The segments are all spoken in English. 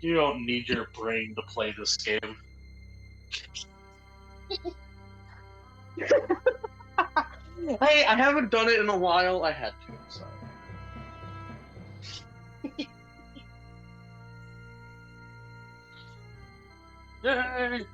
You don't need your brain to play this game. Hey, I haven't done it in a while. I had to. Sorry. Yay!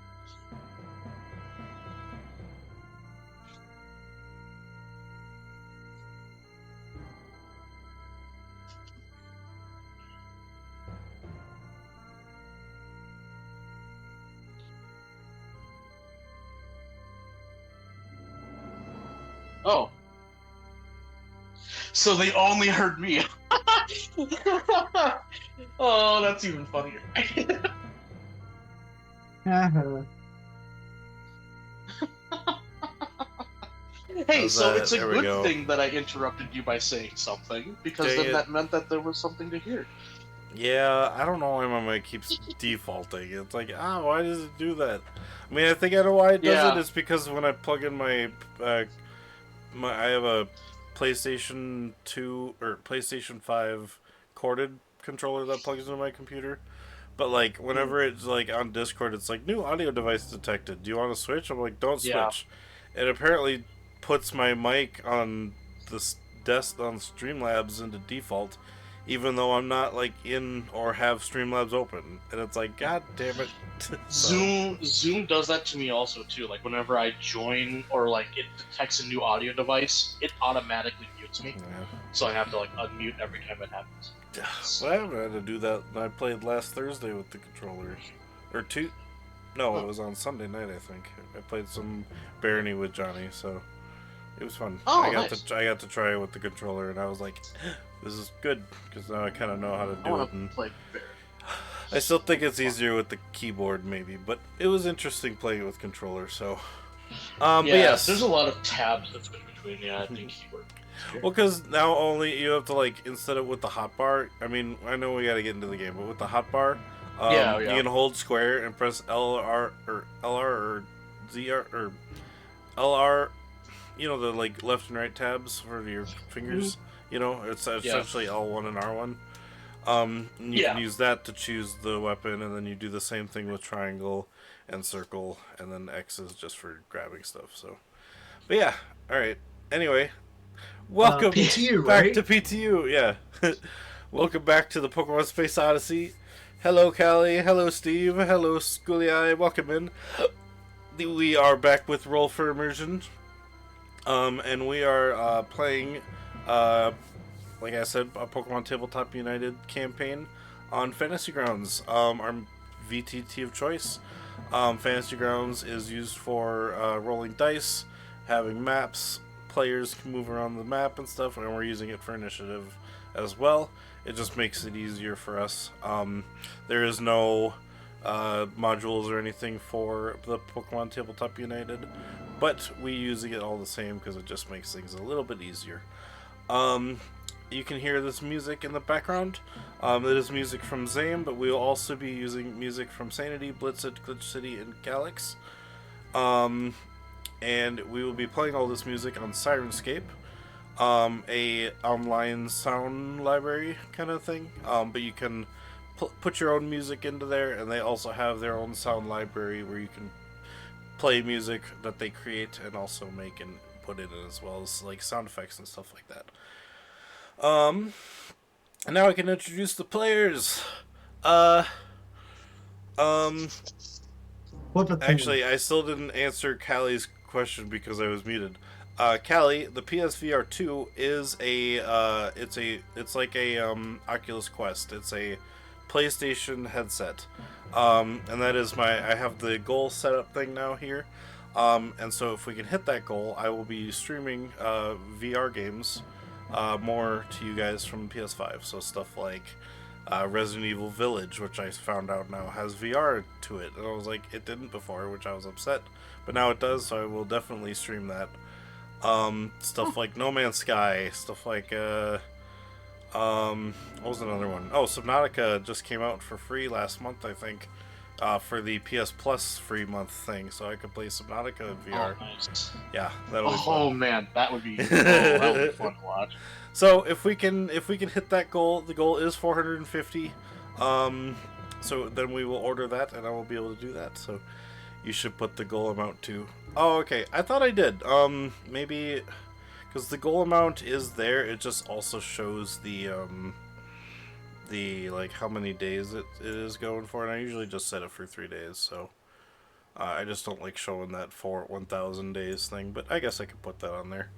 Oh, so they only heard me. Oh, that's even funnier. Hey, How's so that? it's a There we good go. thing that I interrupted you by saying something, because Dang then it. that meant that there was something to hear. Yeah, I don't know why my mic keeps defaulting. It's like, why does it do that? I mean, I think I know why it does it. Yeah. It's because when I plug in I have a PlayStation 2 or PlayStation 5 corded controller that plugs into my computer. But like Hmm. whenever it's like on Discord, it's like new audio device detected. Do you want to switch? I'm like, don't Yeah. switch. It apparently puts my mic on the desk on Streamlabs into default, even though I'm not like in or have Streamlabs open. And it's like, god damn it. So Zoom does that to me also too. Like whenever I join or like it detects a new audio device, it automatically mutes me. yeah. So I have to like unmute every time it happens. But I haven't had to do that. I played last Thursday with the controller, or two. No, it Huh. was on Sunday night. I think I played some Barony with Johnny, so it was fun. Oh, nice. I got to try it with the controller, and I was like, "This is good," because now I kind of know how to I do want it. to And play Bear. I still think it's easier with the keyboard, maybe, but it was interesting playing it with controller. So, but Yeah, there's a yes, lot of tabs that switch between. Yeah, I think keyboard. well, because now only you have to like instead of with the hotbar. I mean, I know we got to get into the game, but with the hotbar, Yeah, you yeah. can hold square and press LR or ZR or LR. You know the like left and right tabs for your Mhm. fingers. You know, it's Yeah. essentially L1 and R1. And you can Yeah. use that to choose the weapon, and then you do the same thing with triangle and circle, and then X is just for grabbing stuff. So, but yeah, all right. Anyway, welcome PTU, back right? to PTU. Yeah, welcome back to the Pokemon Space Odyssey. Hello, Callie. Hello, Steve. Hello, Schooly Eye. Welcome in. We are back with Roll for Immersion. And we are playing, uh, like I said, a Pokemon Tabletop United campaign on Fantasy Grounds, our VTT of choice. Fantasy Grounds is used for rolling dice, having maps, players can move around the map and stuff, and we're using it for initiative as well. It just makes it easier for us. There is no modules or anything for the Pokemon Tabletop United, but we using it all the same because it just makes things a little bit easier. You can hear this music in the background. It is music from Zame, but we will also be using music from Sanity, Blitzit, Glitch City, and Galax. And we will be playing all this music on Sirenscape, a online sound library kind of thing. But you can put your own music into there, and they also have their own sound library where you can play music that they create and also make and put in as well as like sound effects and stuff like that. And now I can introduce the players. Uh, um, What the Actually, I still didn't answer Callie's question because I was muted. Callie, the PSVR 2 is it's like a Oculus Quest. It's a PlayStation headset. And that is I have the goal setup thing now here. And so if we can hit that goal, I will be streaming VR games more to you guys from PS5. So stuff like Resident Evil Village, which I found out now has VR to it, and I was like, it didn't before, which I was upset, but now it does. So I will definitely stream that. Stuff like No Man's Sky, stuff like what was another one? Oh, Subnautica just came out for free last month, I think. For the PS Plus free month thing, so I could play Subnautica in VR. Oh, nice. Yeah, that'll be Oh fun. man, that would be. Oh, that would be fun to watch. So if we can hit that goal, the goal is 450. So then we will order that, and I will be able to do that. So you should put the goal amount to. Oh, okay. I thought I did. Maybe because the goal amount is there. It just also shows the like how many days it is going for, and I usually just set it for 3 days. So I just don't like showing that for 1,000 days thing. But I guess I could put that on there.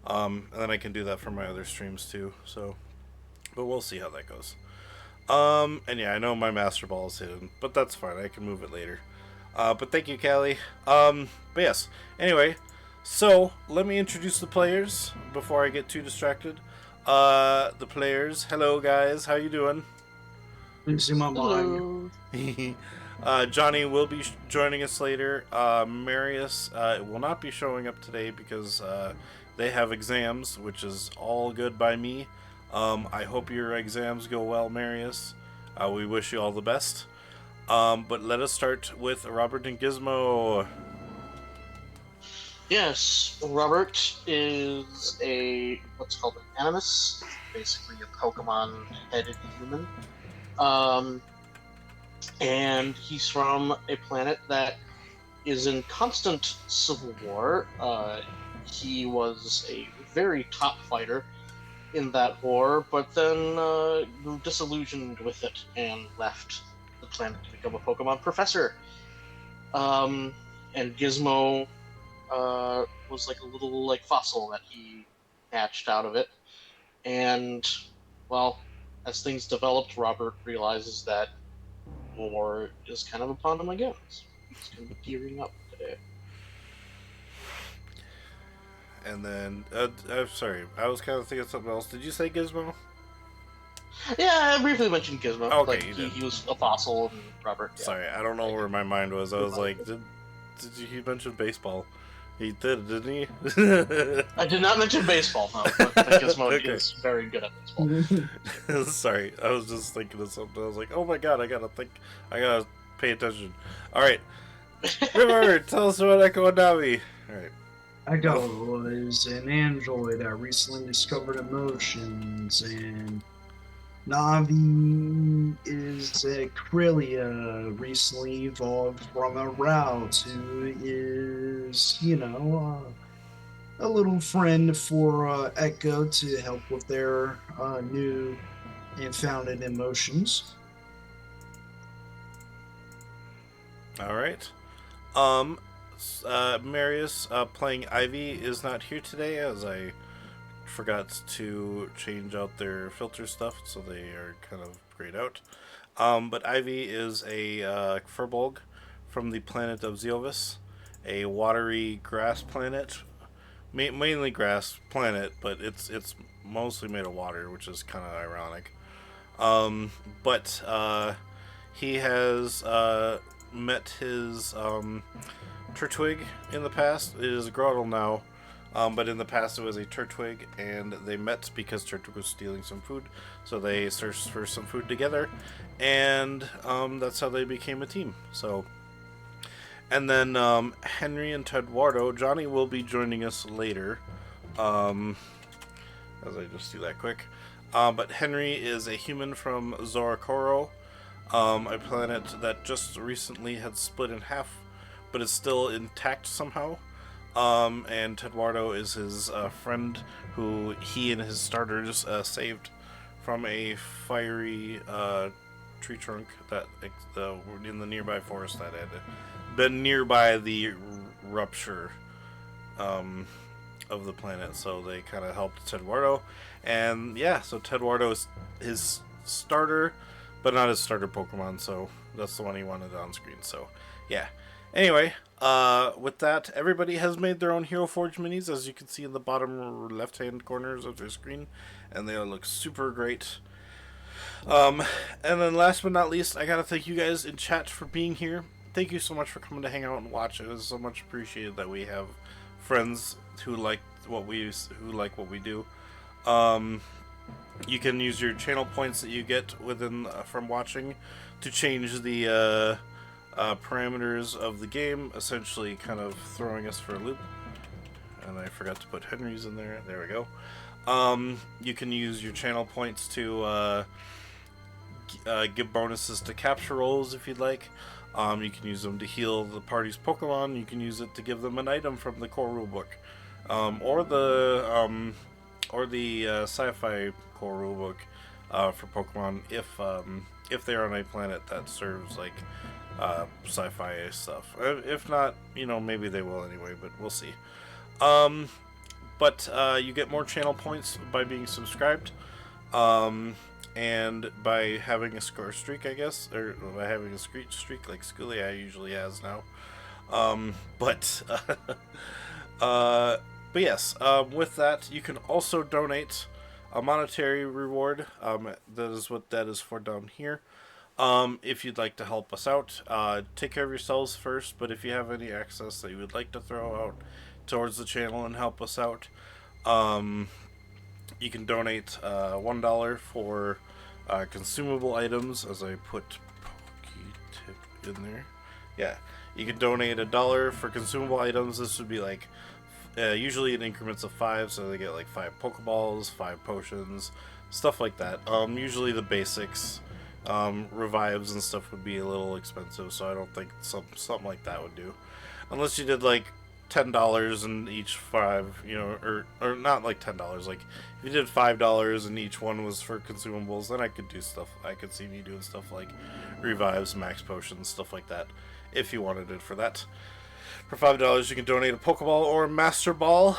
And then I can do that for my other streams too. So, but we'll see how that goes. And yeah, I know my Master Ball is hidden, but that's fine. I can move it later. But thank you, Callie. But yes. Anyway, so let me introduce the players before I get too distracted. The players. Hello, guys. How you doing? Losing my mind. Hello. Johnny will be joining us later. Marius will not be showing up today because they have exams, which is all good by me. I hope your exams go well, Marius. We wish you all the best. But let us start with Robert and Gizmo. Yes, Robert is what's called an animus, basically a Pokemon-headed human. And he's from a planet that is in constant civil war. He was a very top fighter in that war, but then grew disillusioned with it and left the planet to become a Pokemon professor. And Gizmo was like a little like fossil that he hatched out of it. And well, as things developed, Robert realizes that war is kind of upon him again. So he's going to be gearing up today. And then, I'm sorry, I was kind of thinking of something else. Did you say Gizmo? Yeah, I briefly mentioned Gizmo. Okay, Like you did. he was a fossil, and Robert. Yeah. Sorry, I don't know where my mind was. I was like, did he mention baseball? He did, didn't he? I did not mention baseball, no, but Gizmo Okay. is very good at baseball. Sorry, I was just thinking of something. I was like, oh my god, I gotta pay attention. Alright, River, tell us about Echo Navi. Alright. Echo is an android that recently discovered emotions, and Navi is a Corellia recently evolved from a route who is, a little friend for Echo to help with their new and founded emotions. Alright. Marius, playing Ivy, is not here today as I forgot to change out their filter stuff, so they are kind of grayed out. But Ivy is a Furbolg from the planet of Zeovis, a watery grass planet, mainly grass planet, but it's mostly made of water, which is kind of ironic. But he has met his Turtwig in the past. It is a Grotle now, but in the past it was a Turtwig, and they met because Turtwig was stealing some food, so they searched for some food together, and that's how they became a team. So, and then Henry and Tedwardo, Johnny will be joining us later, as I just do that quick. But Henry is a human from Zorokoro, a planet that just recently had split in half, but is still intact somehow. And Tedwardo is his friend who he and his starters saved from a fiery tree trunk that in the nearby forest that had been nearby the rupture of the planet. So they kind of helped Tedwardo, and yeah, so Tedwardo is his starter, but not his starter Pokemon. So that's the one he wanted on screen. So yeah. Anyway, with that, everybody has made their own Hero Forge minis, as you can see in the bottom left-hand corners of their screen, and they all look super great. And then last but not least, I gotta thank you guys in chat for being here. Thank you so much for coming to hang out and watch. It is so much appreciated that we have friends who like what we do. You can use your channel points that you get within from watching to change the parameters of the game, essentially kind of throwing us for a loop. And I forgot to put Henry's in there. There we go. You can use your channel points to give bonuses to capture rolls if you'd like. You can use them to heal the party's Pokemon. You can use it to give them an item from the core rulebook, or the sci-fi core rulebook for Pokemon if they're on a planet that serves like sci-fi stuff. If not, maybe they will anyway, but we'll see. But you get more channel points by being subscribed. And by having a score streak, I guess, or by having a streak like Schoolia usually has now. But yes, with that, you can also donate a monetary reward. That is what that is for down here. If you'd like to help us out, take care of yourselves first, but if you have any excess that you would like to throw out towards the channel and help us out, you can donate $1 for consumable items, as I put Poketip in there. Yeah, you can donate $1 for consumable items. This would be like usually in increments of 5, so they get like 5 Pokeballs, 5 potions, stuff like that. Usually the basics, revives and stuff would be a little expensive, so I don't think something like that would do, unless you did like $10 in each 5, or not like $10. Like if you did $5 and each one was for consumables, then I could do stuff. I could see me doing stuff like revives, max potions, stuff like that, if you wanted it for that. For $5, you can donate a Pokeball or a Master Ball.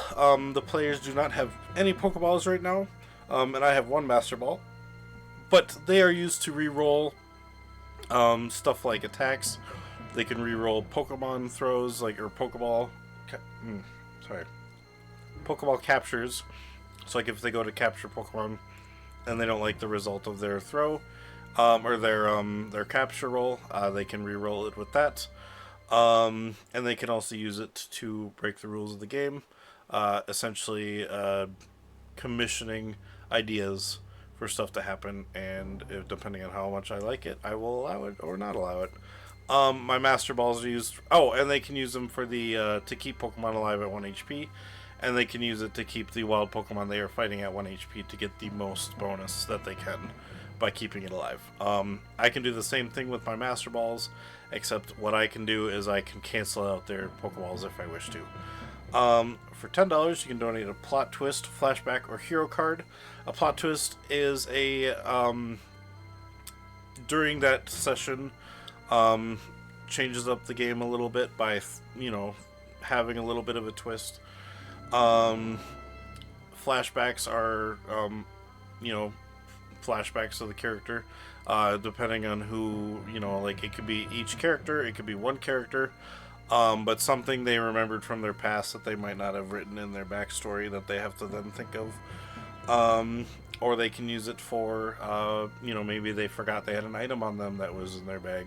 The players do not have any Pokeballs right now, and I have one Master Ball, but they are used to re-roll stuff like attacks. They can re-roll Pokemon throws, or Pokeball. Pokeball captures. So like if they go to capture Pokemon and they don't like the result of their throw, or their capture roll, they can re-roll it with that. And they can also use it to break the rules of the game, essentially commissioning ideas for stuff to happen, and depending on how much I like it, I will allow it or not allow it. My Master Balls are used... Oh, and they can use them for the to keep Pokemon alive at 1 HP, and they can use it to keep the wild Pokemon they are fighting at 1 HP to get the most bonus that they can by keeping it alive. I can do the same thing with my Master Balls, except what I can do is I can cancel out their Pokeballs if I wish to. For $10, you can donate a Plot Twist, Flashback, or Hero card. A Plot Twist is a... during that session... changes up the game a little bit by, having a little bit of a twist. Flashbacks are, flashbacks of the character, depending on who, it could be each character, it could be one character, but something they remembered from their past that they might not have written in their backstory that they have to then think of. Or they can use it for, maybe they forgot they had an item on them that was in their bag.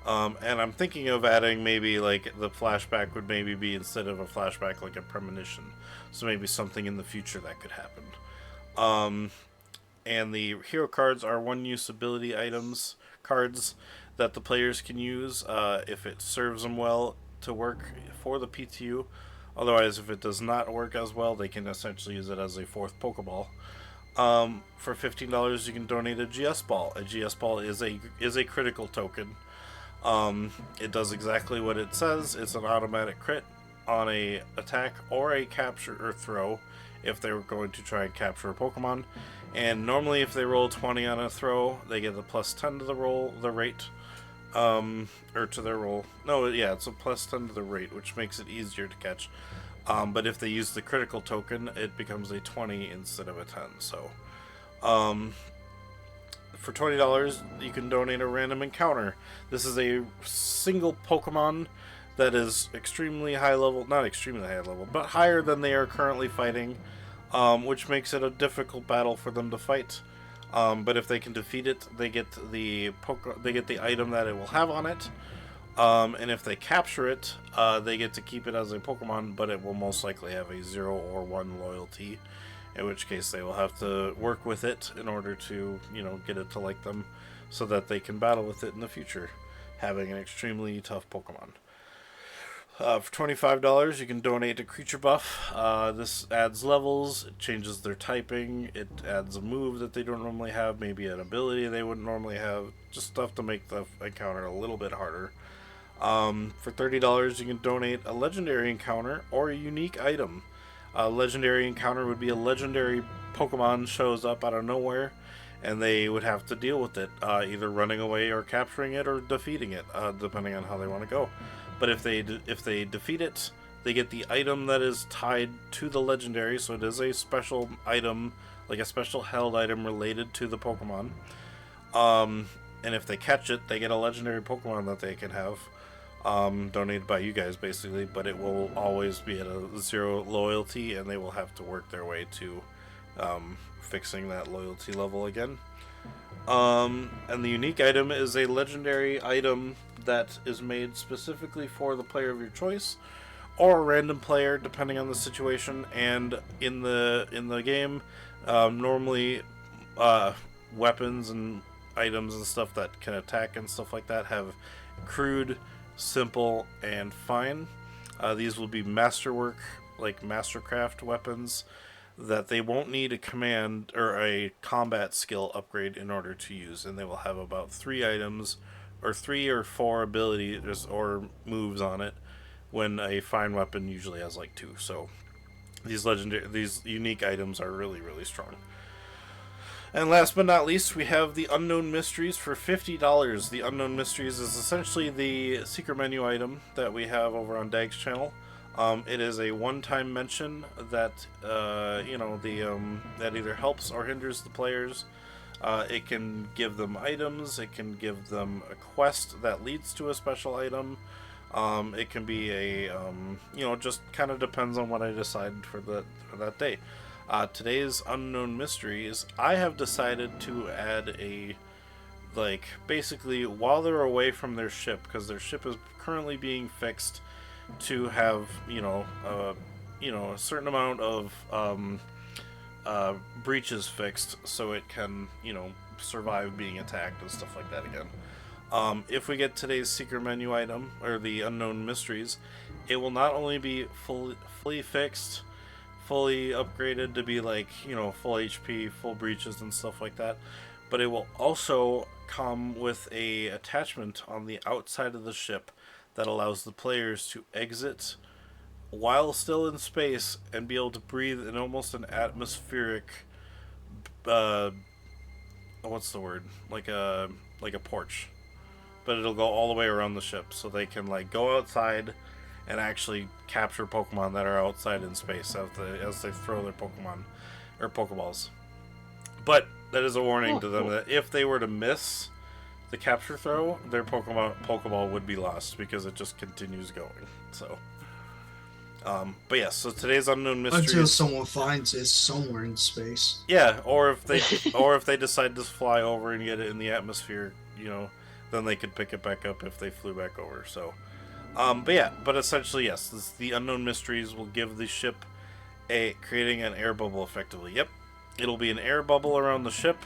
And I'm thinking of adding maybe like the flashback would maybe be, instead of a flashback, like a premonition. So maybe something in the future that could happen. And the hero cards are one-use ability items, cards that the players can use if it serves them well to work for the PTU. Otherwise, if it does not work as well, they can essentially use it as a 4th Pokeball. For $15, you can donate a GS Ball. A GS Ball is a critical token. It does exactly what it says. It's an automatic crit on a attack or a capture or throw if they were going to try and capture a Pokemon. And normally if they roll 20 on a throw, they get a plus 10 to the rate, or to their roll. No, yeah, it's a plus 10 to the rate, which makes it easier to catch. But if they use the critical token, it becomes a 20 instead of a 10. So, for $20, you can donate a random encounter. This is a single Pokemon that is extremely high level, not extremely high level, but higher than they are currently fighting, which makes it a difficult battle for them to fight. But if they can defeat it, they get the item that it will have on it. And if they capture it, they get to keep it as a Pokemon, but it will most likely have a 0 or 1 loyalty. In which case they will have to work with it in order to, get it to like them, so that they can battle with it in the future, having an extremely tough Pokemon. For $25, you can donate to Creature Buff. This adds levels, it changes their typing, it adds a move that they don't normally have, maybe an ability they wouldn't normally have, just stuff to make the encounter a little bit harder. For $30, you can donate a legendary encounter or a unique item. A legendary encounter would be a legendary Pokemon shows up out of nowhere, and they would have to deal with it, either running away or capturing it or defeating it, depending on how they want to go. But if they defeat it, they get the item that is tied to the legendary, so it is a special item, like a special held item related to the Pokemon. And if they catch it, they get a legendary Pokemon that they can have, donated by you guys, basically. But it will always be at a 0 loyalty, and they will have to work their way to fixing that loyalty level again. And the unique item is a legendary item that is made specifically for the player of your choice, or a random player, depending on the situation. And in the game, normally weapons and items and stuff that can attack and stuff like that have crude, simple, and fine. These will be masterwork, like mastercraft weapons that they won't need a command or a combat skill upgrade in order to use, and they will have about 3 items or 3 or 4 abilities or moves on it, when a fine weapon usually has like 2. So these unique items are really, really strong. And last but not least, we have the Unknown Mysteries for $50. The Unknown Mysteries is essentially the secret menu item that we have over on Dag's channel. It is a one-time mention that that either helps or hinders the players. It can give them items. It can give them a quest that leads to a special item. It can be a just kind of depends on what I decide for that day. Today's Unknown Mysteries, I have decided to add basically while they're away from their ship, because their ship is currently being fixed to have a certain amount of breaches fixed, so it can survive being attacked and stuff like that again. If we get today's secret menu item, or the Unknown Mysteries, it will not only be fully fixed, fully upgraded to be full HP, full breaches and stuff like that, but it will also come with a attachment on the outside of the ship that allows the players to exit while still in space and be able to breathe in almost an atmospheric what's the word, like a porch, but it'll go all the way around the ship, so they can go outside and actually capture Pokemon that are outside in space as they throw their Pokemon or Pokeballs. But that is a warning to them that if they were to miss the capture throw, their Pokeball would be lost, because it just continues going. So, but yeah, so today's Unknown Mysteries, until someone finds it somewhere in space. Yeah, or if they decide to fly over and get it in the atmosphere, then they could pick it back up if they flew back over. So, but essentially, yes, the Unknown Mysteries will give the ship creating an air bubble effectively. Yep, it'll be an air bubble around the ship,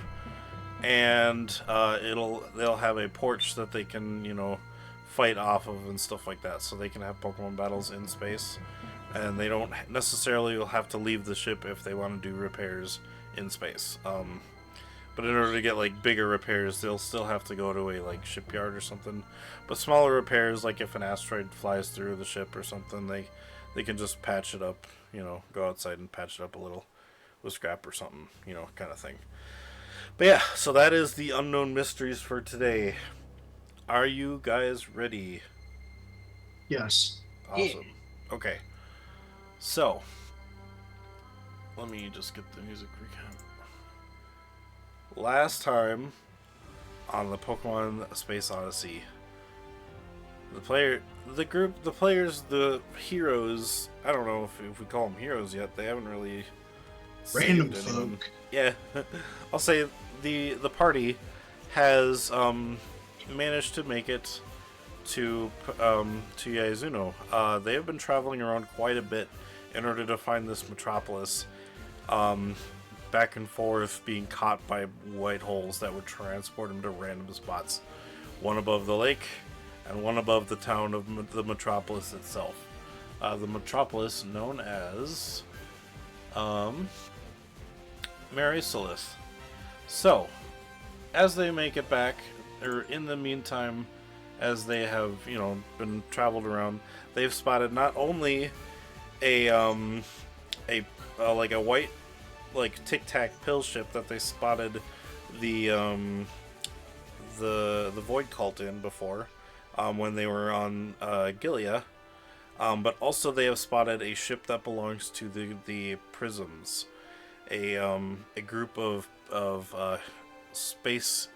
and they'll have a porch that they can fight off of and stuff like that, so they can have Pokemon battles in space, and they don't necessarily will have to leave the ship if they want to do repairs in space. But in order to get bigger repairs, they'll still have to go to a shipyard or something. But smaller repairs, like if an asteroid flies through the ship or something, they can just patch it up, go outside and patch it up a little with scrap or something, kind of thing. But yeah, so that is the Unknown Mysteries for today. Are you guys ready? Yes. Awesome. Okay. So, let me just get the music recap. Last time on the Pokemon Space Odyssey, the heroes, I don't know if we call them heroes yet, they haven't really Random saved anyone. folk. Yeah, I'll say the party has managed to make it to Yaezuno. They have been traveling around quite a bit in order to find this metropolis, back and forth, being caught by white holes that would transport them to random spots, one above the lake and one above the town of the metropolis itself. The metropolis known as Marisolith. So, as they make it back, or in the meantime, as they have, been traveled around, they've spotted not only a like a white, like Tic Tac pill ship that they spotted the Void Cult in before, when they were on Gilead, but also they have spotted a ship that belongs to the Prisms, a group of space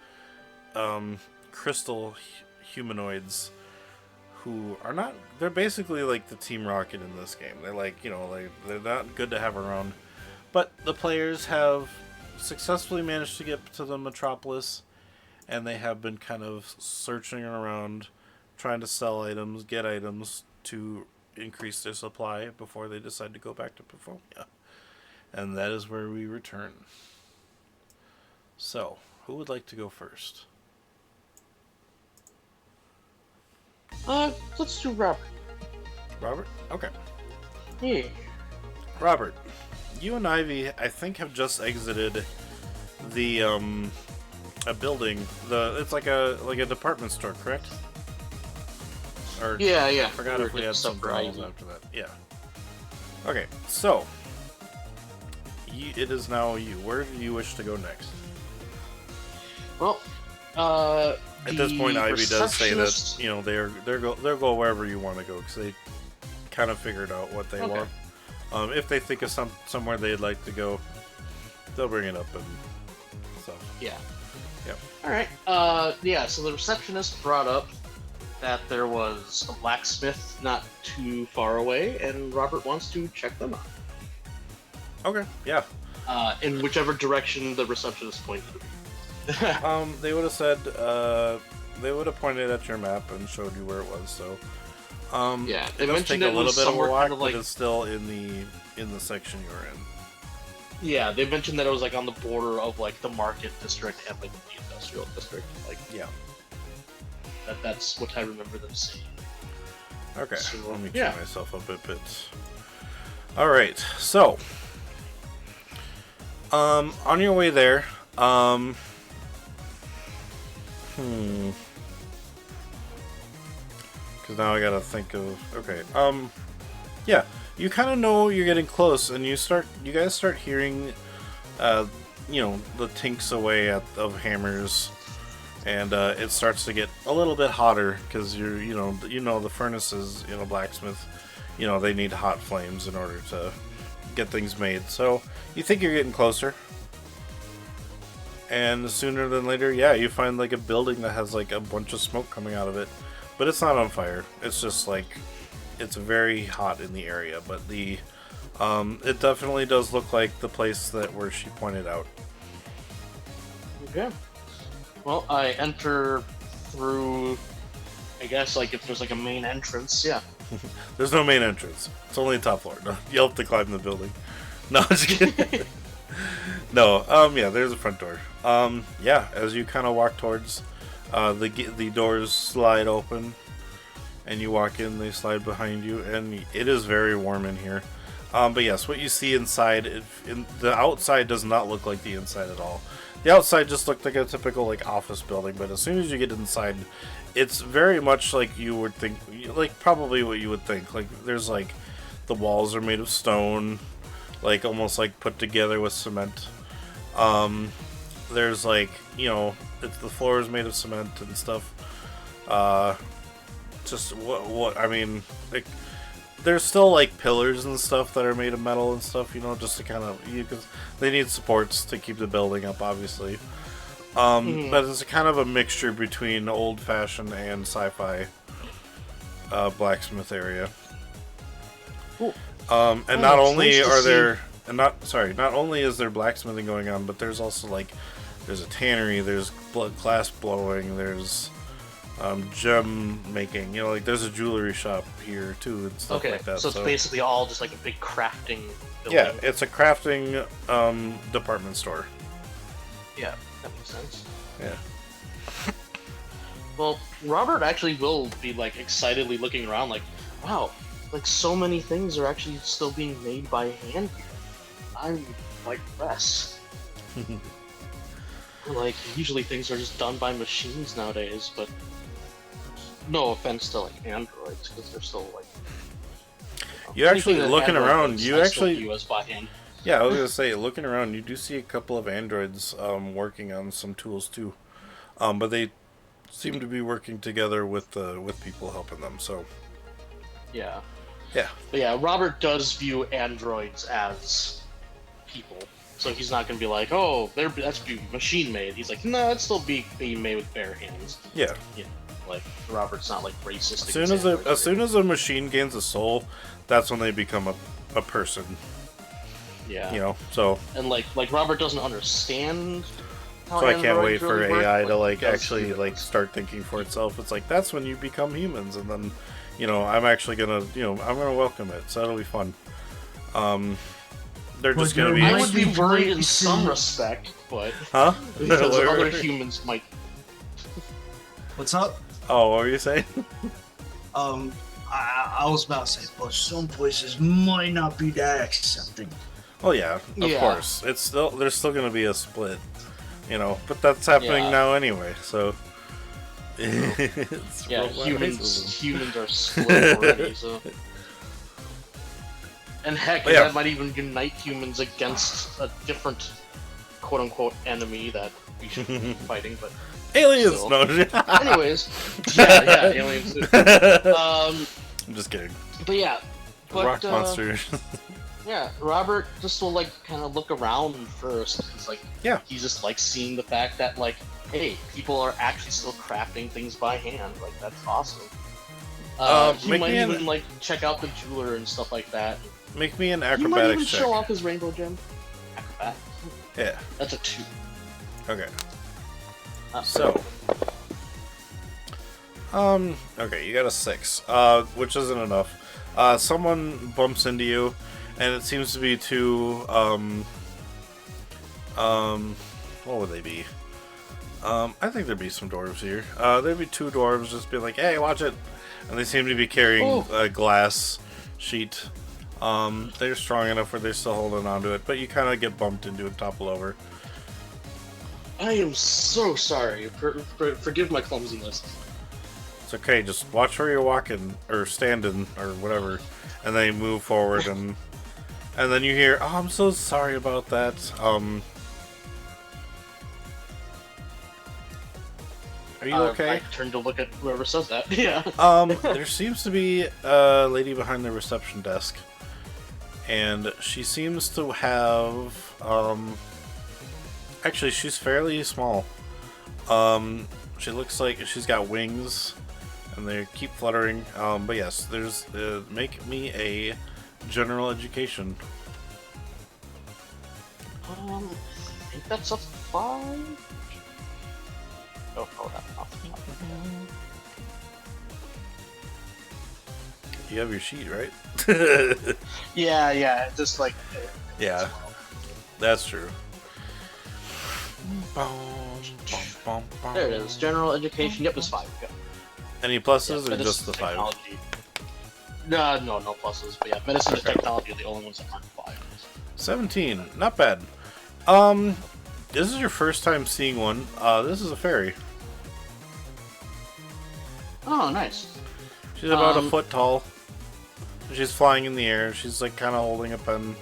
crystal humanoids who are not, they're basically like the Team Rocket in this game. They're like, they're not good to have around, but the players have successfully managed to get to the metropolis, and they have been kind of searching around, trying to sell items, get items to increase their supply before they decide to go back to Performia. And that is where we return. So, who would like to go first? Let's do Robert. Robert? Okay. Yeah. Robert, you and Ivy, I think, have just exited the a building. It's like a department store, correct? Or Yeah. I forgot if we had something else after that. Yeah. Okay, so it is now you. Where do you wish to go next? Well, at this point, Ivy does say that they'll go wherever you want to go, because they kind of figured out what they want. If they think of somewhere they'd like to go, they'll bring it up and stuff. Yeah. Yep. All right. So the receptionist brought up that there was a blacksmith not too far away, and Robert wants to check them out. Okay. Yeah. In whichever direction the receptionist pointed. They would have said, they would have pointed at your map and showed you where it was. So, yeah, it does take a little bit of a walk, but it's still in the section you're in. Yeah, they mentioned that it was like on the border of like the market district and like the industrial district. Like, yeah, that's what I remember them saying. Okay, so, let me check myself up a bit. All right, so on your way there, because now I gotta think of, okay, yeah, you kind of know you're getting close, and you guys start hearing, the tinks away of hammers, and it starts to get a little bit hotter, because the furnaces, blacksmith, they need hot flames in order to get things made, so you think you're getting closer. And sooner than later, yeah, you find like a building that has like a bunch of smoke coming out of it, but it's not on fire. It's just like, it's very hot in the area. But it definitely does look like the place where she pointed out. Okay. Well, I enter through, I guess, like if there's like a main entrance, yeah. There's no main entrance. It's only the top floor. No, you'll have to climb the building. No, I'm just kidding. No, yeah, there's a front door. Yeah, as you kind of walk towards, the doors slide open, and you walk in, they slide behind you, and it is very warm in here. But yes, what you see inside, the outside does not look like the inside at all. The outside just looked like a typical, like, office building, but as soon as you get inside, it's very much like you would think, like, probably what you would think. Like, there's, like, the walls are made of stone, like, almost, like, put together with cement. There's like, the floor is made of cement and stuff. Just what I mean, like, there's still like pillars and stuff that are made of metal and stuff, just to kind of, because they need supports to keep the building up, obviously. But it's kind of a mixture between old-fashioned and sci-fi blacksmith area. Cool. And not only are there. Not only is there blacksmithing going on, but there's also there's a tannery, there's glass blowing, there's gem making, there's a jewelry shop here too and stuff like that. So it's basically all just like a big crafting building. Yeah, it's a crafting department store. Yeah, that makes sense. Yeah. Well, Robert actually will be like excitedly looking around, like, wow, like so many things are actually still being made by hand here. I'm like impressed. Like usually things are just done by machines nowadays, but no offense to like androids because they're still like. You actually anything that looking Android around. makes, You I still actually, view as by hand. yeah, I was gonna say, looking around, you do see a couple of androids working on some tools too, but they seem to be working together with people helping them. So Yeah. yeah, But yeah, Robert does view androids as people. So he's not going to be like, oh, that's be machine made. He's like, no, it's still being made with bare hands. yeah. You know, like Robert's not like racist. As soon as a machine gains a soul, that's when they become a person. Yeah. You know, so And like Robert doesn't understand. How so I can't wait androids for really work, AI to but like he does actually view it like as- start thinking for itself. It's like that's when you become humans, and then I'm actually gonna I'm gonna welcome it. So that'll be fun. They're just But gonna be. there I would be worried in Might some be- respect, but Huh? because other humans might. What's up? Oh, what were you saying? I was about to say, but some places might not be that accepting. Oh yeah, of Yeah. course. There's still gonna be a split, but that's happening Yeah. now anyway. So it's Yeah, worldwide racism. humans are split already, so. And heck, But yeah. that might even unite humans against a different quote-unquote enemy that we should be fighting, but... Aliens, Still. no. Anyways, yeah, aliens. I'm just kidding. But yeah, Rock monsters. Yeah, Robert just will like kind of look around first. He's like, Yeah. He just likes seeing the fact that like, hey, people are actually still crafting things by hand. Like that's awesome. He make might me an- even like check out the jeweler and stuff like that. Make me an He might even acrobatics check. show off his rainbow gem. Acrobat. Yeah. That's a 2. Okay. Not So. Okay, you got a 6, which isn't enough. Someone bumps into you, and it seems to be two, what would they be? I think there'd be some dwarves here. There'd be two dwarves just being like, hey, watch it! And they seem to be carrying a glass sheet. They're strong enough where they're still holding onto it, but you kind of get bumped into and topple over. I am so sorry. Forgive my clumsiness. It's okay, just watch where you're walking, or standing, or whatever, and then you move forward, and then you hear, oh, I'm so sorry about that, Are you okay? I turned to look at whoever says that. Yeah. There seems to be a lady behind the reception desk, and she seems to have, actually, she's fairly small. She looks like she's got wings, and they keep fluttering. But yes, there's, make me a general education. I think that's a 5. Oh, that's not the top of my head. You have your sheet, right? Yeah, just like. Yeah, that's true. There it is. General education. Yep, it's 5. Yeah. Any pluses or Medicine just the 5? technology. No pluses. But yeah, medicine and technology are the only ones that aren't 5. 17, not bad. This is your first time seeing one. This is a fairy. Oh, nice. She's about a foot tall. She's flying in the air. She's like kind of holding a pen,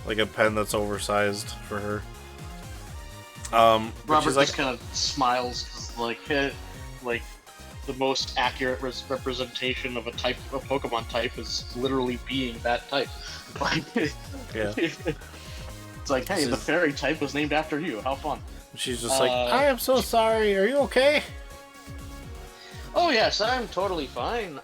like a pen that's oversized for her. But Robert she's just kind of smiles because, like the most accurate representation of a type, of Pokemon type, is literally being that type. Like, Yeah. It's like, hey, the This is- fairy type was named after you. How fun! She's just like, I am so sorry. Are you okay? Oh yes, I'm totally fine.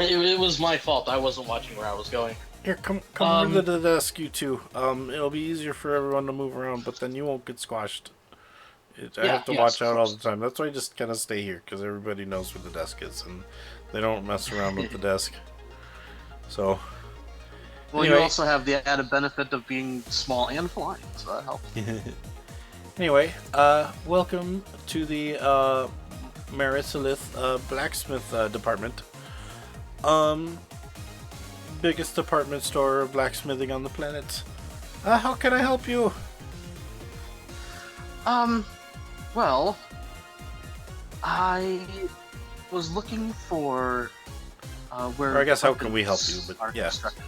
It was my fault. I wasn't watching where I was going. Here, come over to the desk, you two. It'll be easier for everyone to move around, but then you won't get squashed. I have to watch of out all course. the time. That's why I just kind of stay here, because everybody knows where the desk is, and they don't mess around with the desk. So, Well, Anyway. you also have the added benefit of being small and flying, so that helps. anyway, welcome to the Marisilith blacksmith department. Biggest department store of blacksmithing on the planet. How can I help you? Well, I was looking for where. Or I guess how can we help you? But are yeah, constructed.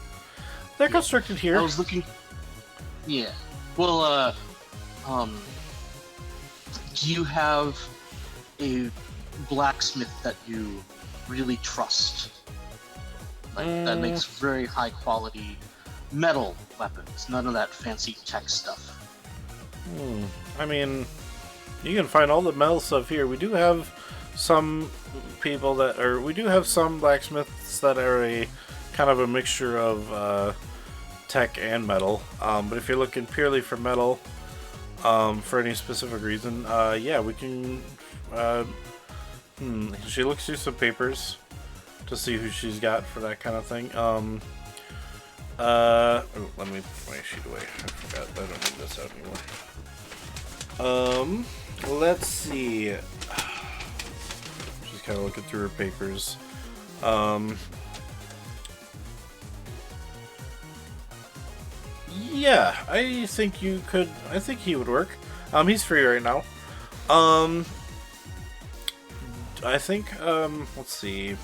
they're constructed here. I was looking. Yeah. Well, do you have a blacksmith that you really trust? Like that makes very high quality metal weapons. None of that fancy tech stuff. I mean, you can find all the metal stuff here. We do have some people that, or we do have some blacksmiths that are a kind of a mixture of tech and metal. But if you're looking purely for metal, for any specific reason, yeah, we can. She looks through some papers to see who she's got for that kind of thing. Let me put my sheet away. I forgot. I don't need this out anymore. Let's see. She's kind of looking through her papers. Yeah, I think you could. I think he would work. He's free right now. I think. Let's see.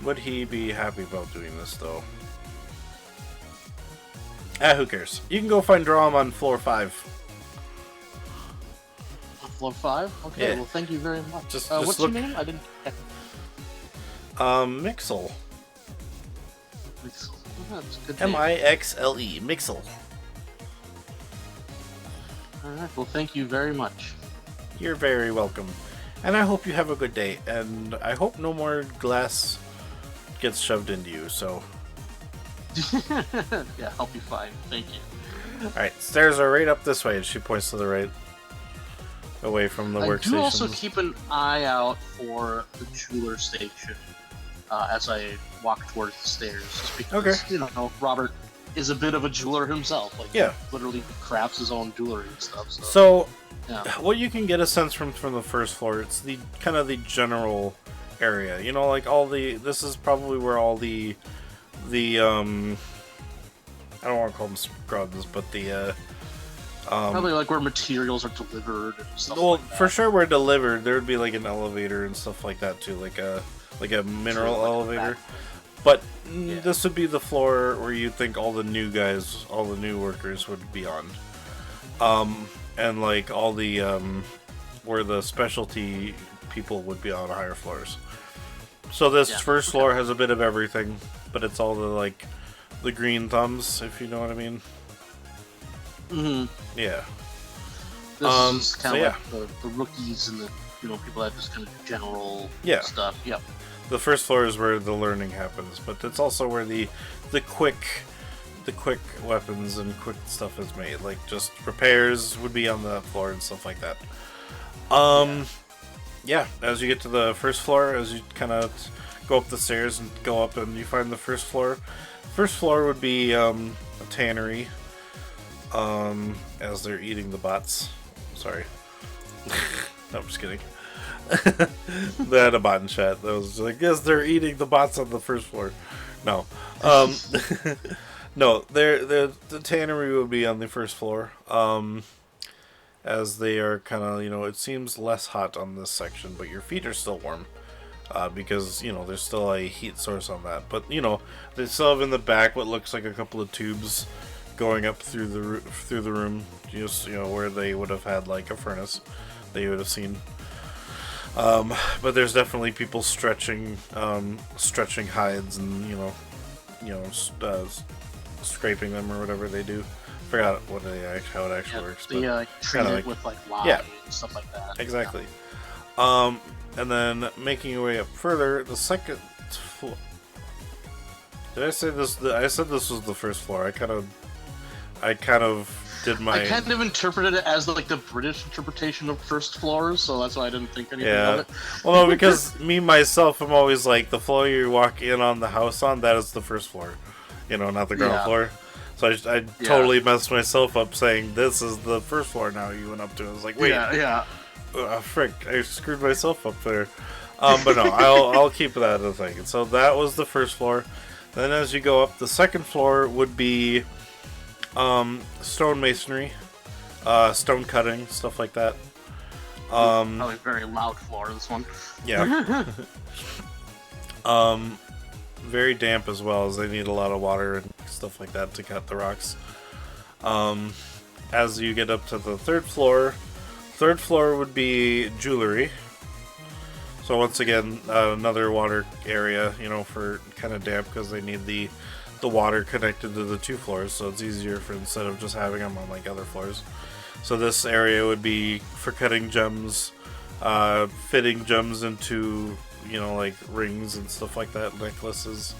Would he be happy about doing this though? Who cares? You can go find Rotom on floor 5. Floor 5? Okay, Yeah. well, thank you very much. Just what's look. your name? I didn't. Mixel. Mixel. That's a good name. Mixle. Mixel. Alright, well, thank you very much. You're very welcome. And I hope you have a good day. And I hope no more glass gets shoved into you, so. Yeah, I'll be fine. Thank you. Alright, stairs are right up this way, and she points to the right. Away from the I workstation. do also keep an eye out for the jeweler station as I walk towards the stairs. Just because, you know, Robert is a bit of a jeweler himself. Like, yeah. He literally crafts his own jewelry and stuff. So yeah. What you can get a sense from the first floor, it's the kind of the general area. You know, like this is probably where all the I don't want to call them scrubs, but the probably like where materials are delivered and stuff. Well, like that. for sure, where delivered, there would be like an elevator and stuff like that too, like a mineral elevator. But this would be the floor where you think all the new guys, all the new workers would be on. And like all the where the specialty people would be on higher floors. So this first floor has a bit of everything, but it's all the the green thumbs, if you know what I mean. Yeah. This is kind of like the rookies and the people that just kind of general stuff. Yep. The first floor is where the learning happens, but it's also where the quick weapons and quick stuff is made. Like just repairs would be on the floor and stuff like that. Yeah. As you get to the first floor, as you kind of go up the stairs and go up, and you find the first floor. First floor would be a tannery. As they're eating the bots. Sorry. No, I'm just kidding. They had a bot in chat that was like, yes, they're eating the bots on the first floor. No. No, the tannery would be on the first floor. As they are kind of, it seems less hot on this section, but your feet are still warm. Because, there's still a heat source on that. But, they still have in the back what looks like a couple of tubes going up through the room, just where they would have had like a furnace that you would have seen. But there's definitely people stretching hides and scraping them or whatever they do. Forgot how it actually works. They treat it with lye and stuff like that. Exactly. And then making your way up further, the second floor. Did I say this? I said this was the first floor. I kind of did my. I kind of interpreted it as the British interpretation of first floors, so that's why I didn't think anything of it. Well, no, because myself, I'm always like the floor you walk in on the house on. That is the first floor, not the ground floor. So I totally messed myself up saying this is the first floor. Now you went up to. I was like, wait, Frick, I screwed myself up there. But no, I'll keep that a thing. So that was the first floor. Then as you go up, the second floor would be stone masonry, stone cutting, stuff like that. Probably a very loud floor, this one. Yeah. Very damp as well, as they need a lot of water and stuff like that to cut the rocks. As you get up to the third floor would be jewelry. So once again, another water area, for kind of damp, because they need the water connected to the two floors, so it's easier for instead of just having them on like other floors. So this area would be for cutting gems, fitting gems into like rings and stuff like that, necklaces.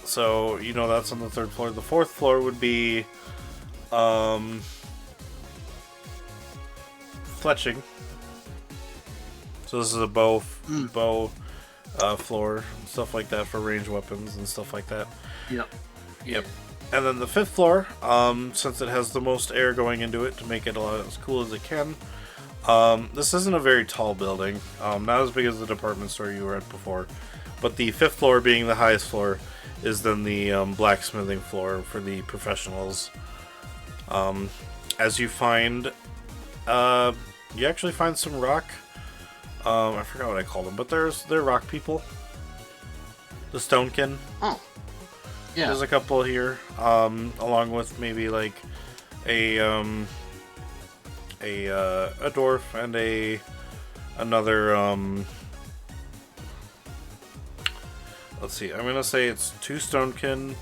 So that's on the third floor. The fourth floor would be fletching. So this is a bow floor and stuff like that for ranged weapons and stuff like that. Yep. And then the fifth floor, since it has the most air going into it to make it as cool as it can. This isn't a very tall building, not as big as the department store you were at before, but the fifth floor, being the highest floor, is then the blacksmithing floor for the professionals. As you find, you actually find some rock. I forgot what I called them, but they're rock people. The stonekin. Oh, yeah. There's a couple here, along with maybe like a dwarf and another let's see, I'm gonna say it's two stonekin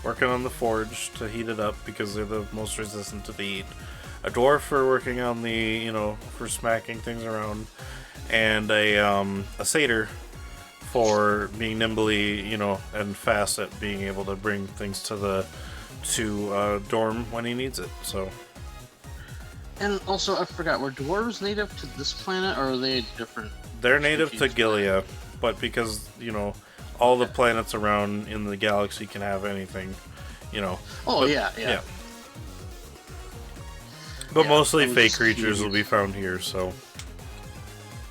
working on the forge to heat it up because they're the most resistant to the heat. A dwarf for working on the for smacking things around, and a satyr for being nimbly and fast at being able to bring things to dorm when he needs it. So. And also, I forgot, were dwarves native to this planet, or are they different? They're native to Gilead, but because, all the planets around in the galaxy can have anything, Oh, but, yeah. But mostly fake creatures will be found here, so.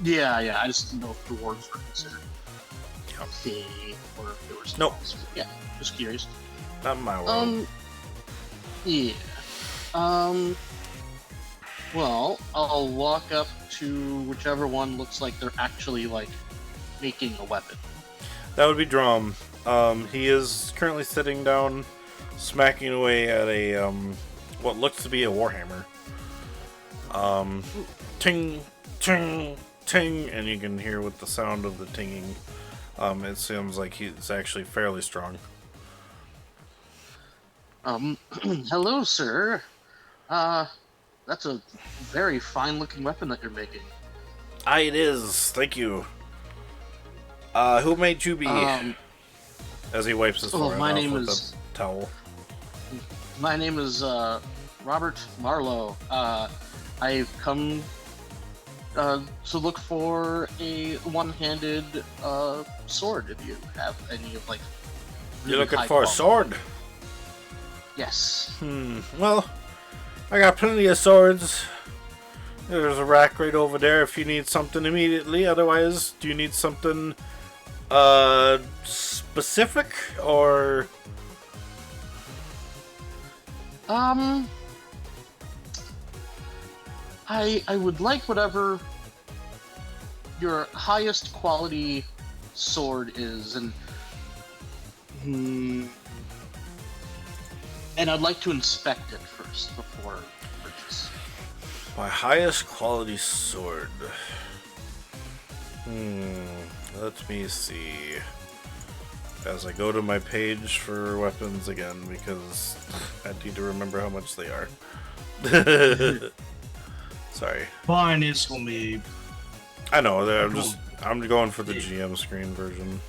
Yeah, I just didn't know if dwarves were considered fey, or if there were some Nope. else. Yeah, just curious. Not in my world. Yeah. Well, I'll walk up to whichever one looks like they're actually, making a weapon. That would be Drum. He is currently sitting down, smacking away at a, what looks to be a warhammer. Ting, ting, ting, and you can hear with the sound of the tinging. It seems like he's actually fairly strong. Hello, sir. That's a very fine-looking weapon that you're making. It is. Thank you. Who made you be? As he wipes his forehead off with a towel. My name is Robert Marlowe. I've come to look for a one-handed sword. If you have any of really You're looking high for quality. a sword? Yes. Well, I got plenty of swords. There's a rack right over there if you need something immediately. Otherwise, do you need something specific or? I would like whatever your highest quality sword is, and I'd like to inspect it first before purchase. My highest quality sword. Let me see. As I go to my page for weapons again, because I need to remember how much they are. Sorry. Fine, it's gonna be. I know. I'm going for the GM screen version.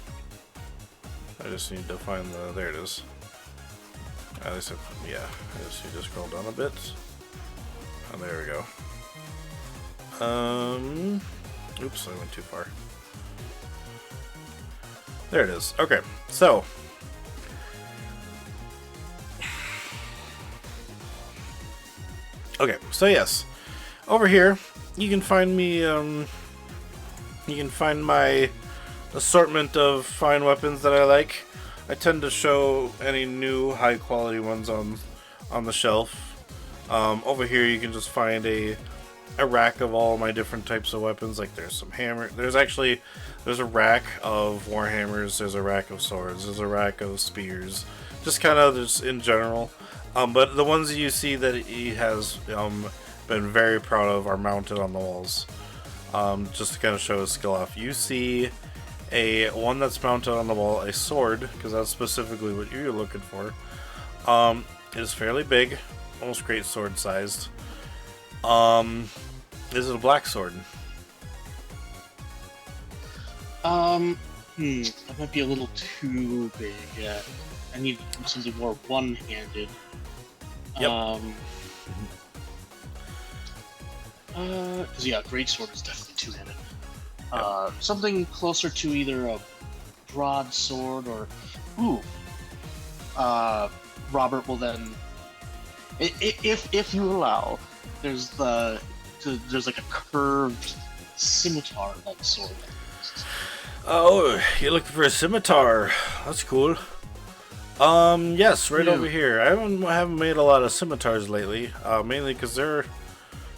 I just need to find the. There it is. At least, yeah. I just need to scroll down a bit. Oh, there we go. Oops, I went too far. There it is. Okay, so. Okay, so yes. over here, you can find me. You can find my assortment of fine weapons that I like. I tend to show any new high quality ones on the shelf. Over here, you can just find a rack of all my different types of weapons. Like there's some hammer. There's a rack of warhammers. There's a rack of swords. There's a rack of spears. Just kind of just in general. But the ones that you see that he has been very proud of are mounted on the walls. Just to kind of show his skill off. You see one that's mounted on the wall, a sword, because that's specifically what you're looking for. It is fairly big, almost great sword sized. Is it a black sword? That might be a little too big. I need something more one-handed. Yep. Because great sword is definitely two-handed. Something closer to either a broadsword or, Robert will then, if you allow, there's like a curved scimitar like sword. Oh, you're looking for a scimitar? That's cool. Yes, right over here. I haven't made a lot of scimitars lately, mainly because you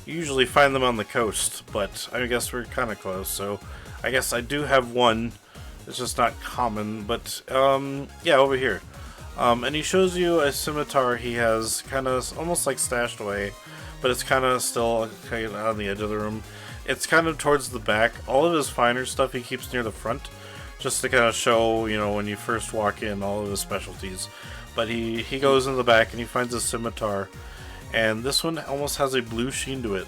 usually find them on the coast, but I guess we're kind of close, so I guess I do have one. It's just not common, but yeah, over here. And he shows you a scimitar he has kind of almost like stashed away, but it's kind of still kind of on the edge of the room. It's kind of towards the back. All of his finer stuff he keeps near the front, just to kind of show, when you first walk in, all of his specialties. But he goes in the back and he finds a scimitar, and this one almost has a blue sheen to it.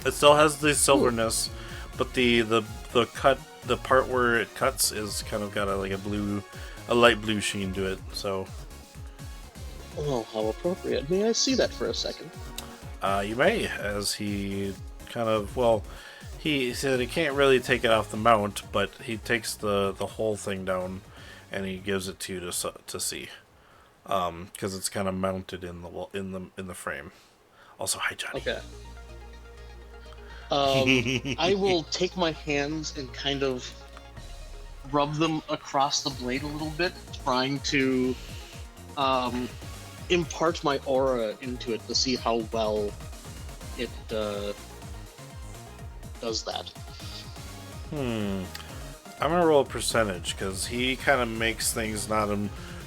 It still has the silverness, but the part where it cuts is kind of got a light blue sheen to it. So, oh, how appropriate! May I see that for a second? You may, as he kind of he said he can't really take it off the mount, but he takes the whole thing down and he gives it to you to see, because it's kind of mounted in the frame. Also, hi Johnny. Okay. I will take my hands and kind of rub them across the blade a little bit, trying to impart my aura into it to see how well it does that. I'm gonna roll a percentage because he kind of makes things not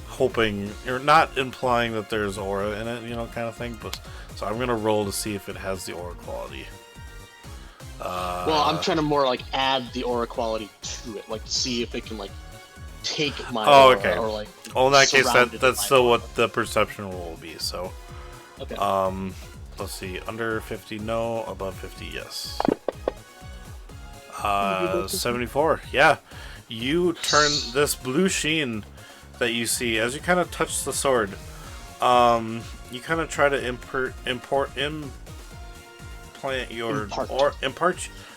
hoping or not implying that there's aura in it, kind of thing. But so I'm gonna roll to see if it has the aura quality. Well, I'm trying to more like add the aura quality to it, like see if it can like take my aura, okay. Or like. Well, in that case, surround it that's in still my aura. what the perception roll will be. So, Okay. let's see. Under 50, no. Above 50, yes. 74. Yeah, you turn this blue sheen that you see as you kind of touch the sword. You kind of try to impart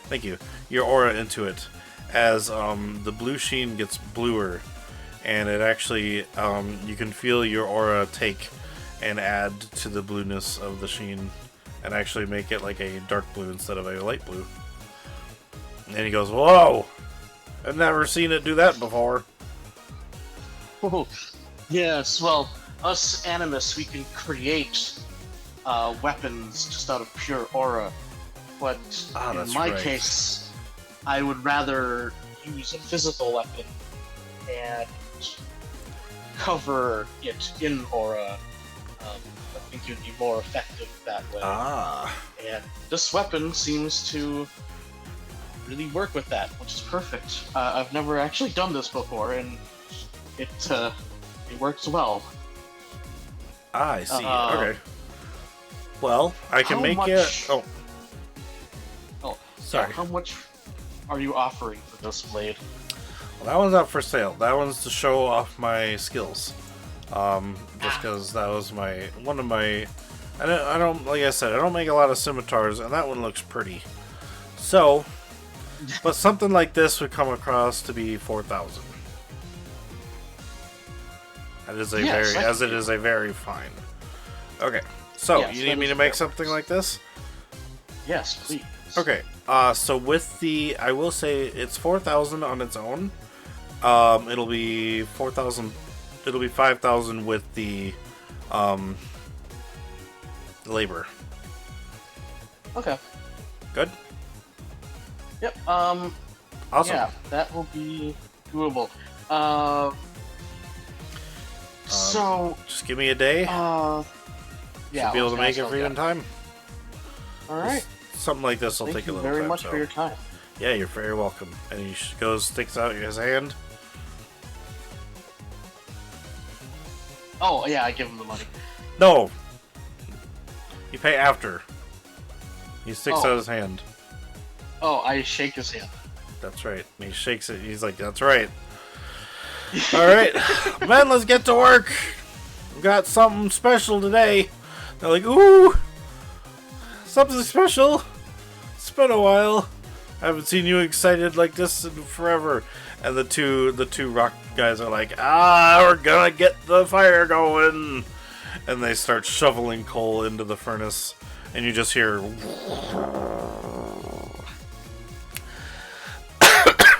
thank you, your aura into it, as the blue sheen gets bluer, and it actually you can feel your aura take and add to the blueness of the sheen, and actually make it like a dark blue instead of a light blue. And he goes, "Whoa! I've never seen it do that before." Oh, yes, well, us animists, we can create weapons just out of pure aura, but in that's my right. case, I would rather use a physical weapon and cover it in aura. I think it would be more effective that way. And this weapon seems to really work with that, which is perfect. I've never actually done this before, and it works well. I see. Okay. Well, I can make it. Oh, sorry. How much are you offering for this blade? Well, that one's not for sale. That one's to show off my skills. Just because that was one of my. I don't like I said, I don't make a lot of scimitars, and that one looks pretty. So, but something like this would come across to be 4,000. That is it is a very fine. Okay, so Yes, you that need me is to make fair. something like this? Yes, please. Okay. So with the, I will say it's 4,000 on its own. It'll be 4,000. It'll be 5,000 with the labor. Okay. Good. Yep. Awesome. Yeah, that will be doable. So. Just give me a day. Yeah. Should be able to make it for you in time. All right. Something like this will take a little time. Thank you very much so. for your time. Yeah, you're very welcome. And he goes, sticks out his hand. Oh, yeah, I give him the money. No. You pay after. He sticks Oh. out his hand. Oh, I shake his hand. That's right. And he shakes it. He's like, that's right. All right. Men, let's get to work. We got something special today. They're like, ooh. Something special. It's been a while. I haven't seen you excited like this in forever. And the two rock guys are like, we're gonna get the fire going. And they start shoveling coal into the furnace. And you just hear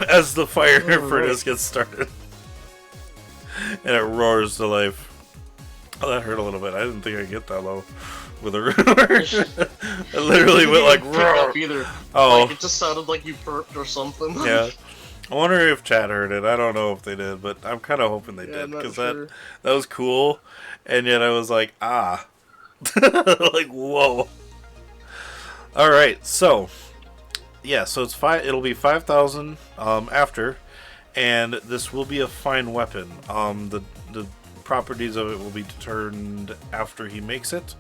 as the fire furnace gets started. And it roars to life. Oh, that hurt a little bit. I didn't think I'd get that low with a roar. It literally went like roar. Either. Oh. Like, it just sounded like you burped or something. Yeah. I wonder if chat heard it. I don't know if they did, but I'm kind of hoping they did because that was cool. And yet I was like, like whoa. All right, so yeah, so it's it'll be 5,000 after, and this will be a fine weapon. The properties of it will be determined after he makes it.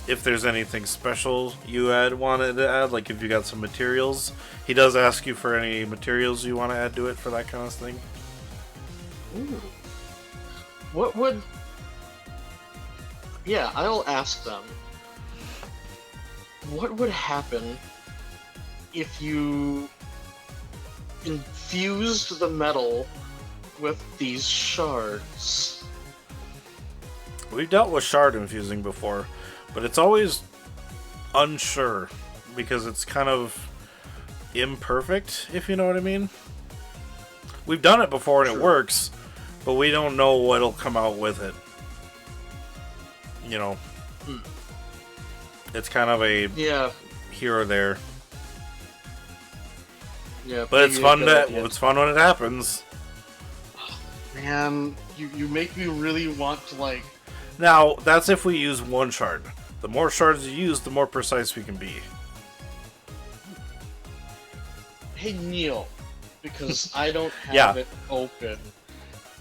If there's anything special you wanted to add, like if you got some materials, he does ask you for any materials you want to add to it for that kind of thing. Ooh. What would... Yeah, I'll ask them. What would happen if you infused the metal with these shards? We've dealt with shard infusing before, but it's always unsure because it's kind of imperfect, if you know what I mean. We've done it before and it works, but we don't know what'll come out with it. You know, it's kind of a here or there. Yeah, but it's fun. It's fun when it happens. Man, you make me really want to like. Now that's if we use one shard. The more shards you use, the more precise we can be. Hey Neil, because I don't have it open.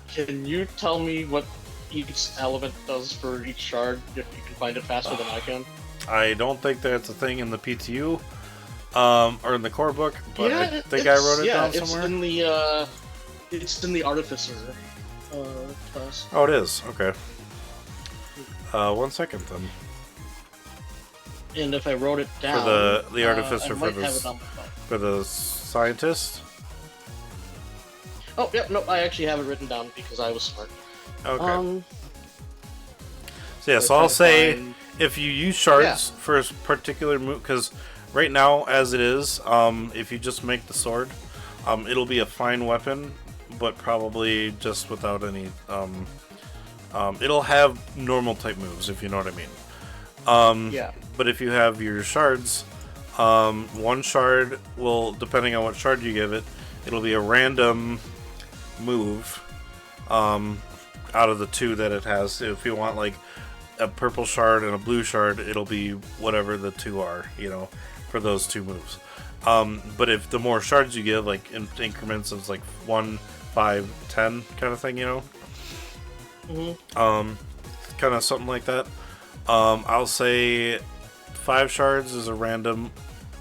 Can you tell me what each element does for each shard if you can find it faster than I can? I don't think that's a thing in the PTU or in the core book, but I think I wrote it down somewhere. It's in the Artificer class. Oh, it is. Okay. 1 second then. And if I wrote it down for the Artificer for the scientist. Oh, yeah, no, I actually have it written down because I was smart. Okay. So I'll say if you use shards for a particular move, because right now, as it is, if you just make the sword, it'll be a fine weapon, but probably just without any. It'll have normal type moves, if you know what I mean. But if you have your shards, one shard will, depending on what shard you give it, it'll be a random move out of the two that it has. So if you want like a purple shard and a blue shard, it'll be whatever the two are, you know, for those two moves. But if the more shards you give, like in increments of like 1, 5, 10 kind of thing, you know, kind of something like that. I'll say 5 shards is a random,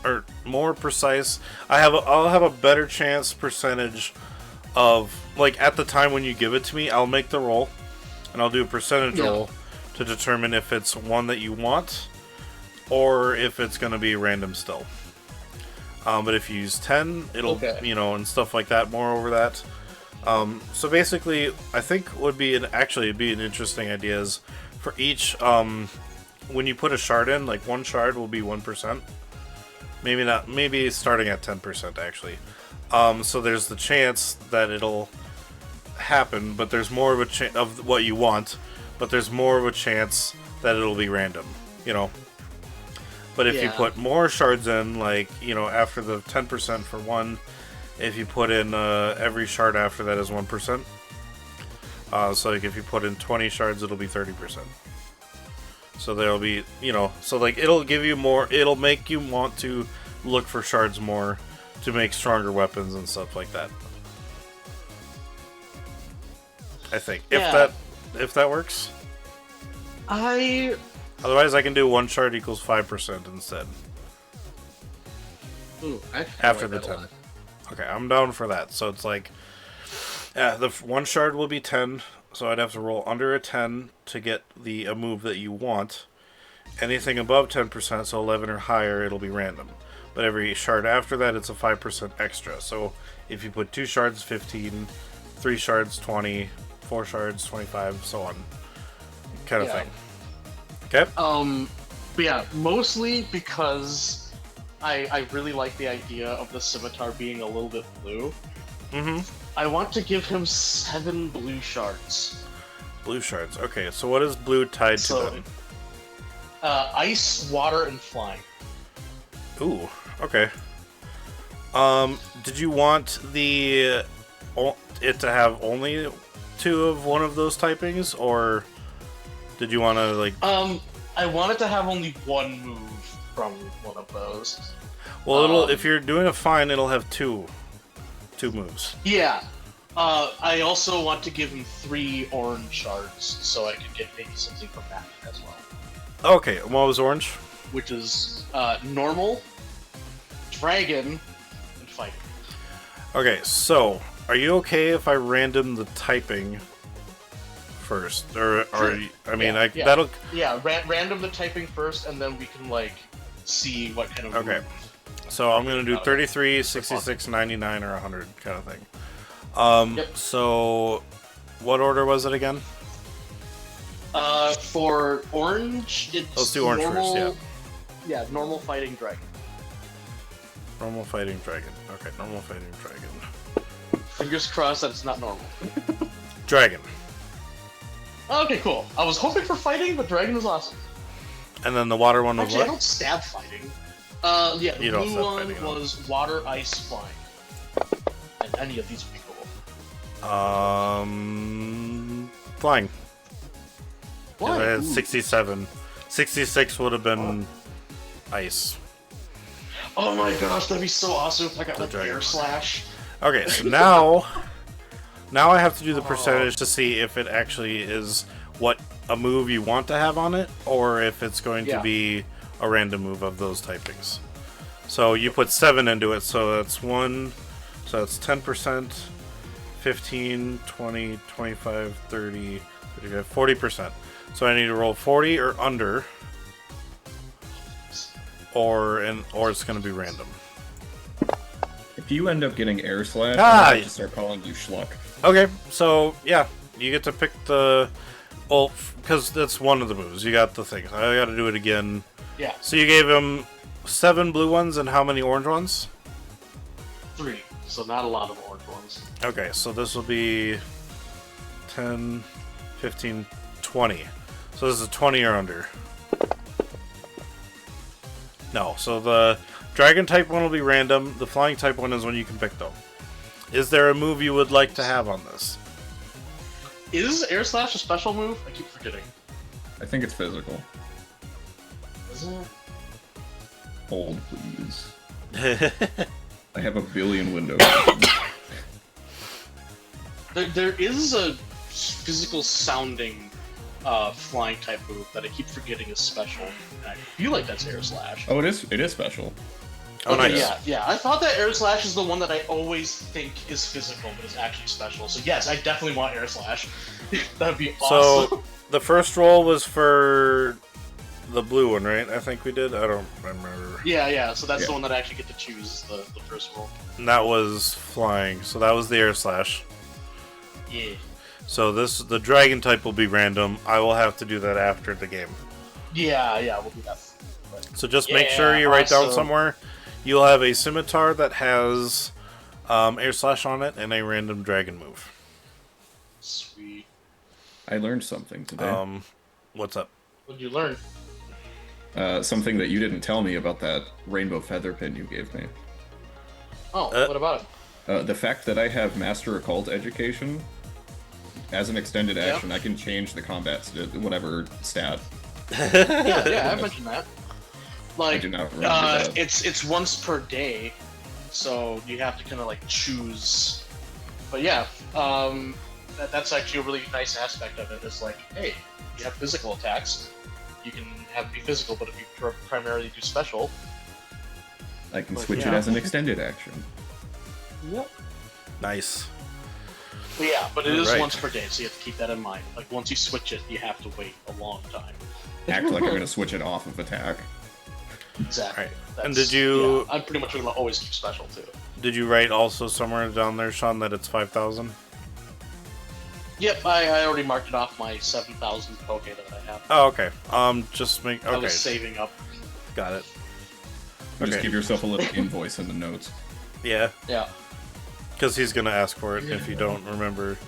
or more precise. I'll have a better chance percentage of, like, at the time when you give it to me, I'll make the roll and I'll do a percentage roll to determine if it's one that you want or if it's going to be random still. But if you use 10, it'll, you know, and stuff like that, more over that. So basically, I think would be it'd be an interesting idea is for each when you put a shard in, like one shard will be 1%. Maybe not. Maybe starting at 10% actually. So there's the chance that it'll happen, but there's more of a chance of what you want, but there's more of a chance that it'll be random. You know. But if you put more shards in, like, you know, after the 10% for one, if you put in every shard after that is 1%. So like if you put in 20 shards, it'll be 30%. So there'll be, you know, so like it'll give you more, it'll make you want to look for shards more to make stronger weapons and stuff like that. I think. If that works. Otherwise, I can do 1 shard equals 5% instead. Ooh, after the 10. Okay, I'm down for that. So it's like, yeah, the 1 shard will be 10. So I'd have to roll under a 10 to get a move that you want. Anything above 10%, so 11 or higher, it'll be random. But every shard after that, it's a 5% extra. So if you put 2 shards, 15, 3 shards, 20, 4 shards, 25, so on, kind of thing. Okay. But yeah, mostly because I really like the idea of the scimitar being a little bit blue. Mm-hmm. I want to give him 7 blue shards. Blue shards. Okay, so what is blue tied to then? Ice, water, and flying. Ooh. Okay. Did you want it to have only 2 of one of those typings, or did you want to like? I wanted to have only 1 move from one of those. Well, if you're doing a fine, it'll have two moves. Yeah. I also want to give him 3 orange shards, so I could get maybe something from that as well. Okay, what was orange? Which is normal, dragon, and fighting. Okay, so are you okay if I random the typing first, or Sure. I mean, that'll random the typing first, and then we can like see what kind of okay. So I'm gonna do 33, 66, 99, or 100 kind of thing. So what order was it again? For orange, it's let's do orange normal, first. Yeah, normal fighting dragon. Normal fighting dragon. Okay, normal fighting dragon. Fingers crossed that it's not normal. Dragon. Okay, cool. I was hoping for fighting, but dragon was awesome. And then the water one was Actually, what? I don't stab fighting. The blue one was water, ice, flying. And any of these would be cool. Flying. Why? I had 67. 66 would have been ice. Oh my gosh, that'd be so awesome if I got like dragon. air slash. Okay, so now I have to do the percentage to see if it actually is what a move you want to have on it, or if it's going to be a random move of those typings. So you put 7 into it, so that's 1, so that's 10%, 15, 20, 25, 30, 35, 40%. So I need to roll 40 or under, or it's going to be random. If you end up getting air slash, I have to start calling you schluck. Okay, so yeah, you get to pick because that's one of the moves. You got the thing. I got to do it again. Yeah. So you gave him 7 blue ones and how many orange ones? 3. So not a lot of orange ones. Okay, so this will be 10, 15, 20. So this is 20 or under. No, so the dragon type one will be random. The flying type one is one you can pick though. Is there a move you would like to have on this? Is air slash a special move? I keep forgetting. I think it's physical. Is it? Hold, please. I have a billion windows. There is a physical sounding flying type move that I keep forgetting is special. And I feel like that's air slash. Oh, it is special. Oh, okay, nice. Yeah. I thought that air slash is the one that I always think is physical, but is actually special. So yes, I definitely want air slash. That'd be awesome. So the first roll was for the blue one, right? I think we did. I don't remember. Yeah. So that's the one that I actually get to choose the first roll. And that was flying. So that was the air slash. Yeah. So the dragon type will be random. I will have to do that after the game. Yeah, we'll do that. But, So just make sure you write down somewhere. You'll have a scimitar that has air slash on it and a random dragon move. Sweet. I learned something today. What's up? What did you learn? Something that you didn't tell me about that rainbow feather pin you gave me. Oh, what about it? The fact that I have Master Occult Education, as an extended action, I can change the combat whatever stat. Yeah, I mentioned that. Like, I do not remember that. It's once per day, so you have to kind of like choose. But yeah, that's actually a really nice aspect of it. It's like, hey, you have physical attacks, you can have it be physical, but if you primarily do special, I can switch it as an extended action. Yep. Nice. But it is once per day, so you have to keep that in mind. Like, once you switch it, you have to wait a long time. Act like I'm going to switch it off of attack. Exactly. Right. And did you... I'm pretty much going to always keep special, too. Did you write also somewhere down there, Sean, that it's 5,000? Yep, I already marked it off my 7,000 Poke that I have. Oh, okay. Just make... Okay. I was saving up. Got it. Just give yourself a little invoice in the notes. Yeah. Yeah. Because he's going to ask for it. If you don't remember,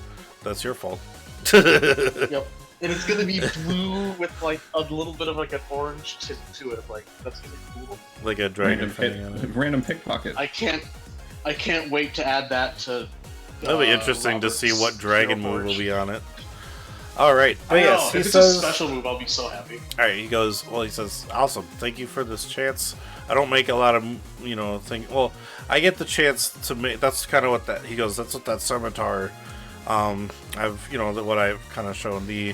that's your fault. Yep. And it's gonna be blue with like a little bit of like an orange tint to it. Like, that's gonna be cool. Like a dragon thing on it. Random pickpocket. I can't wait to add that to. That'll be interesting Robert's to see what dragon move orange. will be on it. All right, but yes, he if it's says. a special move, I'll be so happy. All right, he goes. Well, he says, "Awesome, thank you for this chance. I don't make a lot of, thing. Well, I get the chance to make. That's kind of what that." He goes, "That's what that scimitar. I've, what I've kind of shown the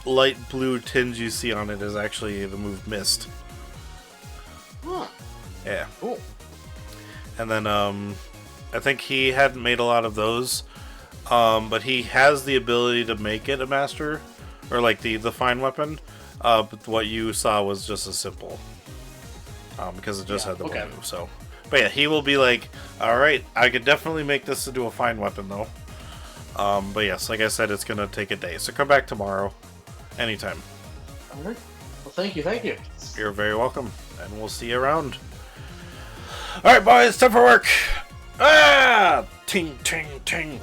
light blue tinge you see on it is actually the move Mist. Huh. Yeah. Cool. And then I think he hadn't made a lot of those, but he has the ability to make it a master, or like the fine weapon. But what you saw was just a simple, because it just had the one move. So, but yeah, he will be like, all right, I could definitely make this into a fine weapon though. But yes, like I said, it's gonna take a day. So come back tomorrow, anytime. All right. Well, thank you. You're very welcome, and we'll see you around. All right, boys, time for work. Ah! Ting, ting, ting.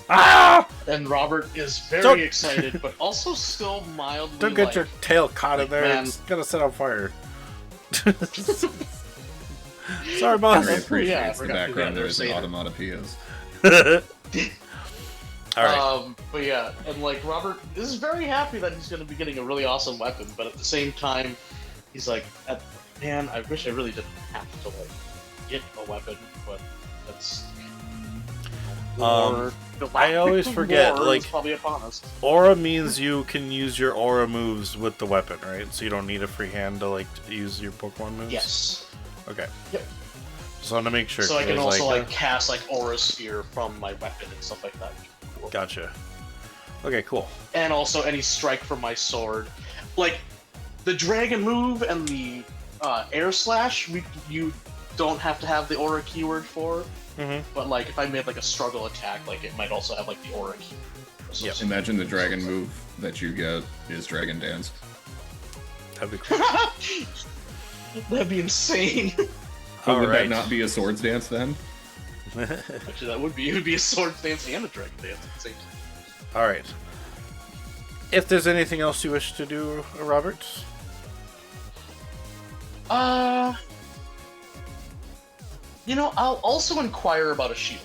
Ah! And Robert is very excited, but also still mildly. Don't get your tail caught in there. Man. It's gonna set on fire. Sorry, boss. I appreciate the forgot to do background that. noise and Say it. automatopoeias. All right. But yeah, and like Robert is very happy that he's going to be getting a really awesome weapon, but at the same time, he's like, man, I wish I really didn't have to like get a weapon, but that's. I always forget, war like, is probably upon us. Aura means you can use your aura moves with the weapon, right? So you don't need a free hand to like use your Pokemon moves. Yes. Okay. Yep. Just want to make sure. So I can also like cast like Aura Sphere from my weapon and stuff like that. Cool. Gotcha. Okay, cool. And also any strike from my sword, like the dragon move and the air slash. You don't have to have the aura keyword for. Mm-hmm. But like if I made like a struggle attack, like it might also have like the aura keyword. Yep. Imagine the dragon move that you get is Dragon Dance. That'd be cool. That'd be insane. But would Alright. that not be a swords dance then? Actually, that would be. It would be a sword dance and a dragon dance at the same time. All right. If there's anything else you wish to do, Robert? I'll also inquire about a shield.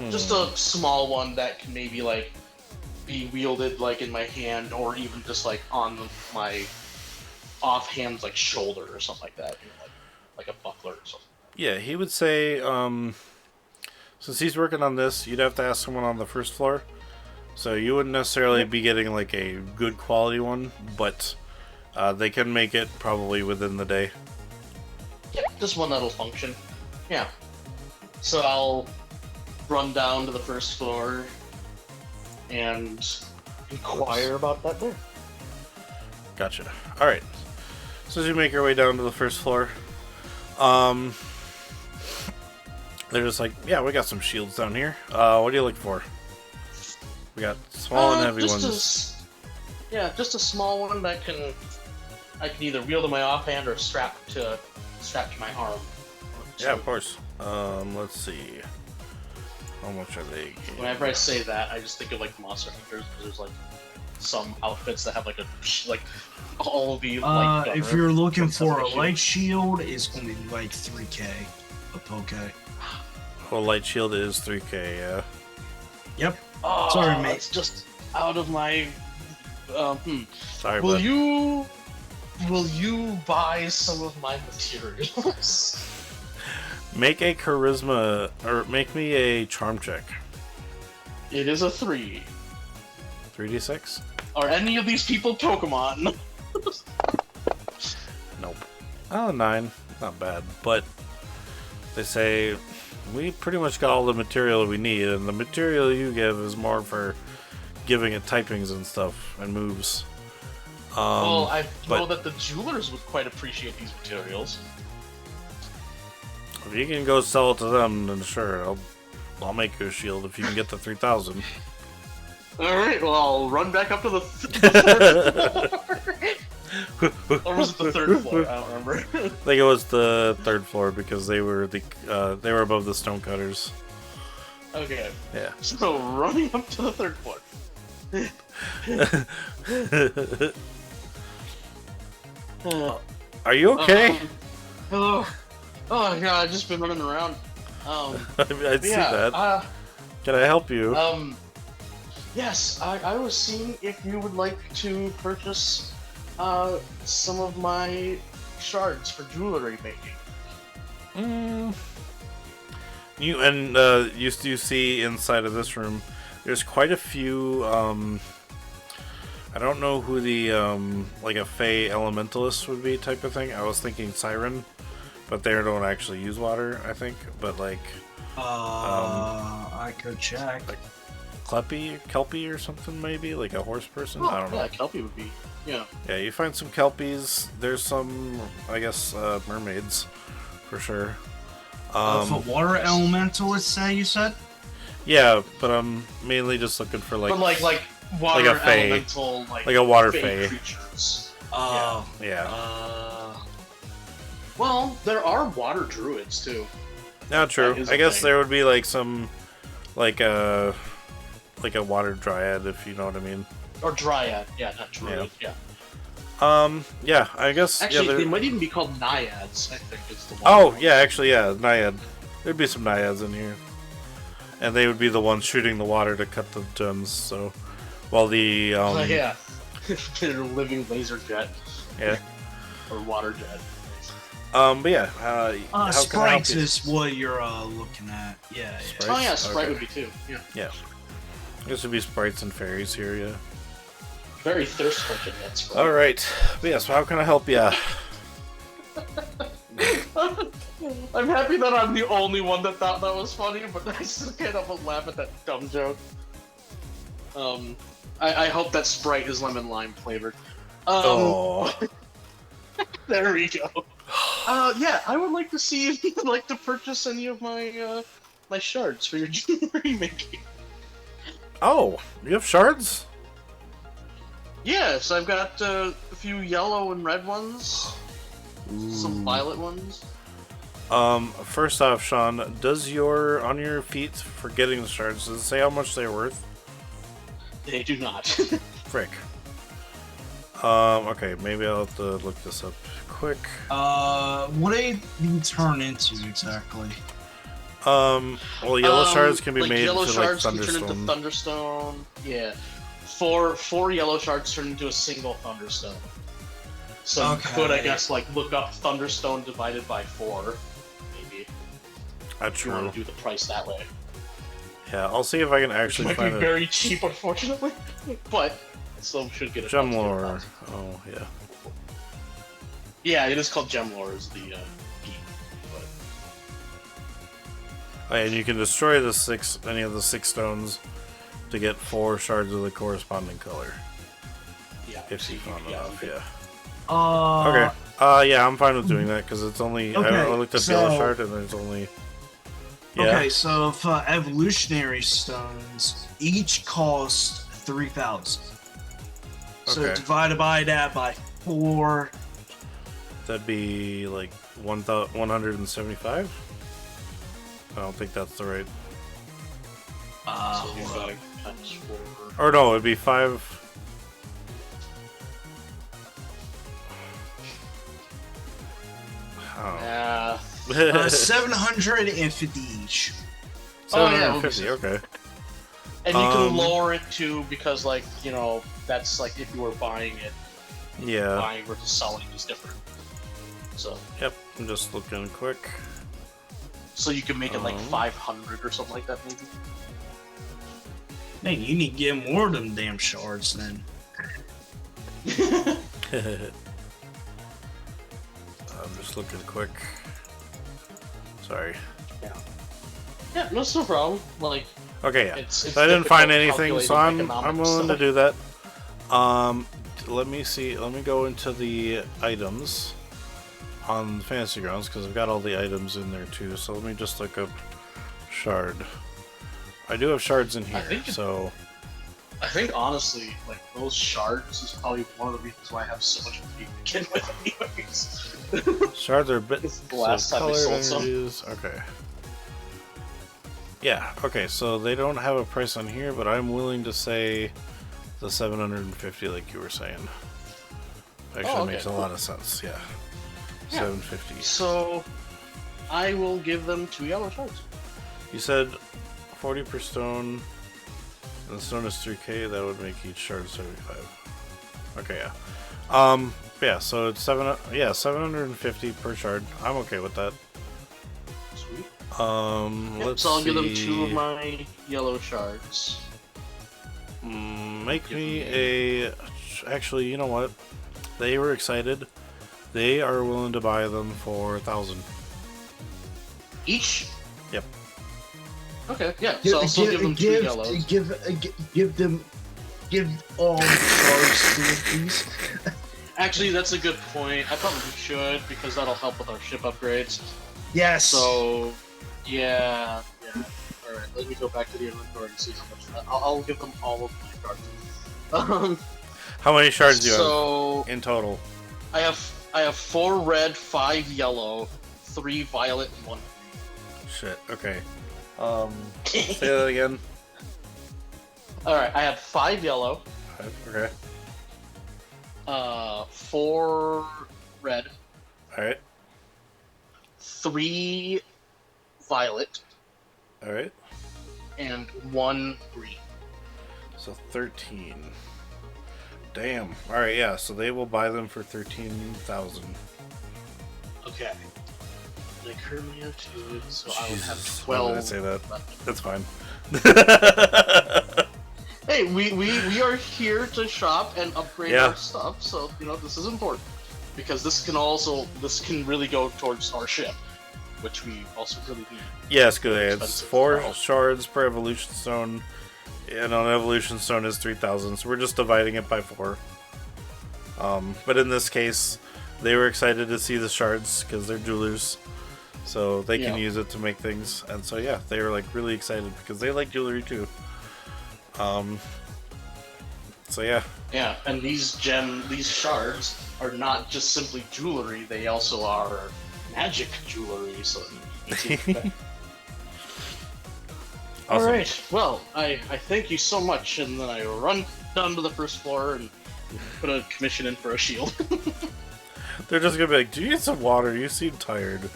Just a small one that can maybe like be wielded like in my hand, or even just like on my offhand like shoulder or something like that, like a buckler or something. Yeah, he would say, since he's working on this, you'd have to ask someone on the first floor. So you wouldn't necessarily be getting like a good quality one, but they can make it probably within the day. Yep, just one that'll function. Yeah. So I'll run down to the first floor and inquire about that there. Gotcha. All right. So as you make your way down to the first floor, they're just like, yeah, we got some shields down here. What are you looking for? We got small and heavy ones. Just a small one that I can either wield in my offhand or strap to my arm. Yeah, of course. Let's see. How much are they? Whenever I say that, I just think of like Monster Hunters, because there's like some outfits that have like all the light gunner. If you're looking for a light shield, it's gonna be like 3K a poke. Well, light shield is 3K, yeah. Yep. Oh, Sorry, mate. It's just out of my. Sorry, will bud. you buy some of my materials? Make a charisma, or make me a charm check. It is a 3. 3d6? Are any of these people Pokemon? Nope. Oh, 9. Not bad. But they say we pretty much got all the material we need, and the material you give is more for giving it typings and stuff and moves. Well, I know that the jewelers would quite appreciate these materials. If you can go sell it to them, then sure, I'll make you a shield if you can get the 3,000. Alright, well, I'll run back up to the fourth floor. Or was it the 3rd floor? I don't remember. I think it was the 3rd floor because they were above the stonecutters. Okay. Yeah. So, running up to the 3rd floor. Are you okay? Hello. Oh yeah, I've just been running around. I'd see that. Can I help you? Yes, I was seeing if you would like to purchase some of my shards for jewelry making. You see inside of this room, there's quite a few. I don't know who the like a Fey Elementalist would be type of thing. I was thinking Siren, but they don't actually use water, I think. But like, I could check. Like Kelpie or something, maybe like a horse person. I don't know. Yeah, Kelpie would be. Yeah. Yeah, you find some Kelpies. There's some, I guess, mermaids, for sure. For water elementalists, you said? Yeah, but I'm mainly just looking for like. But like water like a fae. elemental, like a water fae fae. creatures. Yeah. Well, there are water druids too. Not true. That is I a guess thing. there would be like some, like a water dryad, if you know what I mean. Or dryad, yeah, not druid, yeah. Yeah, I guess. Actually, yeah, they might even be called naiads. I think is the one. Oh, yeah, actually, yeah, naiad. There'd be some naiads in here, and they would be the ones shooting the water to cut the gems. So, while the yeah, they're a living laser jet. Yeah. Or water jet. But yeah, how can I help Sprites you? is what you're looking at. Yeah. Sprites? Oh yeah, Sprite Okay. would be too. Yeah. Yeah. This would be sprites and fairies here, yeah. Very thirst quenching that Sprite. Alright. But yeah, so how can I help you? I'm happy that I'm the only one that thought that was funny, but I still can't help but laugh at that dumb joke. I hope that Sprite is lemon lime flavored. Oh. There we go. Yeah, I would like to see if you'd like to purchase any of my my shards for your jewelry making. Oh, you have shards? Yes, I've got a few yellow and red ones, some violet ones. First off, Sean, does on your feet for getting the shards, does it say how much they're worth? They do not. Frick. Okay, maybe I'll have to look this up quick. What do they turn into exactly? Well, yellow shards can be like made yellow into like shards can turn into thunderstone. thunderstone. Yeah, four yellow shards turn into a single thunderstone. So you could, I guess, like look up thunderstone divided by 4, maybe. That's If you want true. to do the price that way. Yeah, I'll see if I can Which actually might be find a very cheap, unfortunately, but still should get a gem chance to get a lore. thousand. Oh yeah. Yeah, it is called gem lore. Is the geek, but Oh, and you can destroy any of the 6 stones to get 4 shards of the corresponding color. yeah, If you found enough, yeah. Okay. Okay. Yeah, I'm fine with doing that because it's only. I Okay, looked up yellow so- shard and there's only Yeah. Okay, so if evolutionary stones each cost 3,000. So Okay. divided by that by 4. That'd be like 175. I don't think that's the right. So 5 times 4. Or no, it'd be 5. Oh. Yeah. 750 each. Oh, yeah, 750. Okay. And you can lower it too, because, like, you know, that's like if you were buying it, Yeah. buying versus selling is different. So. Yep. I'm just looking quick. So you can make it like 500 or something like that, maybe. Man, you need to get more of them damn shards then. I'm just looking quick. Sorry. Yeah, no problem. Like, Okay, yeah. it's I didn't find difficult anything, so I'm calculating willing to economics. do that. Let me see. Let me go into the items on Fantasy Grounds because I've got all the items in there too. So let me just look up shard. I do have shards in here, so. I think honestly, like those shards is probably one of the reasons why I have so much money to begin with, anyways. Shards are a bit. It's the last time I sold some. Okay. Yeah. Okay. So they don't have a price on here, but I'm willing to say the 750, like you were saying. Actually, makes a lot of sense. Yeah. 750. So I will give them 2 yellow shards. You said 40 per stone, and the stone is 3k. That would make each shard 75. Okay, yeah. Yeah. So it's 750 per shard. I'm okay with that. Sweet. Let's so I'll see. give them 2 of my yellow shards. Make me a. Actually, you know what? They were excited. They are willing to buy them for 1,000 each. Yep. Okay, yeah. So I'll still give them 2 yellows. Give all the shards to them, please. Actually, that's a good point. I probably should, because that'll help with our ship upgrades. Yes. So, yeah. Alright, let me go back to the inventory and see how much. I'll give them all of my cards. How many shards do you have in total? I have 4 red, 5 yellow, 3 violet, and 1 green. Shit. Okay. Say that again. Alright, I have 5 yellow. Okay. 4 red. Alright. 3 violet. Alright. And 1 green. So 13. Damn. Alright, yeah, so they will buy them for 13,000. Okay. They currently have 2, so I would have Jesus, 12. why did I say that? left. That's fine. Hey, we are here to shop and upgrade our stuff, so you know this is important because this can really go towards our ship, which we also really need. Yes, good. It's 4 shards per evolution stone, and an evolution stone is 3,000. So we're just dividing it by 4. But in this case, they were excited to see the shards because they're jewelers, so they can use it to make things. And so yeah, they were like really excited because they like jewelry too. So yeah. Yeah, and these shards are not just simply jewelry; they also are magic jewelry. So. Awesome. All right. Well, I thank you so much, and then I run down to the first floor and put a commission in for a shield. They're just gonna be like, "Do you need some water? You seem tired."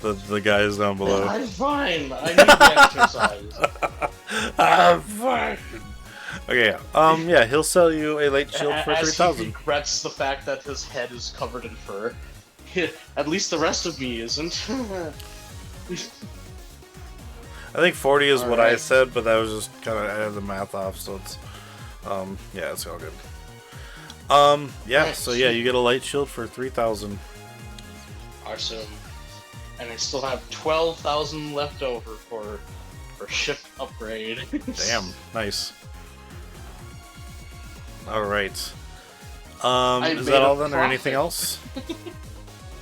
The guys down below. I'm fine. I need the exercise. I'm fine. Okay. Yeah. He'll sell you a light shield for 3,000. He regrets the fact that his head is covered in fur. At least the rest of me isn't. I think 40 is what I said, but that was just kind of I had the math off, so it's yeah, it's all good. Yeah. So yeah, you get a light shield for 3,000. Awesome. And I still have 12,000 left over for ship upgrade. Damn, nice. All right. Is that all then, or anything else?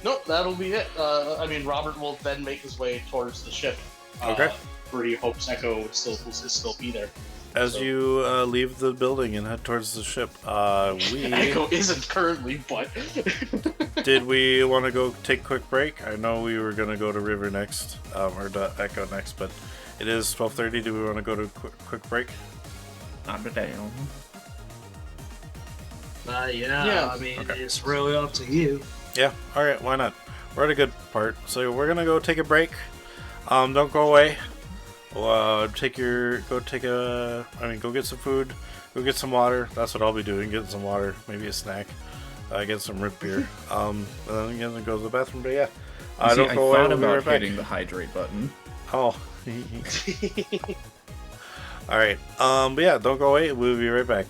Nope, that'll be it. I mean, Robert will then make his way towards the ship Okay. Birdie hopes Echo will still be there. As So- you leave the building and head towards the ship, we Echo isn't currently, but did we want to go take a quick break? I know we were gonna go to River next, or to Echo next, but it is 12:30. Do we want to go to a quick break? I'm down. Yeah, I mean, Okay. it's really up to you. Yeah. All right. Why not? We're at a good part, so we're gonna go take a break. Don't go away. Go get some food, go get some water. That's what I'll be doing, getting some water, maybe a snack, get some root beer. And then again, go to the bathroom. But yeah, don't go away. thought We'll be about right back. hitting the hydrate button. Oh, all right. But yeah, don't go away. We'll be right back.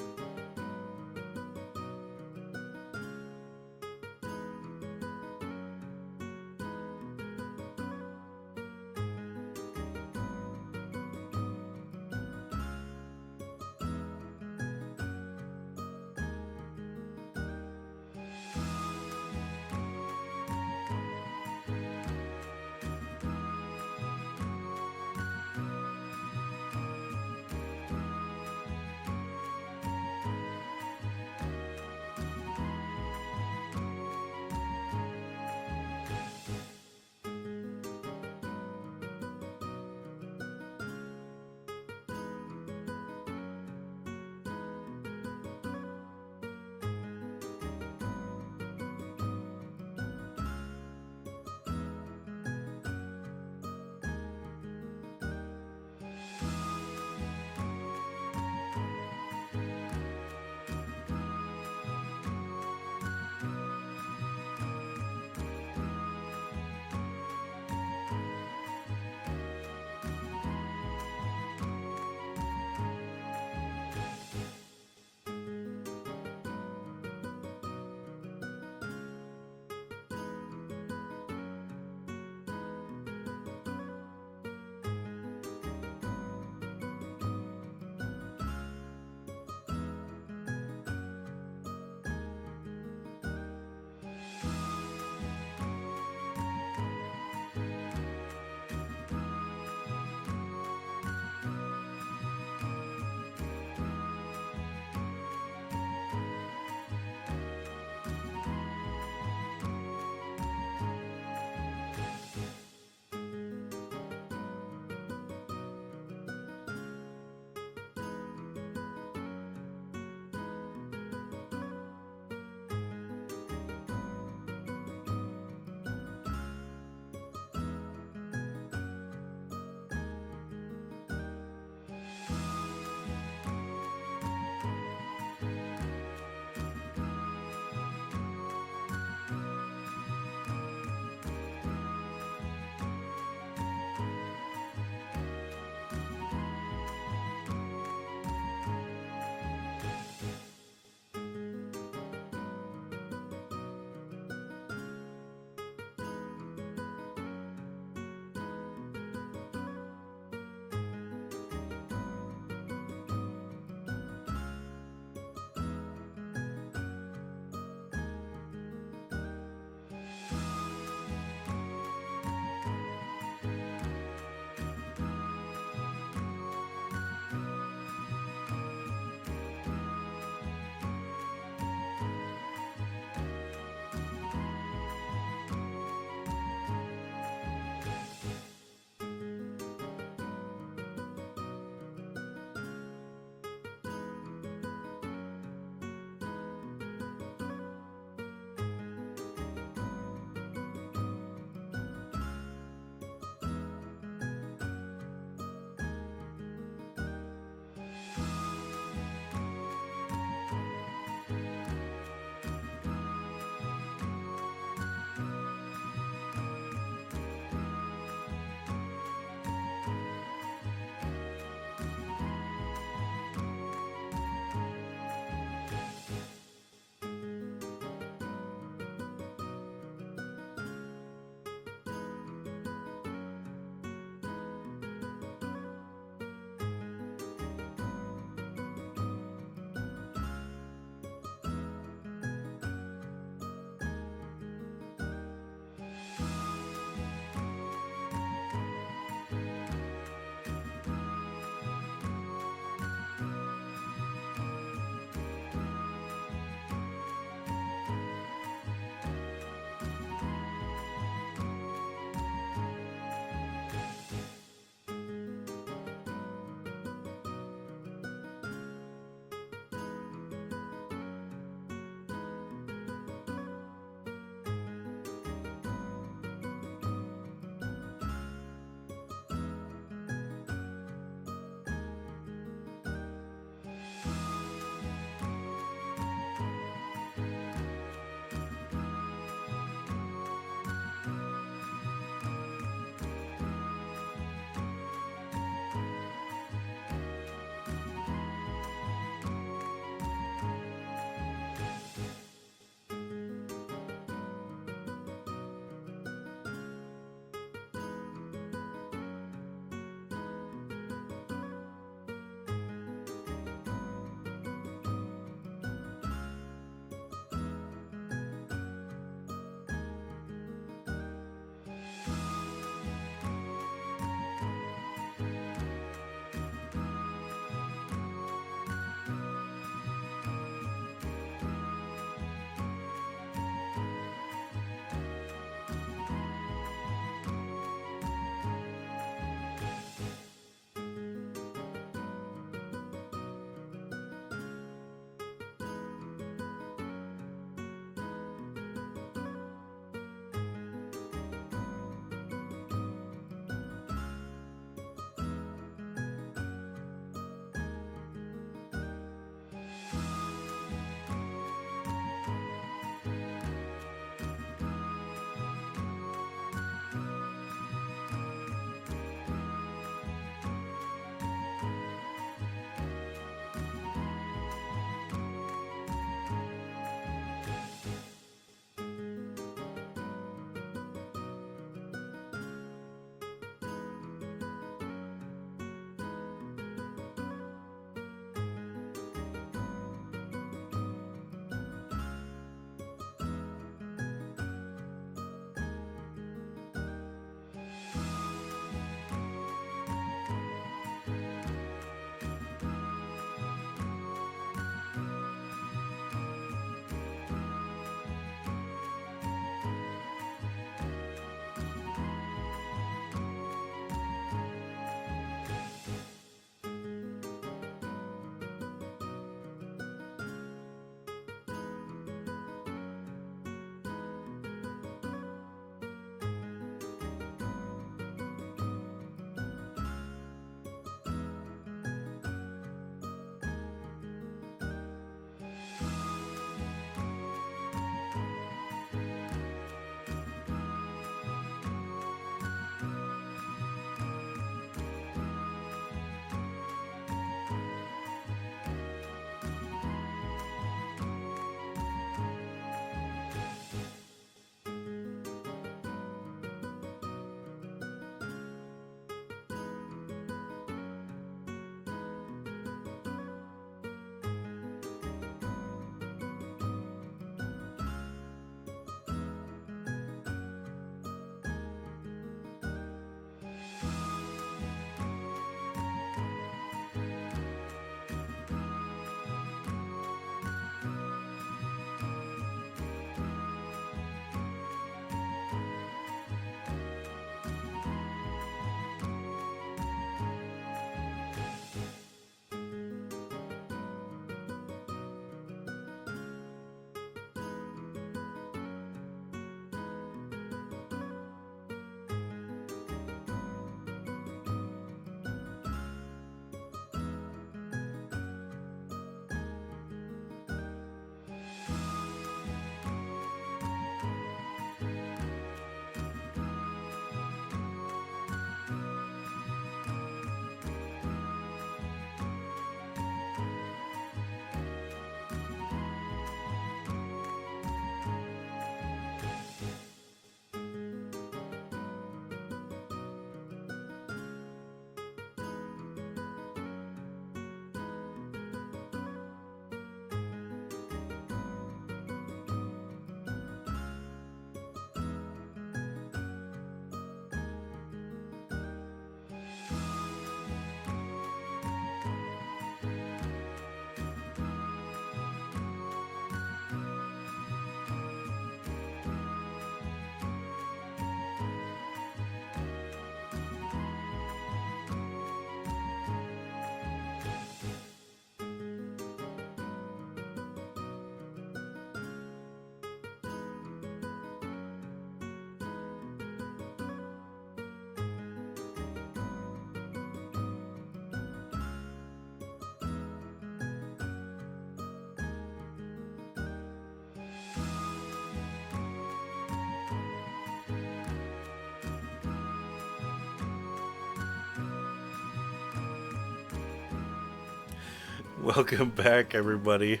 Welcome back, everybody.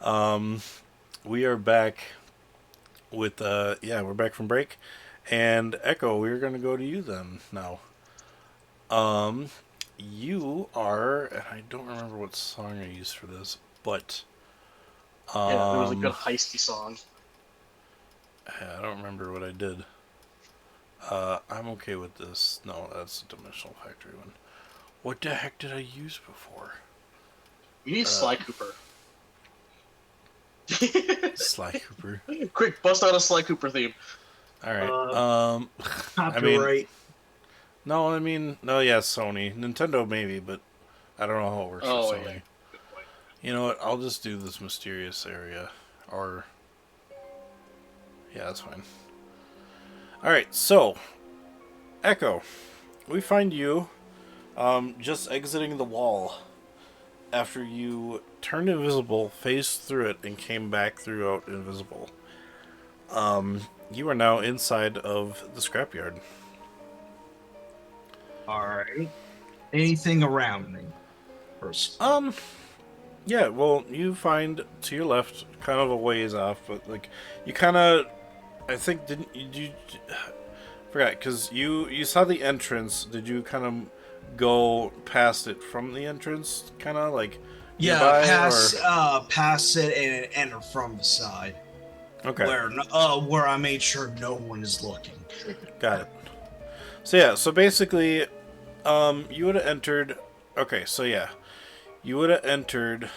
We are back with we're back from break, and Echo, we're gonna go to you then now. You are, and I don't remember what song I used for this, but Yeah, it was a good heisty song. I don't remember what I did. I'm okay with this. No, that's the Dimensional Factory one. What the heck did I use before? You need Sly Cooper. Sly Cooper. Quick, bust out a Sly Cooper theme. All right. Copyright. No, yeah, Sony, Nintendo maybe, but I don't know how it works for Sony. Yeah. Good point. You know what? I'll just do this mysterious area, or yeah, that's fine. All right, so Echo, we find you just exiting the wall after you turned invisible, phased through it, and came back throughout invisible. You are now inside of the scrapyard. Alright. Anything around me? First. Yeah, well, you find to your left, kind of a ways off, but like you kind of, I think, didn't you? Forgot, because you saw the entrance. Did you kind of go past it from the entrance, kind of like? Yeah, nearby, pass it and enter from the side. Okay. Where I made sure no one is looking. Got it. So yeah, so basically, you would have entered. Okay, so yeah, you would have entered,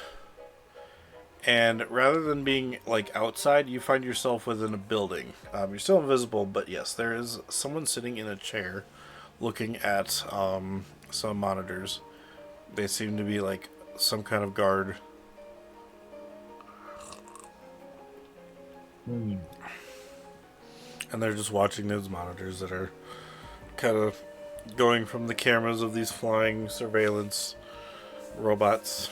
and rather than being like outside, you find yourself within a building. You're still invisible, but yes, there is someone sitting in a chair, looking at some monitors. They seem to be like some kind of guard. And they're just watching those monitors that are kind of going from the cameras of these flying surveillance robots.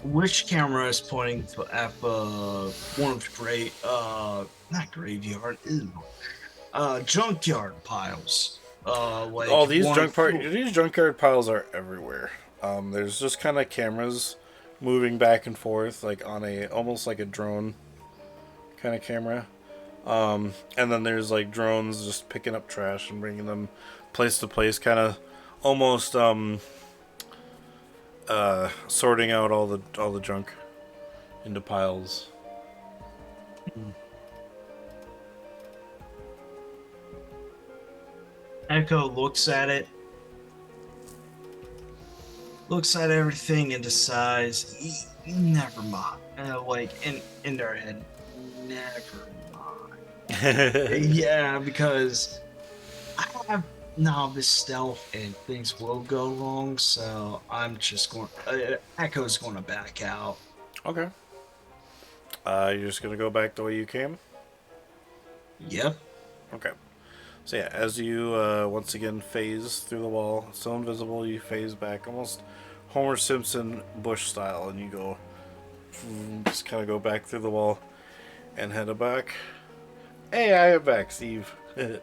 Which camera is pointing at one of the not graveyard, junkyard piles? Like these junkyard piles are everywhere. There's just kind of cameras moving back and forth, like on almost like a drone kind of camera. And then there's like drones just picking up trash and bringing them place to place, kind of almost sorting out all the junk into piles. Echo looks at it, looks at everything and decides, never mind. Like in their head, never mind. Yeah, because I have novice stealth and things will go wrong, so I'm just going. Echo's going to back out. Okay. You're just gonna go back the way you came? Yep. Okay. So yeah, as you once again phase through the wall, still invisible, you phase back, almost Homer Simpson Bush style, and you go, just kind of go back through the wall and head back. Hey, I am back, Steve. You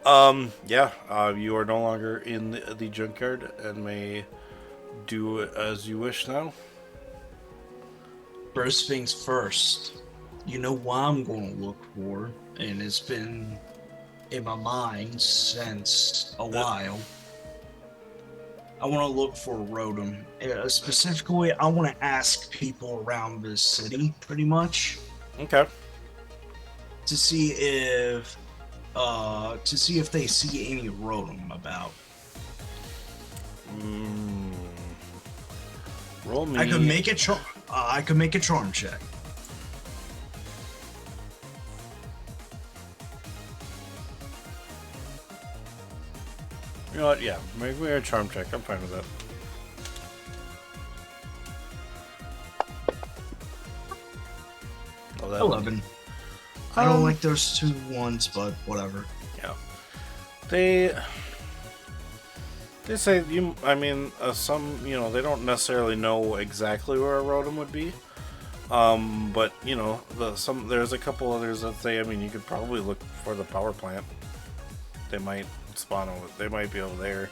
are no longer in the junkyard and may do as you wish now. First things first, you know what I'm going to look for, and it's been in my mind since a while. I want to look for Rotom. Specifically, I want to ask people around this city, pretty much. Okay. To see if they see any Rotom about. Roll me. I could make a charm check. You know what? Yeah, make me a charm check. I'm fine with that. Oh, that 11. I don't like those 2 1s, but whatever. Yeah. They They say you. I mean, some they don't necessarily know exactly where a Rotom would be. But there's a couple others that say. I mean, you could probably look for the power plant. They might spawn over. They might be over there.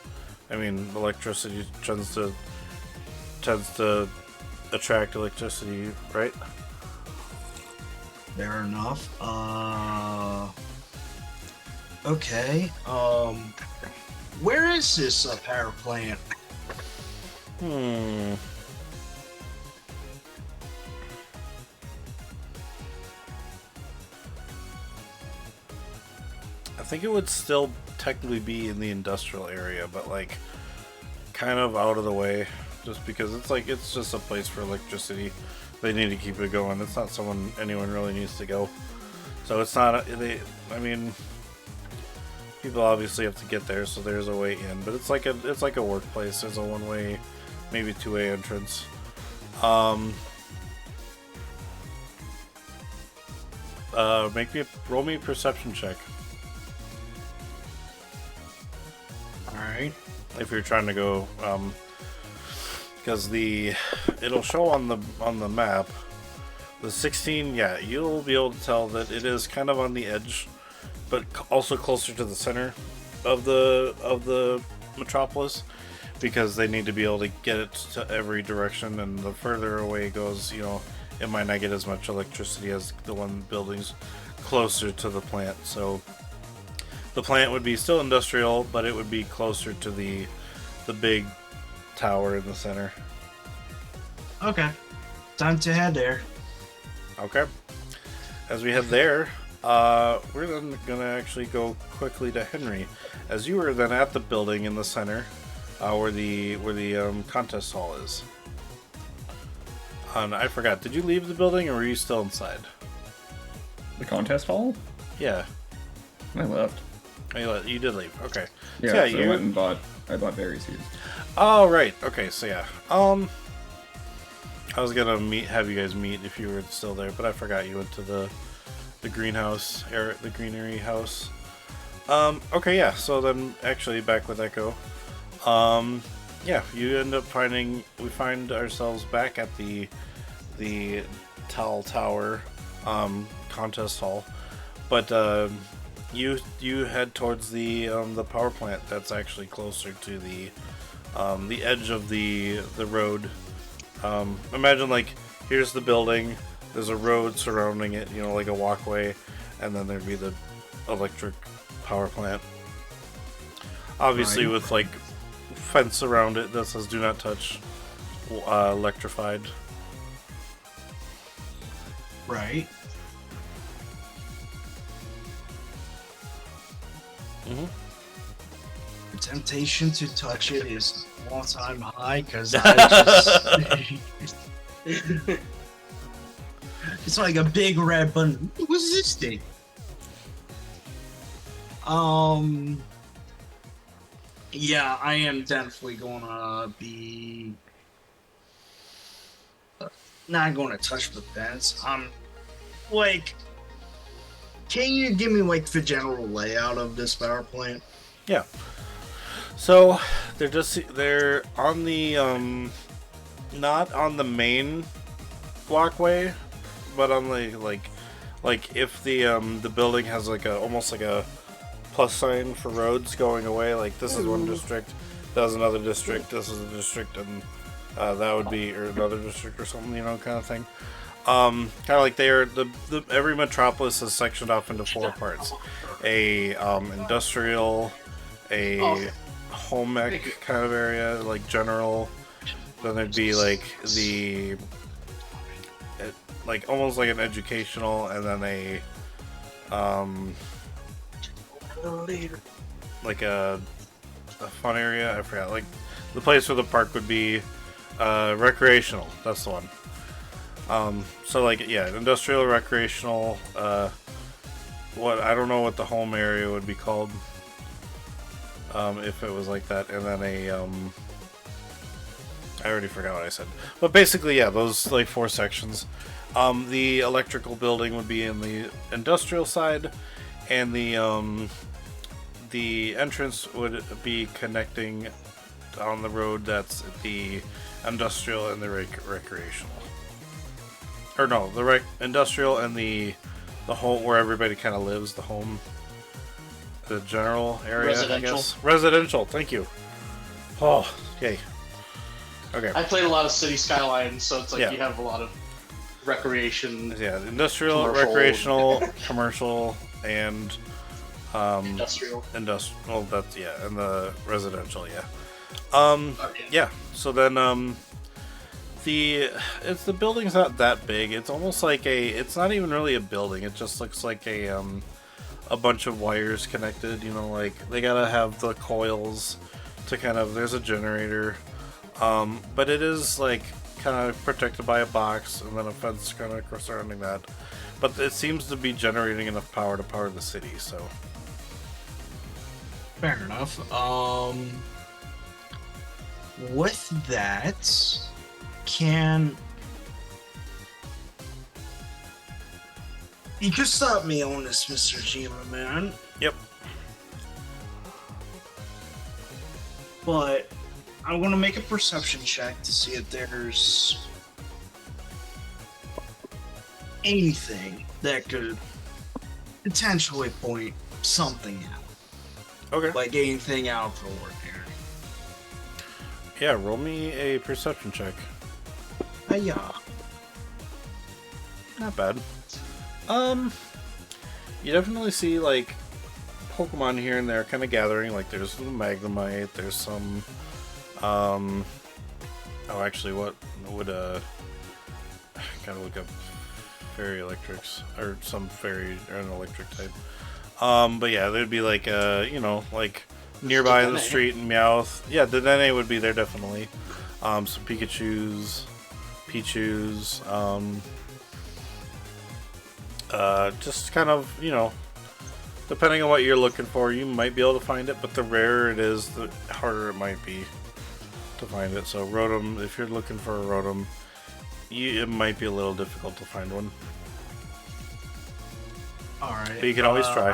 I mean, electricity tends to attract electricity, right? Fair enough. Okay. Where is this power plant? I think it would still technically be in the industrial area, but like kind of out of the way, just because it's just a place for electricity. They need to keep it going. It's not anyone really needs to go. So it's not. I mean, people obviously have to get there, so there's a way in. But it's like a workplace. There's a one-way, maybe two-way entrance. Roll me a perception check. All right. If you're trying to go, because it'll show on the map, the 16. Yeah, you'll be able to tell that it is kind of on the edge, but also closer to the center of the metropolis, because they need to be able to get it to every direction, and the further away it goes, it might not get as much electricity as the one buildings closer to the plant. So the plant would be still industrial, but it would be closer to the big tower in the center. Okay. Time to head there. Okay. As we head there, we're then gonna actually go quickly to Henry, as you were then at the building in the center, where the contest hall is. And I forgot, did you leave the building or were you still inside? The contest hall? Yeah. I left. Oh, you did leave. Okay. Yeah, So I went and bought berry seeds. Oh, right. Okay, so yeah. I was gonna have you guys meet if you were still there, but I forgot you went to the greenhouse, the greenery house. Okay, yeah. So then, actually, back with Echo. Yeah, you end up we find ourselves back at the Tall Tower contest hall, but you head towards the power plant that's actually closer to the edge of the road. Imagine like here's the building, there's a road surrounding it, like a walkway, and then there'd be the electric power plant. Obviously, Right. with like fence around it that says "Do not touch," electrified. Right. Mm-hmm. The temptation to touch it is all time high because I just. It's like a big red button. What's this thing? Yeah, I am definitely gonna be not gonna touch the fence. Like, can you give me like the general layout of this power plant? Yeah. So they're on the not on the main walkway, but on the like if the building has like almost like a plus sign for roads going away, like this is one district, that was another district, this is a district, and that would be or another district or something, kind of thing. Kind of like every metropolis is sectioned off into 4 parts: a industrial, a home ec kind of area, like general. Then there'd be like like almost like an educational, and then like a fun area. I forgot. Like the place where the park would be recreational. That's the one. So like yeah, industrial, recreational. What I don't know what the home area would be called. If it was like that, and then I already forgot what I said. But basically, yeah, those like 4 sections. The electrical building would be in the industrial side, and the entrance would be connecting on the road that's the industrial and the recreational. Or no, the industrial and the home where everybody kind of lives, the home, the general area, Residential. I guess. Residential, thank you. Oh, okay. Okay. I played a lot of City Skylines, so it's like Yeah. you have a lot of recreation. Yeah, industrial, Commercial. recreational, commercial, and Industrial. Well, that's and the residential, yeah. Okay. Yeah. So then, the building's not that big. It's almost like it's not even really a building. It just looks like a bunch of wires connected. You know, like they gotta have the coils to kind of. There's a generator, but it is like kind of protected by a box and then a fence kind of surrounding that. But it seems to be generating enough power to power the city. So. Fair enough. With that, you can stop me on this, Mr. Jima, man. Yep. But I want to make a perception check to see if there's anything that could potentially point something out. Okay. Like anything out of the ordinary. Yeah, roll me a perception check. Hiya. Not bad. You definitely see like Pokemon here and there kind of gathering. Like there's some Magnemite, there's some oh actually what would kind of look up fairy electrics or some fairy or an electric type. But yeah, there'd be like like nearby in the street and Meowth. Yeah, the Dene would be there definitely. Some Pikachus, Pichus, just kind of, depending on what you're looking for, you might be able to find it, but the rarer it is, the harder it might be to find it. So Rotom, if you're looking for a Rotom, it might be a little difficult to find one. Alright. But you can always try.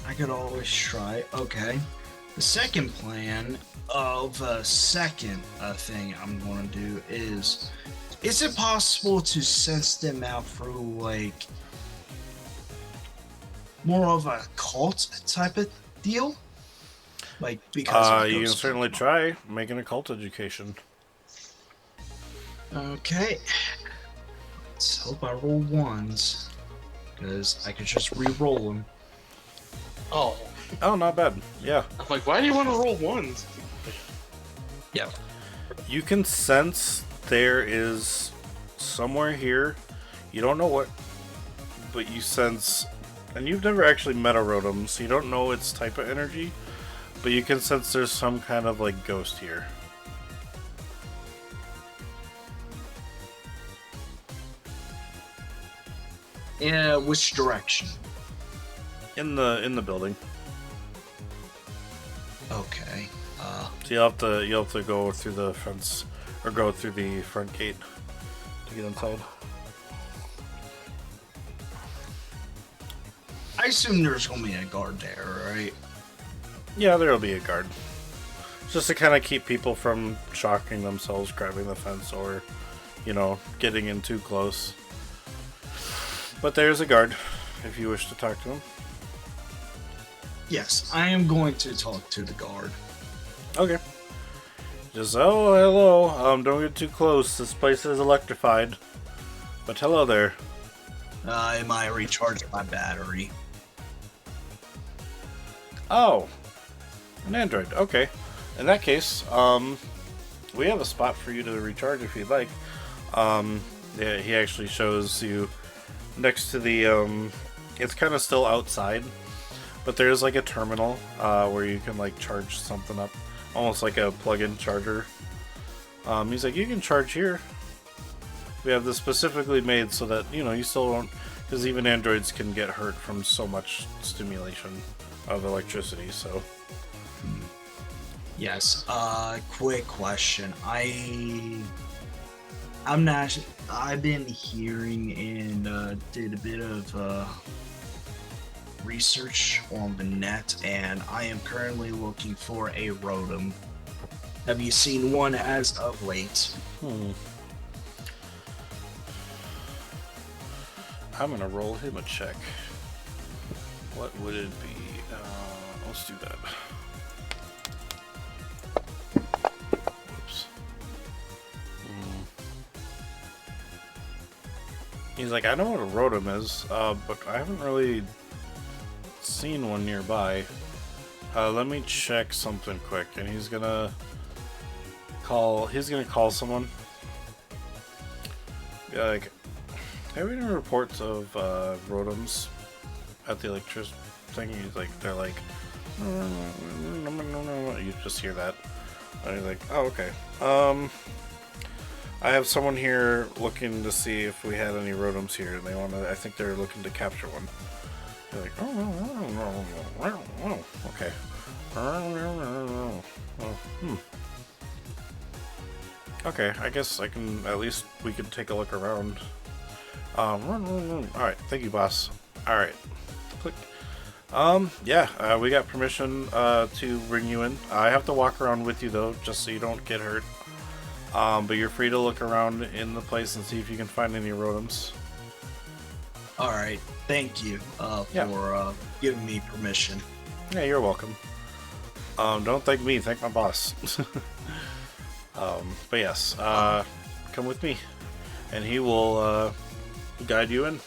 I could always try. Okay. The second plan of second thing I'm going to do is it possible to sense them out through like more of a cult type of deal? Like because You can certainly try making a cult education. Okay. Let's hope I roll ones, because I could just re-roll them. Oh. Oh, not bad. Yeah. I'm like, why do you want to roll ones? Yep. You can sense there is somewhere here. You don't know what, but you sense, and you've never actually met a Rotom, so you don't know its type of energy, but you can sense there's some kind of like ghost here. Yeah, which direction? In the building. Okay. So you'll have to go through the fence or go through the front gate to get inside. I assume there's gonna be a guard there, right? Yeah, there'll be a guard. Just to kind of keep people from shocking themselves, grabbing the fence, or, getting in too close. But there's a guard, if you wish to talk to him. Yes, I am going to talk to the guard. Okay. Just, oh, hello. Don't get too close. This place is electrified. But hello there. Am I recharging my battery? Oh. An android. Okay. In that case, we have a spot for you to recharge if you'd like. Yeah, he actually shows you next to the, it's kind of still outside, but there's like a terminal, where you can like charge something up. Almost like a plug-in charger. He's like, you can charge here. We have this specifically made so that, you still won't, because even androids can get hurt from so much stimulation of electricity, so. Yes. Quick question. I've been hearing and did a bit of research on the net, and I am currently looking for a Rotom. Have you seen one as of late? I'm gonna roll him a check. What would it be? Let's do that. Whoops. He's like, I know what a Rotom is, but I haven't really seen one nearby. Let me check something quick, and he's gonna call someone. Yeah, like, have we any reports of Rotoms at the electric thing? He's like, they're like, you just hear that. And he's like, oh, okay. I have someone here looking to see if we had any Rotoms here, and I think they're looking to capture one. They're like, okay. Okay, I guess we can take a look around. Alright, thank you, boss. Alright. Click. Yeah, we got permission to bring you in. I have to walk around with you, though, just so you don't get hurt. But you're free to look around in the place and see if you can find any Rotoms. Alright, thank you for giving me permission. Yeah, you're welcome. Don't thank me, thank my boss. But yes, come with me, and he will guide you in.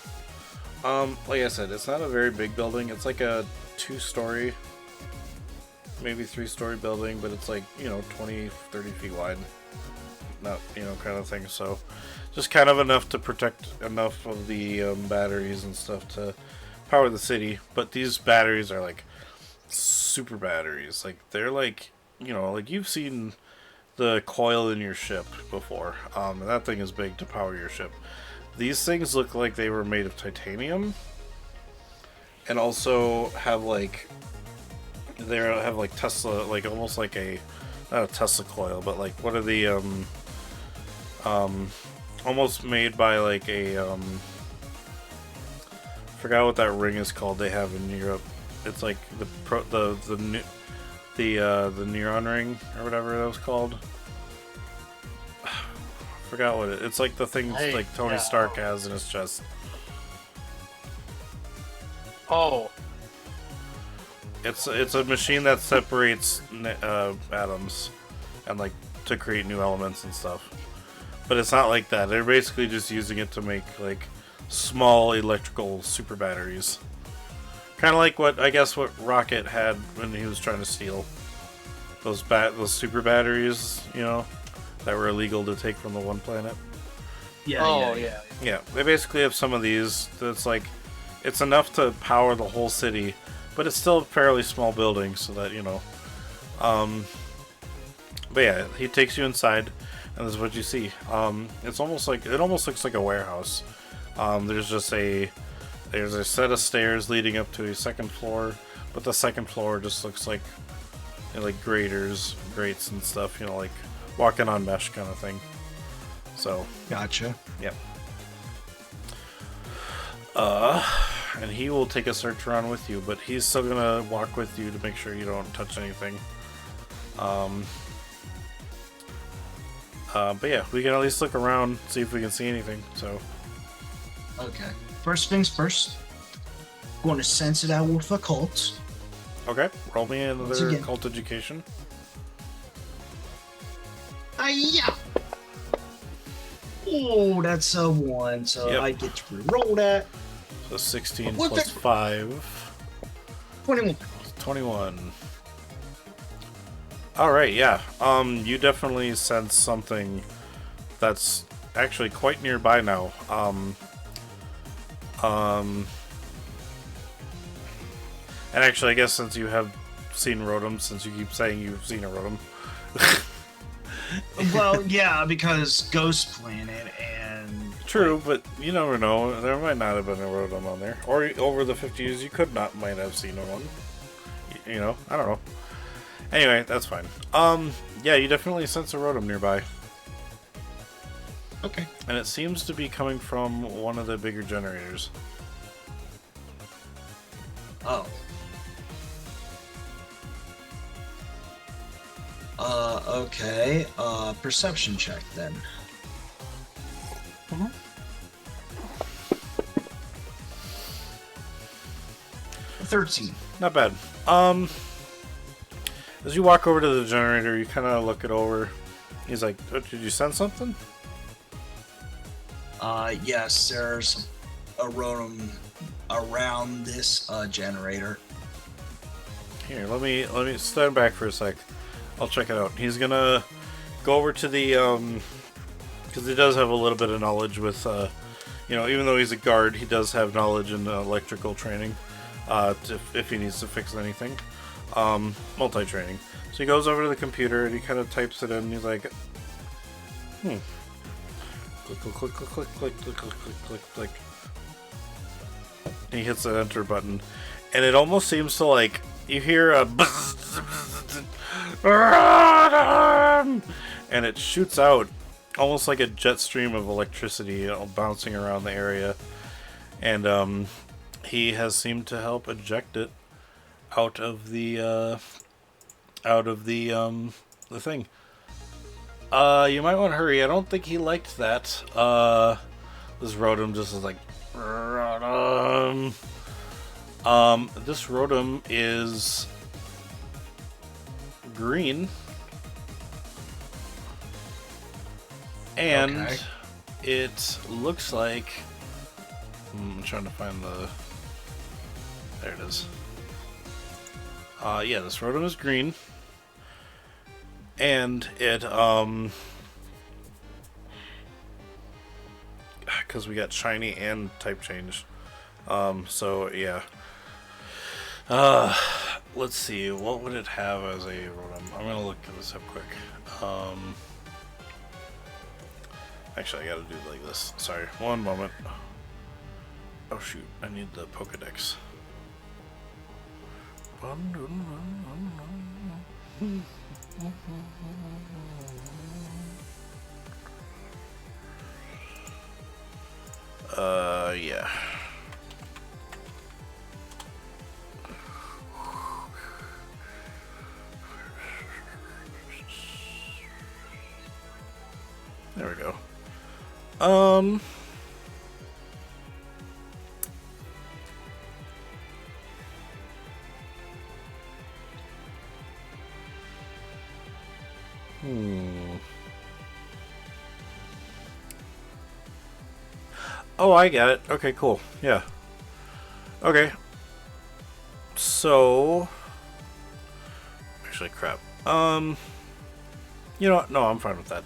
Like I said, it's not a very big building. It's like a 2-story, maybe 3-story building, but it's like, 20, 30 feet wide. Not, kind of thing. So, just kind of enough to protect enough of the batteries and stuff to power the city. But these batteries are like super batteries. Like, they're like, like you've seen the coil in your ship before. And that thing is big to power your ship. These things look like they were made of titanium, and also have like Tesla, like almost like not a Tesla coil, but like what are the almost made by like a forgot what that ring is called they have in Europe. It's like the neuron ring or whatever that was called. Forgot what it's like the thing like Tony Stark has in his chest. Oh. It's a machine that separates atoms and like to create new elements and stuff. But it's not like that. They're basically just using it to make like small electrical super batteries. Kind of like what Rocket had when he was trying to steal those super batteries, that were illegal to take from the one planet. Yeah. Yeah, they basically have some of these that's like, it's enough to power the whole city, but it's still a fairly small building, so that, but yeah, he takes you inside, and this is what you see. It almost looks like a warehouse. There's a set of stairs leading up to a second floor, but the second floor just looks like, like grates and stuff, like walking on mesh kind of thing. So Gotcha. Yep. And he will take a search around with you, but he's still gonna walk with you to make sure you don't touch anything. But yeah, we can at least look around, see if we can see anything. So. Okay. First things first. Going to sense it out with occult. Okay. Roll me another occult education. Yeah. Oh, that's a 1, so Yep. I get to re-roll that. So 16 plus 5. 21. 21. Alright, yeah. You definitely sense something that's actually quite nearby now. And actually, I guess since you have seen Rotom, since you keep saying you've seen a Rotom. Well, yeah, because Ghost Planet and... True, but you never know. There might not have been a Rotom on there. Or over the 50 years, you might have seen one. I don't know. Anyway, that's fine. Yeah, you definitely sense a Rotom nearby. Okay. And it seems to be coming from one of the bigger generators. Oh. Okay. Perception check then. 13. Not bad. As you walk over to the generator, you kind of look it over. He's like, oh, did you sense something? Yes, there's a Rotom around this generator. Here, let me stand back for a sec. I'll check it out. He's gonna go over to the because he does have a little bit of knowledge with even though he's a guard, he does have knowledge in electrical training. If he needs to fix anything, multi-training. So he goes over to the computer and he kind of types it in. And he's like, click, click, click, click, click, click, click, click, click, click. And he hits the enter button, and it almost seems to like you hear a and it shoots out almost like a jet stream of electricity bouncing around the area, and he has seemed to help eject it out of the thing. You might want to hurry. I don't think he liked that. This Rotom just is like Rotom. This Rotom is green, and Okay. it looks like I'm trying to find the. There it is. Yeah, this Rotom is green, and it because we got shiny and type change. So yeah. Let's see. What would it have as a Rotom? I'm gonna look this up quick. Actually, I gotta do it like this. Sorry, one moment. Oh shoot! I need the Pokedex. Yeah. There we go. Oh, I get it. Okay, cool. Yeah. Okay. So, actually, crap. You know what? No, I'm fine with that.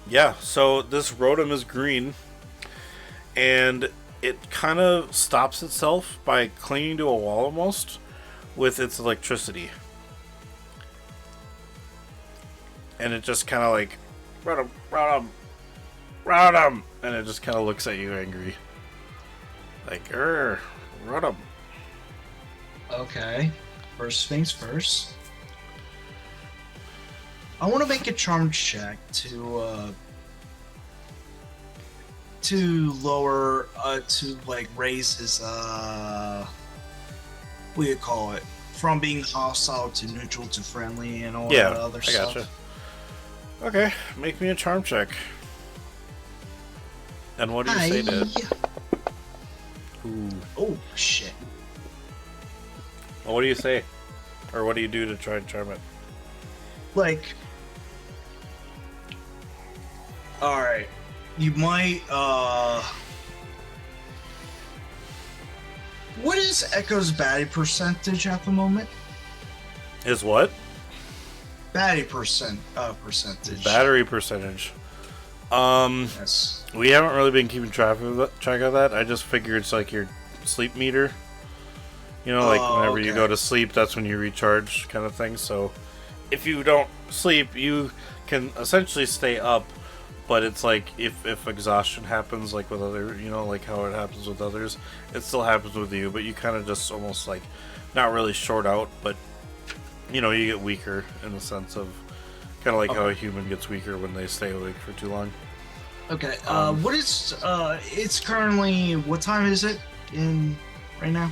Yeah. So this Rotom is green, and it kind of stops itself by clinging to a wall almost with its electricity, and it just kind of like Rotom, Rotom, Rotom, and it just kind of looks at you angry, like Rotom. Okay. First things first. I want to make a charm check to lower to like raise his what do you call it, from being hostile to neutral to friendly and all that other stuff. Gotcha. Okay, make me a charm check. And what do you say to it? Ooh. Oh shit. Well, what do you say? Or what do you do to try and charm it? Like, alright, you might, what is Echo's battery percentage at the moment? Is what? Battery percentage. Battery percentage. Yes. We haven't really been keeping track of that. I just figure it's like your sleep meter. You know, like whenever you go to sleep, that's when you recharge, kind of thing. So, if you don't sleep, you can essentially stay up, but it's like if exhaustion happens, like with other, like how it happens with others, it still happens with you, but you kind of just almost like not really short out, but you get weaker in the sense of kind of like how a human gets weaker when they stay awake for too long. Okay. What is it's currently, what time is it in right now?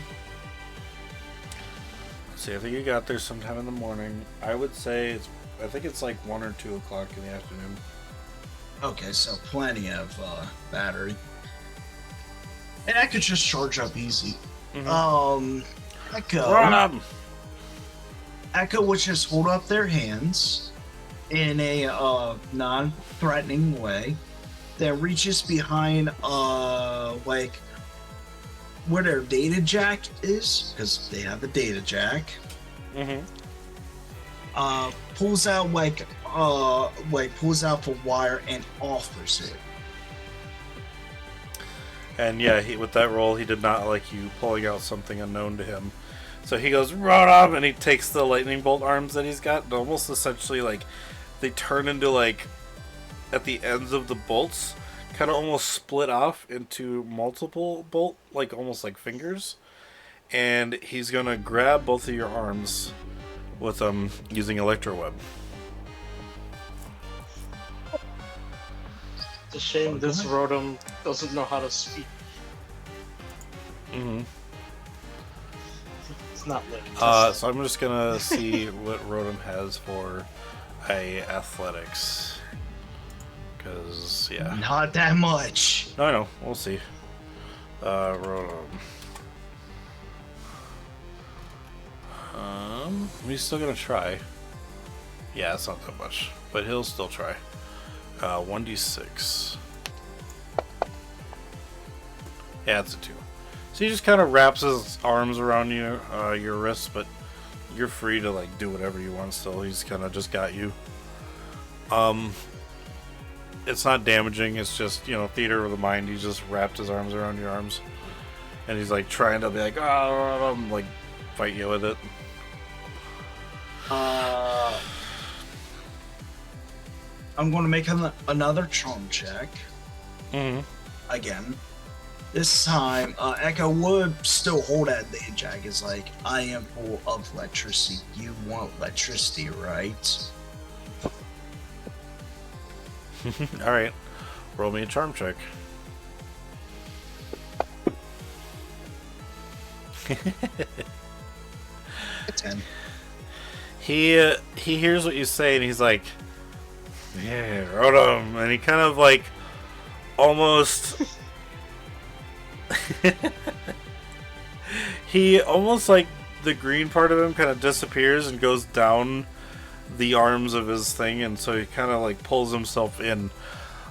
see. I think you got there sometime in the morning. I would say I think it's like 1 or 2 o'clock in the afternoon. Okay, so plenty of battery. And I could just charge up easy. Echo. Rotom! Echo would just hold up their hands in a non-threatening way. Then reaches behind like where their data jack is, because they have a data jack. Pulls out pulls out the wire and offers it. And yeah, with that roll, he did not like you pulling out something unknown to him. So he goes, Rotom, and he takes the lightning bolt arms that he's got, and almost essentially, like, they turn into, like, at the ends of the bolts, kind of almost split off into multiple bolt, like, almost like fingers. And he's gonna grab both of your arms with using Electro Web. It's a shame this Rotom doesn't know how to speak. It's not lit. So I'm just gonna see what Rotom has for a athletics. Because, yeah. Not that much. No, I know. We'll see. Rotom. He's still gonna try. Yeah, it's not that much. But he'll still try. 1d6. Yeah, it's a 2. So he just kind of wraps his arms around you, your wrists, but you're free to like do whatever you want still. He's kind of just got you. It's not damaging, it's just, theater of the mind. He just wrapped his arms around your arms. And he's like trying to be like, like fight you with it. I'm going to make another charm check. Again. This time, Echo would still hold that data jack. It's like, I am full of electricity. You want electricity, right? Alright. Roll me a charm check. A 10. He hears what you say and he's like, yeah, Rotom, and he kind of like almost he almost like the green part of him kind of disappears and goes down the arms of his thing, and so he kind of like pulls himself in.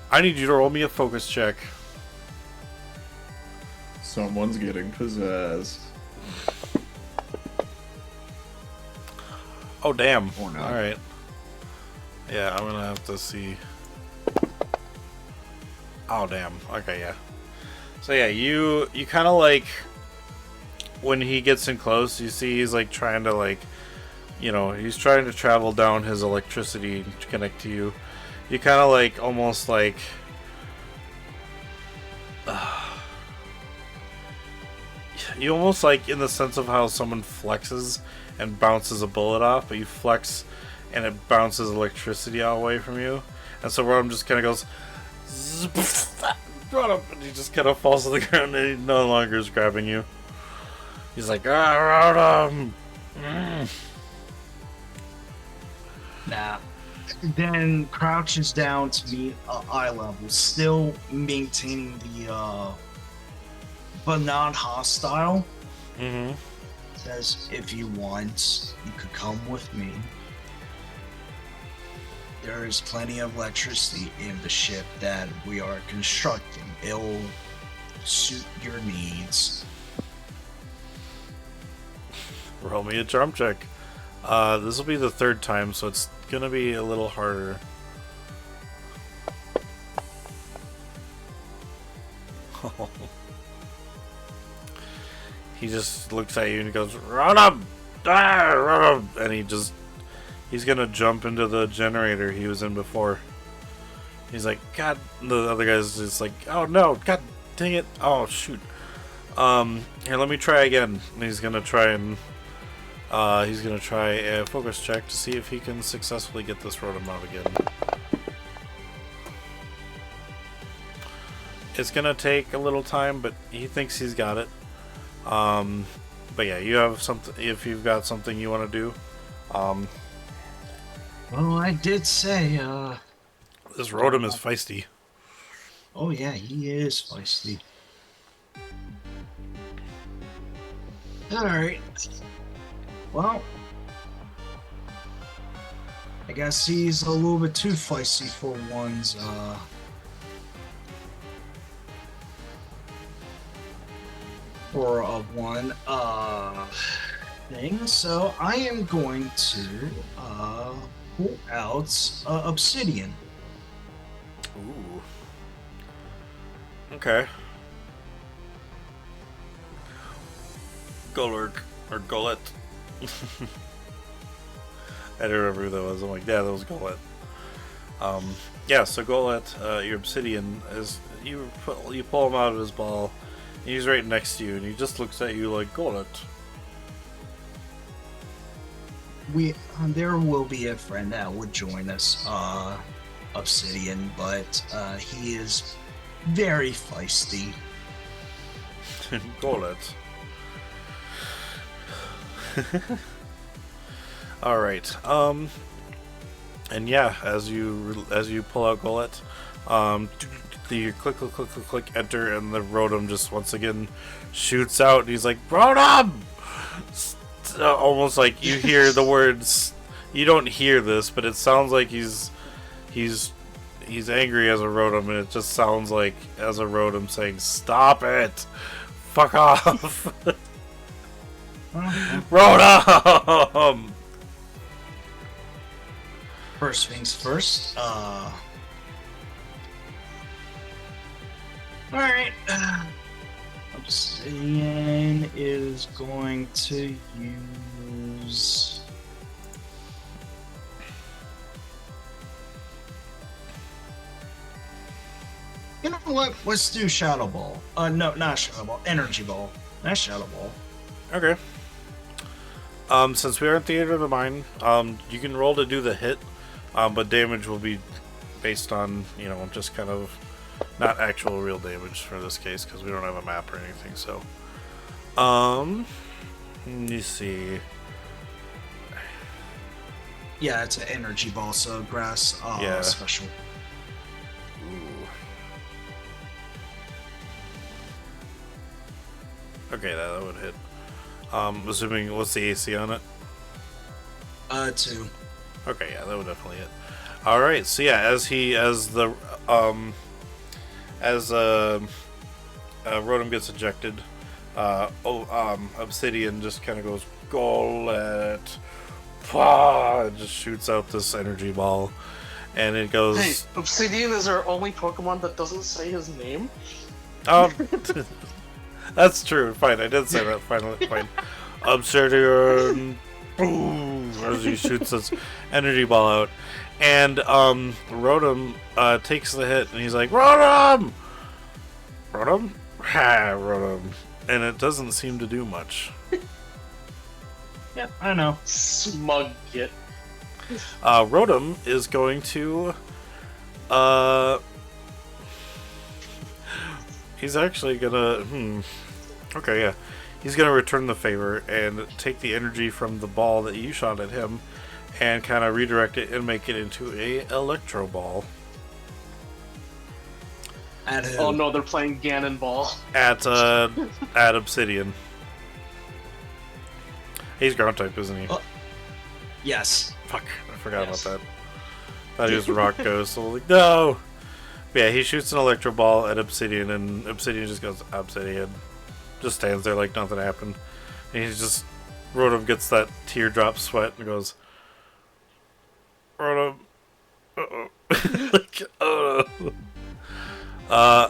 I need you to roll me a focus check. Someone's getting possessed. Oh damn. Or not. Alright. Yeah, I'm gonna have to see. Oh damn. Okay, yeah. So yeah, you kind of like, when he gets in close, you see he's like trying to like, he's trying to travel down his electricity to connect to you. You kind of like, almost like, you almost like in the sense of how someone flexes and bounces a bullet off, but you flex and it bounces electricity out away from you. And so Rotom just kind of goes, Rotom, and he just kind of falls to the ground and he no longer is grabbing you. He's like, Rotom! Nah. Then crouches down to meet eye level, still maintaining the but not hostile. Says, if you want, you could come with me. There is plenty of electricity in the ship that we are constructing. It'll suit your needs. Roll me a charm check. This will be the third time, so it's gonna be a little harder. He just looks at you and he goes, Rotom! Rotom! And he's gonna jump into the generator he was in before. He's like, God, the other guy's just like, oh no, God dang it, oh shoot. Here, let me try again. And he's gonna try a focus check to see if he can successfully get this Rotom out again. It's gonna take a little time, but he thinks he's got it. But yeah, you have something. If you've got something you want to do, Well, I did say, this Rotom is feisty. oh yeah, he is feisty. Alright. Well, I guess he's a little bit too feisty for one's, for a one, thing. So I am going to, pull out, Obsidian. Ooh. Okay. Golurk or Golett. I don't remember who that was. I'm like, yeah, that was Golett. Yeah, so Golett, your Obsidian is you pull him out of his ball. And he's right next to you, and he just looks at you like Golett. There will be a friend that would join us, Obsidian, but he is very feisty. Golett. All right. And yeah, as you pull out Golett, you click, enter, and the Rotom just once again shoots out, and he's like, Rotom! Almost like you hear the words. You don't hear this, but it sounds like he's angry as a Rotom, and it just sounds like as a Rotom saying, "Stop it! Fuck off, Rotom!" First things first, alright, Obsidian is going to use... You know what? Let's do Shadow Ball. No, not Shadow Ball. Energy Ball. Not Shadow Ball. Okay. Since we are at the end of the mine, you can roll to do the hit, but damage will be based on, just kind of not actual real damage for this case because we don't have a map or anything. So, let me see. Yeah, it's an Energy Ball, so grass Yeah. special. Ooh. Okay, that would hit. Assuming, what's the AC on it? 2. Okay, yeah, that would definitely hit. All right, so yeah, as Rotom gets ejected, Obsidian just kind of goes Golett, and just shoots out this energy ball, and it goes. Hey, Obsidian is our only Pokemon that doesn't say his name. Oh, that's true. Fine, I did say that. Finally, fine. Obsidian, boom! As he shoots this energy ball out, and Rotom takes the hit, and he's like, Rotom, Rotom, ha, Rotom, and it doesn't seem to do much. Yeah, I know. Smug git. Rotom is going to, he's actually gonna, okay, yeah. He's gonna return the favor and take the energy from the ball that you shot at him and kind of redirect it and make it into a Electro Ball. At who? Oh no, they're playing Ganon Ball. At Obsidian. He's ground type, isn't he? Oh. Yes. Fuck, I forgot Yes. about that. Thought he was Rock Ghost, so I was like, no! But yeah, he shoots an Electro Ball at Obsidian, and Obsidian just goes, Obsidian. Just stands there like nothing happened. And he's just, Rotom gets that teardrop sweat and goes, Rotom, uh-oh. Like, oh no.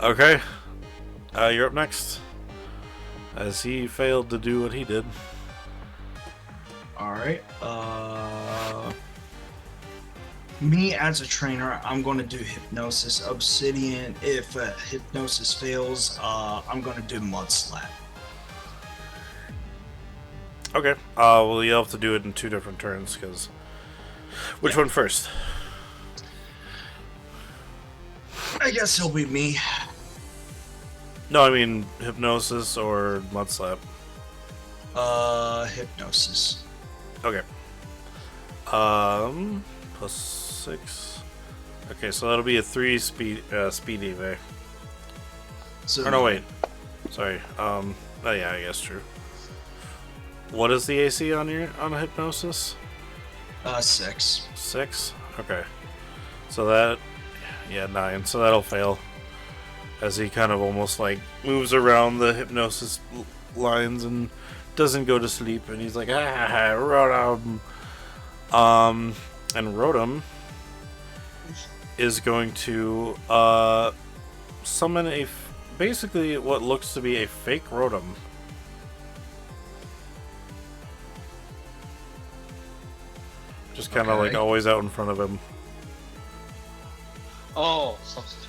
Okay. You're up next. As he failed to do what he did. Alright. Me as a trainer, I'm going to do Hypnosis. Obsidian, if Hypnosis fails, I'm going to do Mud Slap. Okay. Well, you'll have to do it in 2 different turns, because... Which one first? I guess it'll be me. No, I mean Hypnosis or Mud Slap. Hypnosis. Okay. Plus 6. Okay, so that'll be a 3 speed EV. So, Or no, wait. Sorry. Oh yeah, I guess true. What is the AC on a hypnosis? 6. 6? Okay. So that, yeah, 9. So that'll fail. As he kind of almost like moves around the hypnosis lines and doesn't go to sleep. And he's like, Rotom. And Rotom is going to summon basically what looks to be a fake Rotom. Just kind of like always out in front of him. Oh, substitute.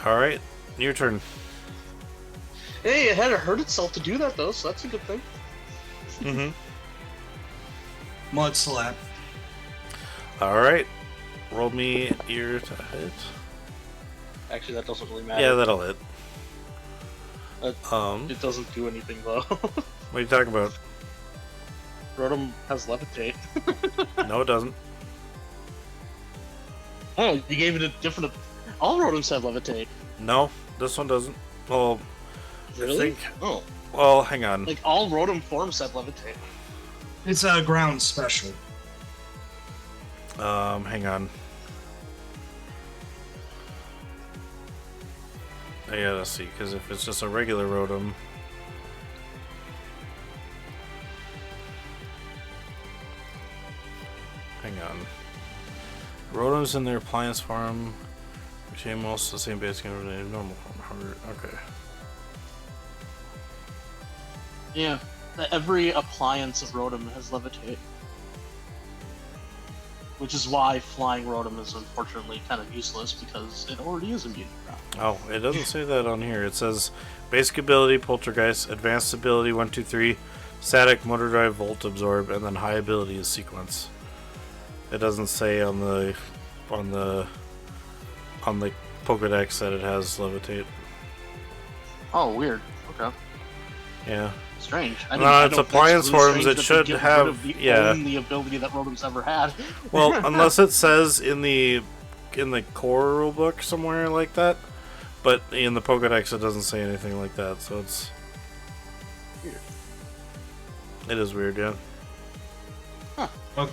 Alright, your turn. Hey, it had to hurt itself to do that though, so that's a good thing. Mud Slap. Alright. Roll me ear to hit. Actually, that doesn't really matter. Yeah, that'll hit. It doesn't do anything though. What are you talking about? Rotom has levitate. No, it doesn't. Oh, you gave it a different. All Rotoms have levitate. No, this one doesn't. Well, Really? I think. Oh, Well, hang on. like all Rotom forms have levitate. It's a ground special. Hang on. I gotta see, because if it's just a regular Rotom. Hang on. Rotoms in their appliance farm retain most of the same basic energy as normal form. Okay. Yeah, every appliance of Rotom has levitate. Which is why flying Rotom is unfortunately kind of useless, because it already is immune to ground. Oh, it doesn't say that on here. It says basic ability Poltergeist, advanced ability 1, 2, 3, static motor drive Volt Absorb, and then high ability is Sequence. It doesn't say on the Pokedex that it has levitate. Oh, weird. Okay. Yeah. Strange. No, it's appliance forms. It should have the only ability that Rotom's ever had. Well, unless it says in the core rulebook somewhere like that, but in the Pokedex it doesn't say anything like that. So it's weird. It is weird, yeah. Huh. Okay.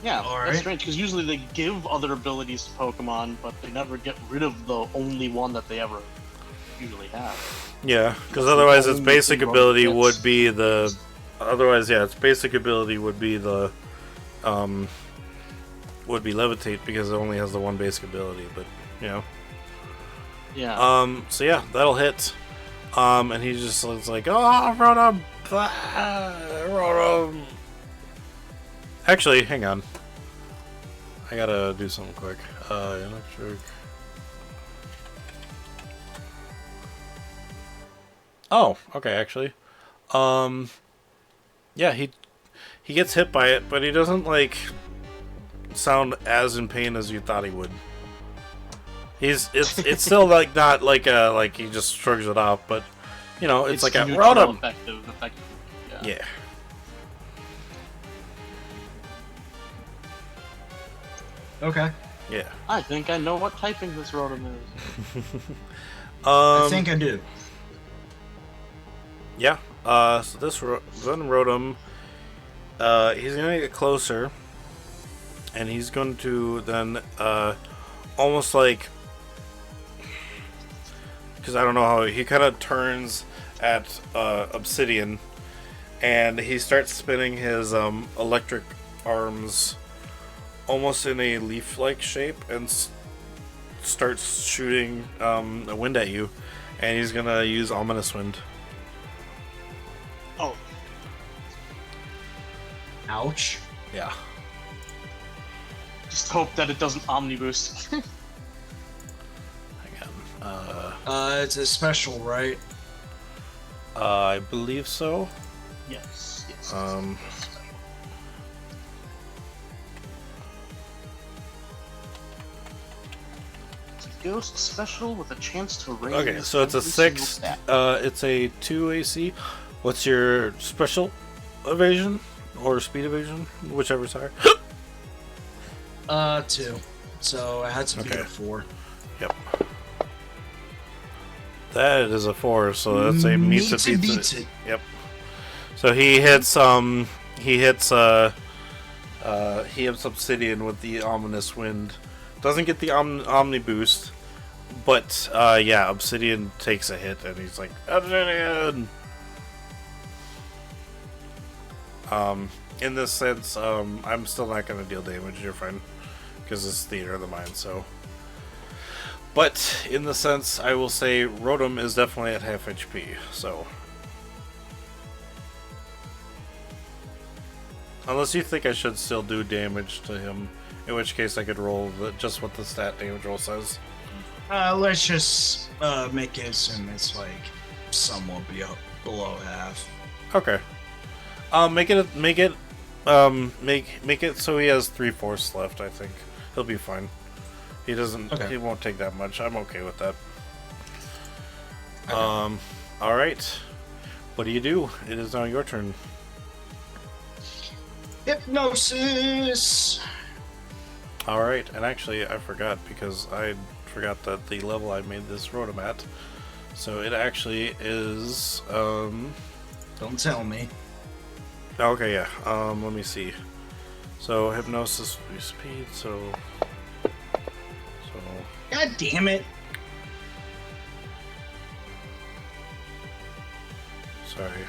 Yeah, All that's right. strange, because usually they give other abilities to Pokemon, but they never get rid of the only one that they ever usually have. Yeah, because otherwise its only basic thing ability Rotom would gets. be the. Otherwise, yeah, its basic ability would be the. Would be levitate because it only has the one basic ability, but you know. Yeah. So yeah, that'll hit. And he just looks like, oh, Rotom, Rotom. Actually, hang on. I gotta do something quick. Electric. Oh, okay, actually. Yeah, he gets hit by it, but he doesn't like sound as in pain as you thought he would. It's still like not like like he just shrugs it off, but you know, it's like a neutral, Rotom. effective. Yeah. Okay. Yeah. I think I know what typing this Rotom is. I think I do. Yeah. So this Zen Rotom, he's gonna get closer, and he's going to then almost like, because I don't know how he kind of turns at Obsidian, and he starts spinning his electric arms almost in a leaf-like shape and starts shooting a wind at you, and he's gonna use Ominous Wind. Oh, Ouch. Yeah. just hope that it doesn't Omni Boost. Hang on. It's a special, right? I believe so. yes. ghost special with a chance to raise. Okay, so it's a every single 6. stat. It's a 2 AC. What's your special evasion or speed evasion, whichever's higher? 2. So it had to be Okay. a 4. Yep. That is a 4, so that's a meets it, beats it. Yep. So he hits Obsidian with the ominous wind. Doesn't get the Omni boost, but yeah, Obsidian takes a hit and he's like, Obsidian. In this sense, I'm still not gonna deal damage. You're fine, because it's Theater of the Mind. So, but in the sense, I will say Rotom is definitely at half HP. So. Unless you think I should still do damage to him, in which case I could roll just what the stat damage roll says. Let's just make it assume it's like somewhat below half. Okay. Make it so he has 3/4 left. I think he'll be fine. He doesn't. Okay. He won't take that much. I'm okay with that. Okay. All right. What do you do? It is now your turn. Hypnosis! Alright, and actually I forgot, because I forgot that the level I made this Rotom at. So it actually is, Don't tell me. okay, yeah, let me see. So Hypnosis will be speed, so... God damn it! Sorry,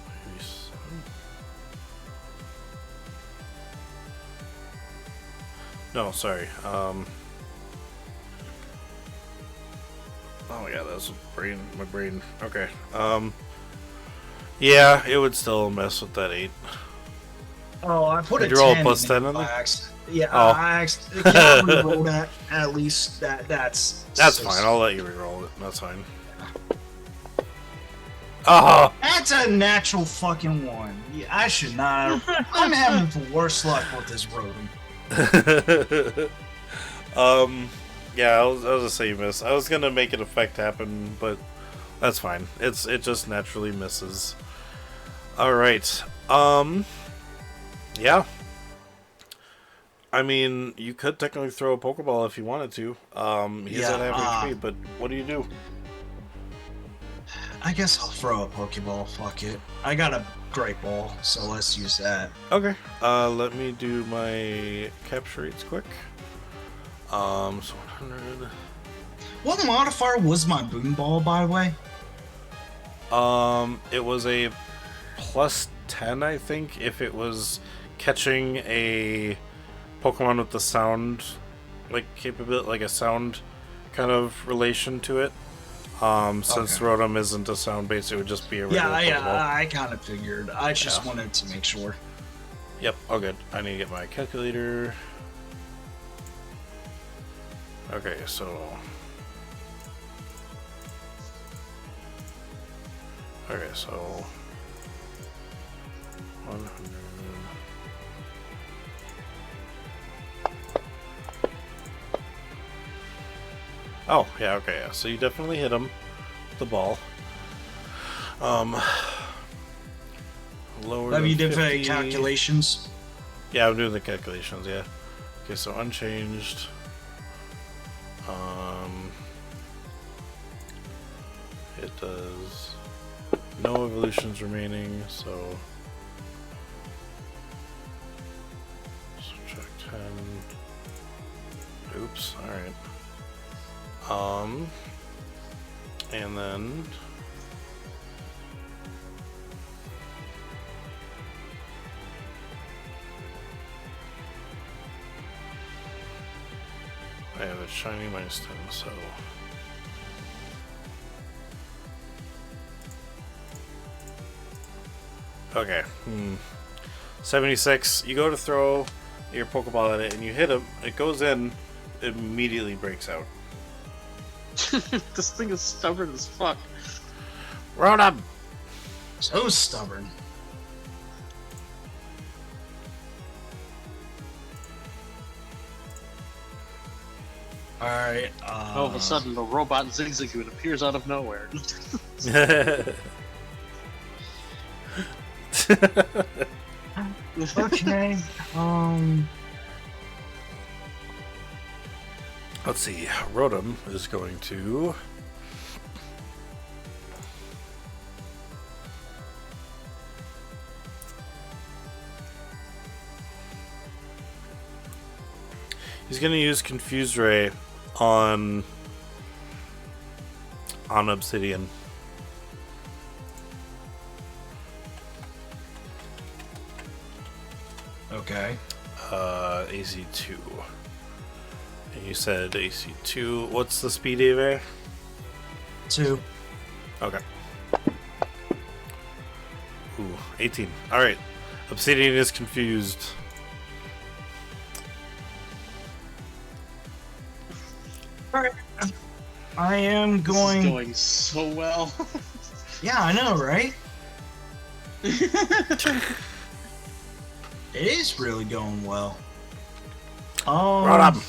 maybe 7? No, sorry, oh yeah, that's my brain, okay, yeah, it would still mess with that 8. Oh, I put Did a you roll a 10 plus in 10 it on by there? accident. Yeah, Oh. I can't re-roll that. At least that's Fine, I'll let you reroll it, that's fine. Oh! That's a natural fucking 1. Yeah, I should not. I'm having the worst luck with this Rotom. Yeah, I was gonna say you miss. I was gonna make an effect happen, but that's fine. It just naturally misses. Alright. Yeah. I mean, you could technically throw a Pokeball if you wanted to. He's at half HP, but what do you do? I guess I'll throw a Pokeball. Fuck it. I got a Great Ball, so let's use that. Okay. Let me do my capture rates quick. So 100. What modifier was my Boom Ball, by the way? It was a plus 10, I think, if it was catching a Pokemon with the sound, like, capability, like a sound kind of relation to it. Since Rotom isn't a sound base, it would just be a regular Pokeball. I kind of figured. I just wanted to make sure. Yep, all good. I need to get my calculator. Okay, so... Okay, so... 100... Oh, yeah, okay, yeah. So you definitely hit him with the ball. Lower Have than you did 50. calculations? Yeah, I'm doing the calculations, yeah. Okay, so unchanged. It does no evolutions remaining, so subtract 10. Oops, alright. And then I have a shiny minus 10, so okay. 76. You go to throw your Pokeball at it and you hit him, it goes in, it immediately breaks out. This thing is stubborn as fuck. Rotom! So stubborn. All right. All of a sudden, the robot Zigzagoon appears out of nowhere. Okay. Let's see. Rotom is going to. He's going to use Confuse Ray on Obsidian. Okay. AC2. And you said AC2. What's the speed, Ave? 2. Okay. Ooh, 18. Alright. Obsidian is confused. Alright. I am This going. is going so well. Yeah, I know, right? It is really going well. Rotom!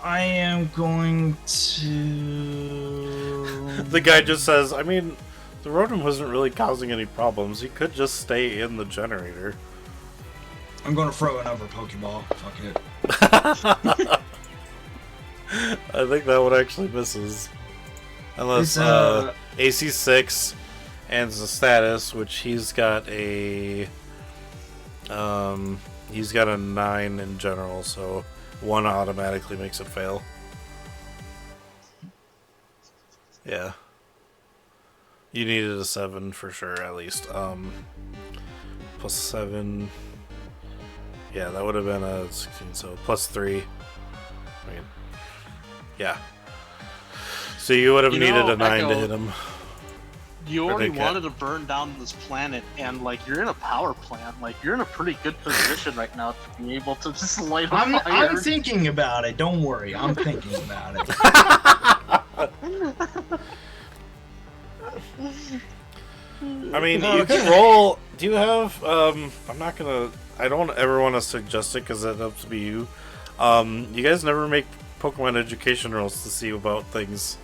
I am going to. The guy just says, I mean, the Rotom wasn't really causing any problems. He could just stay in the generator. I'm going to throw another Pokeball. Fuck it. I think that one actually misses. Unless It's, AC 6 and the status, which he's got a 9 in general, so 1 automatically makes it fail. Yeah. You needed a 7 for sure, at least. Plus 7. Yeah, that would have been a 16, so plus 3. I mean, yeah. So you would have needed a 9 to hit him. You already wanted to burn down this planet, and like you're in a power plant. Like you're in a pretty good position right now to be able to just light a fire. I'm thinking about it. Don't worry. I'm thinking about it. I mean, you can roll. Do you have? I'm not gonna. I don't ever want to suggest it because it has to be you. You guys never make Pokemon education rolls to see about things.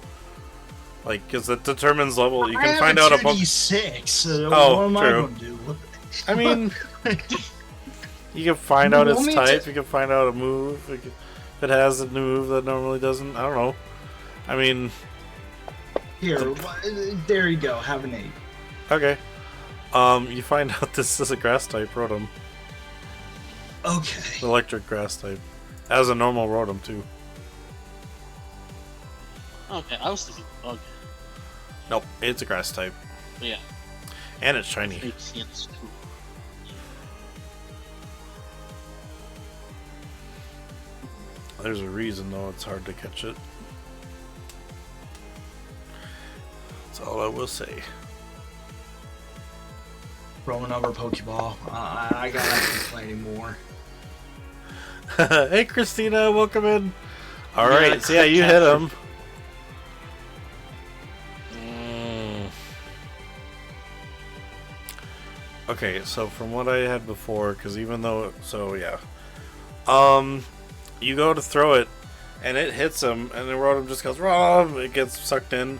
Like, because it determines level. You can find out a Pokemon. 2d6. Oh, what am I true. gonna do? I mean, you can find out its Want me type. to- You can find out a move. If it has a move that normally doesn't. I don't know. I mean, Here, there you go. Have an 8. okay. You find out this is a grass type Rotom. Okay. Electric grass type. As a normal Rotom, too. Okay, I was thinking bug. Nope, it's a grass type. But yeah, And it's shiny. makes sense too. There's a reason, though, it's hard to catch it. That's all I will say. Throw another Pokeball. I gotta play anymore. Hey, Christina, welcome in. All Yeah, right, so yeah, you hit him. Okay, so from what I had before, because even though, so yeah, you go to throw it, and it hits him, and the Rotom just goes, Rom! It gets sucked in.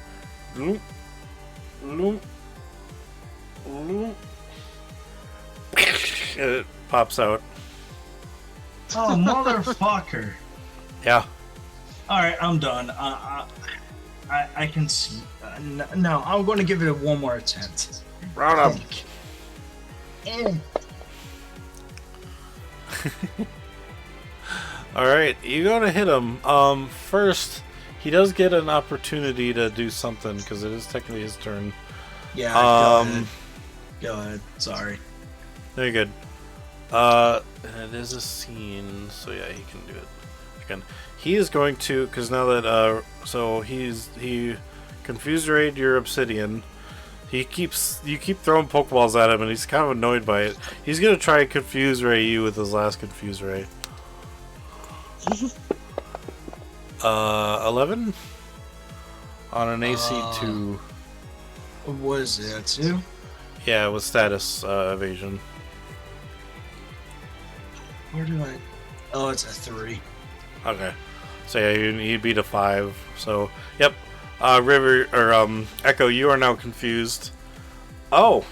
Loop, loop, loop. And it pops out. Oh, motherfucker. Yeah. Alright, I'm done. I can see. No, I'm going to give it one more attempt. Rotom. Alright, you go to hit him. First, he does get an opportunity to do something, because it is technically his turn. Yeah, go ahead. Go ahead. Sorry. Very good. And it is a scene, so yeah, he can do it. Again, he is going to, because now that, so he confused raid your Obsidian. You keep throwing Pokeballs at him, and he's kind of annoyed by it. He's gonna try and confuse Ray you with his last confuse Ray. 11 on an AC2. What is it? 2? Yeah, with status evasion. Where do I? Oh, it's a 3. Okay. So yeah, you beat a 5. So yep. River or Echo, you are now confused. Oh.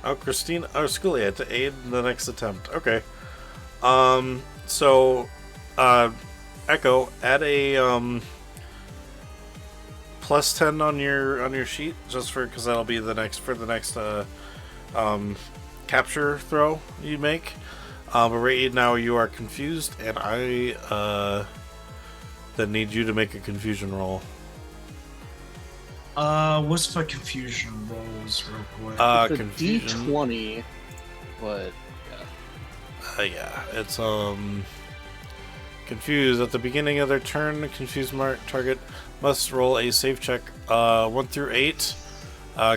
Oh, Christina or Schoolia to aid in the next attempt. Okay. So Echo, add a plus 10 on your sheet just for because that'll be the next capture throw you make. But right now you are confused, and I then need you to make a confusion roll. What's my confusion rolls real quick? It's a Confusion. D20, but Yeah, it's confused at the beginning of their turn. Confused target must roll a save check 1 through 8.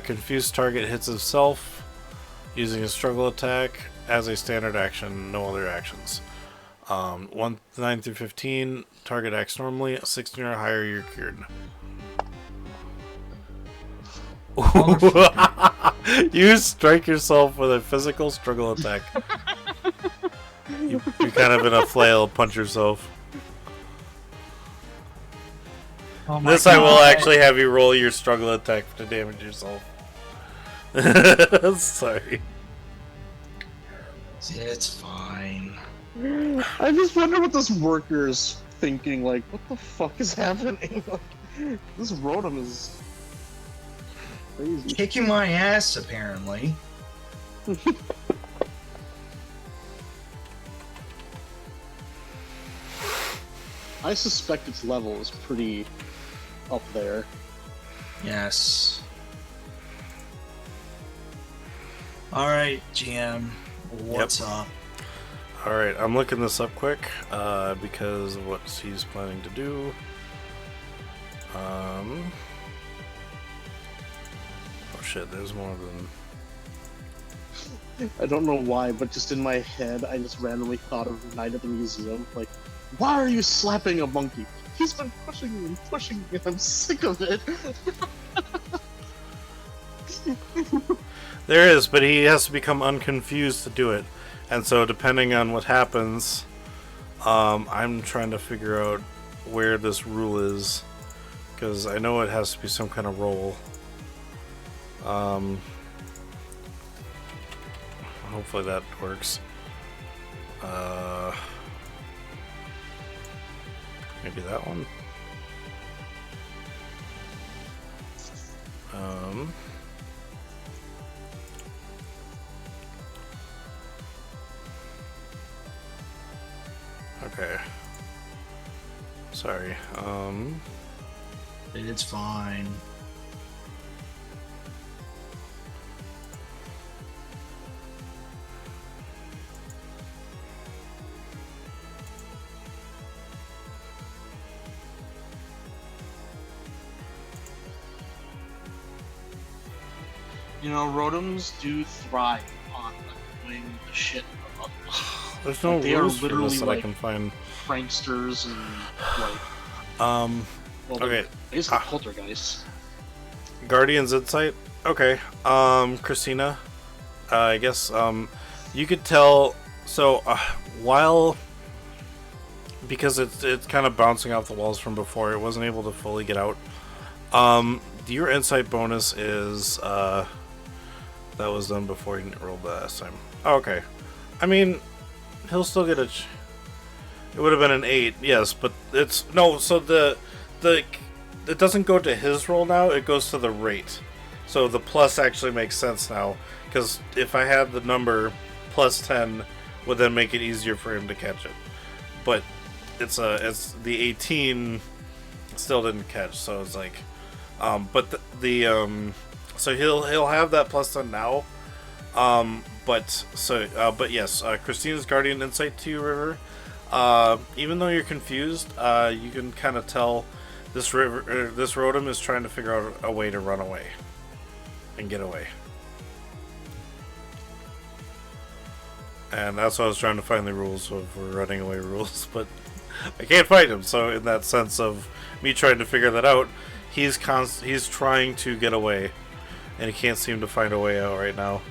Confused target hits himself using a struggle attack as a standard action. No other actions. 9 through 15. Target acts normally. 16 or higher, you're cured. You strike yourself with a physical struggle attack. You're kind of in a flail, punch yourself. Oh my This I will God. actually have you roll your struggle attack to damage yourself. Sorry. It's fine. I just wonder what this worker is thinking. Like, what the fuck is happening? Like, this Rotom is crazy. Kicking my ass, apparently. I suspect its level is pretty up there. Yes. Alright, GM. What's up? Alright, I'm looking this up quick because of what he's planning to do. Oh shit, there's more than... I don't know why, but just in my head, I just randomly thought of Night at the Museum. Like, why are you slapping a monkey? He's been pushing me and pushing me, and I'm sick of it. There is, but he has to become unconfused to do it. And so depending on what happens, I'm trying to figure out where this rule is. Because I know it has to be some kind of roll. Hopefully that works. Maybe that one. Okay. Sorry. It's fine. You know, Rotoms do thrive on annoying the shit out of others. There's no Like, they are rules for literally this that I like can find. pranksters and like, well, Okay. basically poltergeists. Guardian's Insight. Okay. Christina. I guess you could tell. So while because it's kind of bouncing off the walls from before, it wasn't able to fully get out. Your insight bonus is that was done before you rolled the last time. Oh, okay. I mean, he'll still get it would have been an 8, yes, but it's no. So the it doesn't go to his roll now. It goes to the rate. So the plus actually makes sense now, because if I had the number plus 10, would then make it easier for him to catch it. But it's the 18 still didn't catch, so it's like, but so he'll have that plus 10 now. But yes, Christina's Guardian Insight to you, River. Even though you're confused, you can kind of tell this Rotom is trying to figure out a way to run away and get away. And that's why I was trying to find the rules of running away rules, but I can't find him. So in that sense of me trying to figure that out, he's trying to get away, and he can't seem to find a way out right now.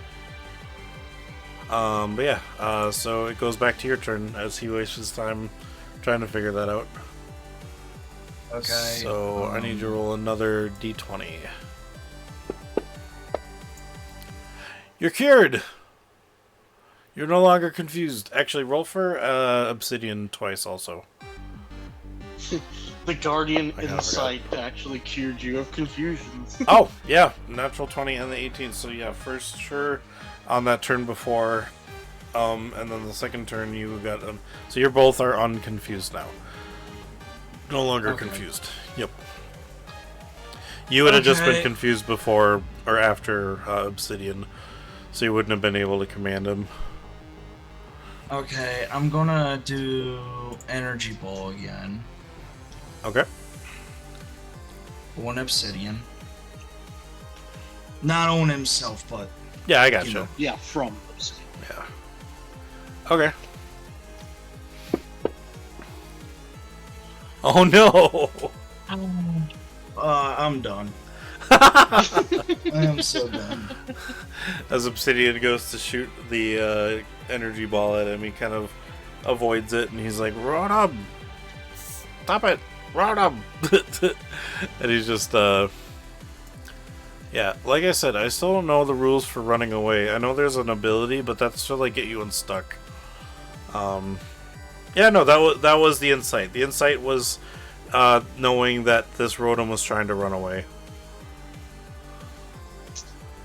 But yeah, so it goes back to your turn as he wastes his time trying to figure that out. Okay. So I need you to roll another d20. You're cured! You're no longer confused. Actually, roll for Obsidian twice also. The Guardian I kinda Insight actually cured you of confusion. Oh, yeah. Natural 20 and the 18. So yeah, first sure on that turn before. And then the second turn you got so you both are unconfused now. No longer confused. Yep. You would have just been confused before or after Obsidian, so you wouldn't have been able to command him. Okay, I'm gonna do Energy Ball again. Okay. One Obsidian. Not on himself, but Yeah, I gotcha. you know. Yeah, from Obsidian. Yeah. Okay. Oh no! I'm done. I am so done. As Obsidian goes to shoot the energy ball at him, he kind of avoids it, and he's like, "Rotom, stop it, Rotom!" And he's just, yeah. Like I said, I still don't know the rules for running away. I know there's an ability, but that's to like get you unstuck. Yeah, no, that was the insight. The insight was knowing that this Rotom was trying to run away.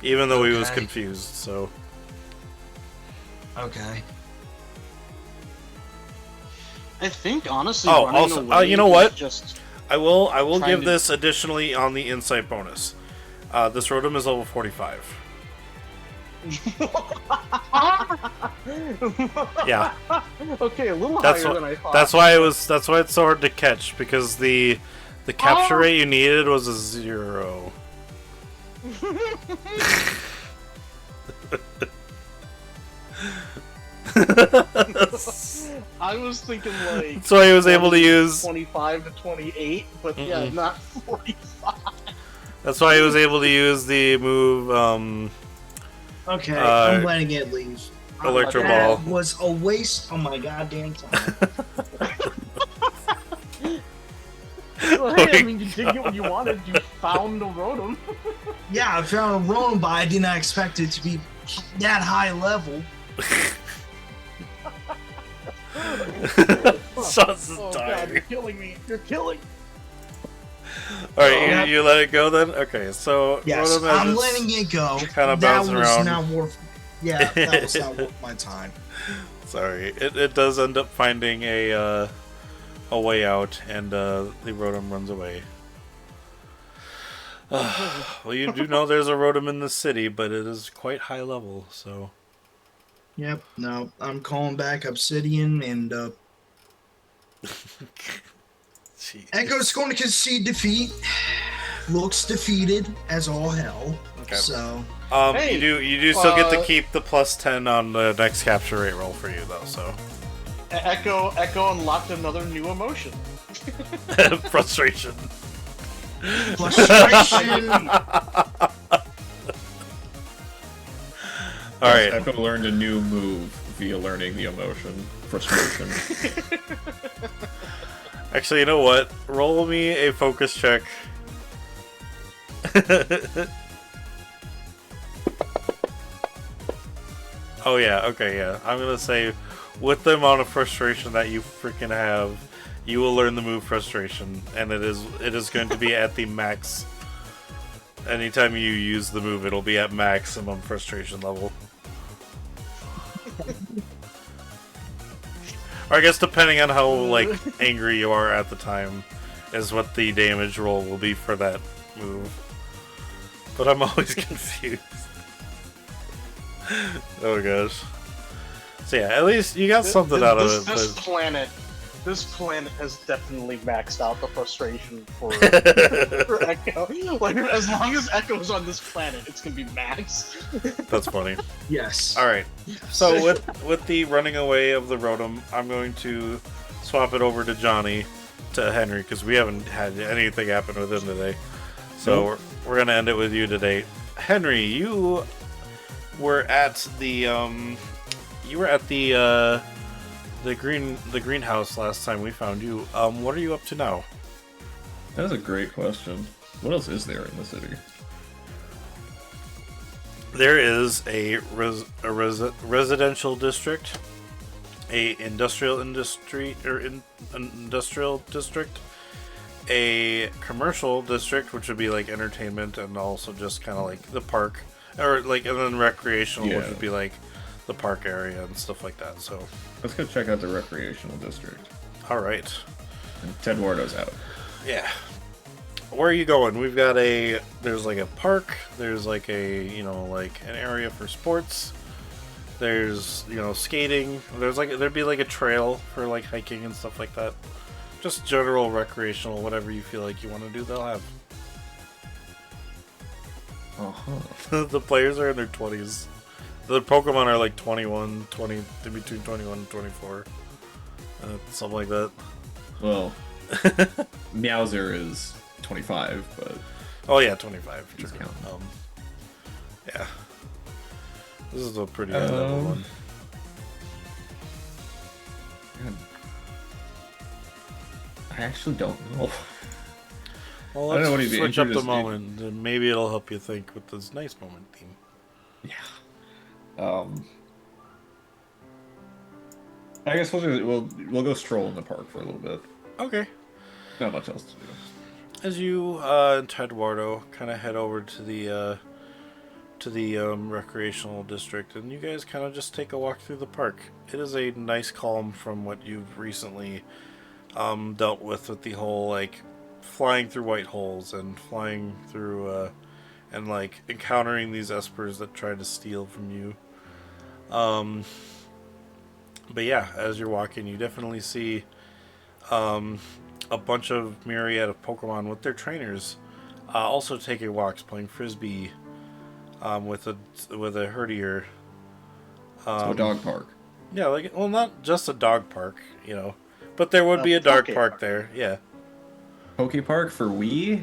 Even though he was confused, so... Okay. I think, honestly, Oh, running also, away you know what? is just... I will trying give to- this additionally on the insight bonus. This Rotom is level 45. Yeah. Okay, a little That's higher wh- than I thought. That's why it's so hard to catch, because the capture rate you needed was a 0. I was thinking like... That's why he was able to use 25 to 28, but yeah, not 45. That's why he was able to use the move Okay, I'm letting it leave. Electro That Ball. was a waste of my goddamn time. Well, hey, I mean, you did get what you wanted. You found a Rotom. Yeah, I found a Rotom, but I did not expect it to be that high level. Shots is Oh god, dying. you're killing me. You're killing me. Alright, you let it go then? Okay, so Yes, Rotom has I'm its- letting it go. kinda bouncing that was around. not worth. Yeah, that was not worth my time. Sorry, it does end up finding a way out, and the Rotom runs away. Well, you do know there's a Rotom in the city, but it is quite high level, so... Yep. No, I'm calling back Obsidian, and Jeez. Echo's going to concede defeat. Looks defeated as all hell. Okay. So Hey, you do still get to keep the +10 on the next capture rate roll for you, though, so... Echo unlocked another new emotion. Frustration. frustration. Alright. Echo learned a new move via learning the emotion. Frustration. Actually, you know what? Roll me a focus check. Oh yeah, okay, yeah. I'm gonna say, with the amount of frustration that you freaking have, you will learn the move Frustration, and it is going to be at the max. Anytime you use the move, it'll be at maximum frustration level. Or I guess depending on how like angry you are at the time, is what the damage roll will be for that move. But I'm always confused. Oh gosh. So yeah, at least you got something out of it. This planet has definitely maxed out the frustration for Echo. Like, as long as Echo's on this planet, it's gonna be maxed. That's funny. Yes. All right. So with the running away of the Rotom, I'm going to swap it over to Johnny, to Henry, because we haven't had anything happen with him today. So we're gonna end it with you today, Henry. You were at the you were at the greenhouse last time we found you. What are you up to now? That is a great question. What else is there in the city? There is a residential district, a industrial district, a commercial district, which would be like entertainment and also just kind of like the park, or like, and then recreational, which would be like the park area and stuff like that. So let's go check out the recreational district. All right. And Ted Wardo's out. Yeah. Where are you going? We've got there's like a park, there's like like an area for sports, there's, skating, there'd be like a trail for like hiking and stuff like that. Just general recreational, whatever you feel like you want to do, they'll have. Uh-huh. The players are in their 20s. The Pokemon are like 21, 20, between 21 and 24. Something like that. Well, Meowser is 25, but... Oh yeah, 25. He's counting. Yeah. This is a pretty high-level one. I actually don't know. Well, I don't know what let's he'd be switch up the interested- moment, and maybe it'll help you think with this nice moment theme. Yeah. I guess we'll go stroll in the park for a little bit. Okay. Not much else to do. As you and Ted Wardo kind of head over to the recreational district, and you guys kind of just take a walk through the park. It is a nice calm from what you've recently dealt with the whole like flying through white holes and flying through and like encountering these espers that try to steal from you. But yeah, as you're walking, you definitely see a bunch of myriad of Pokemon with their trainers also taking walks, playing frisbee with a herdier. So a dog park. Yeah, not just a dog park, but there would be a dog park there. Yeah. Poke Park for Wii?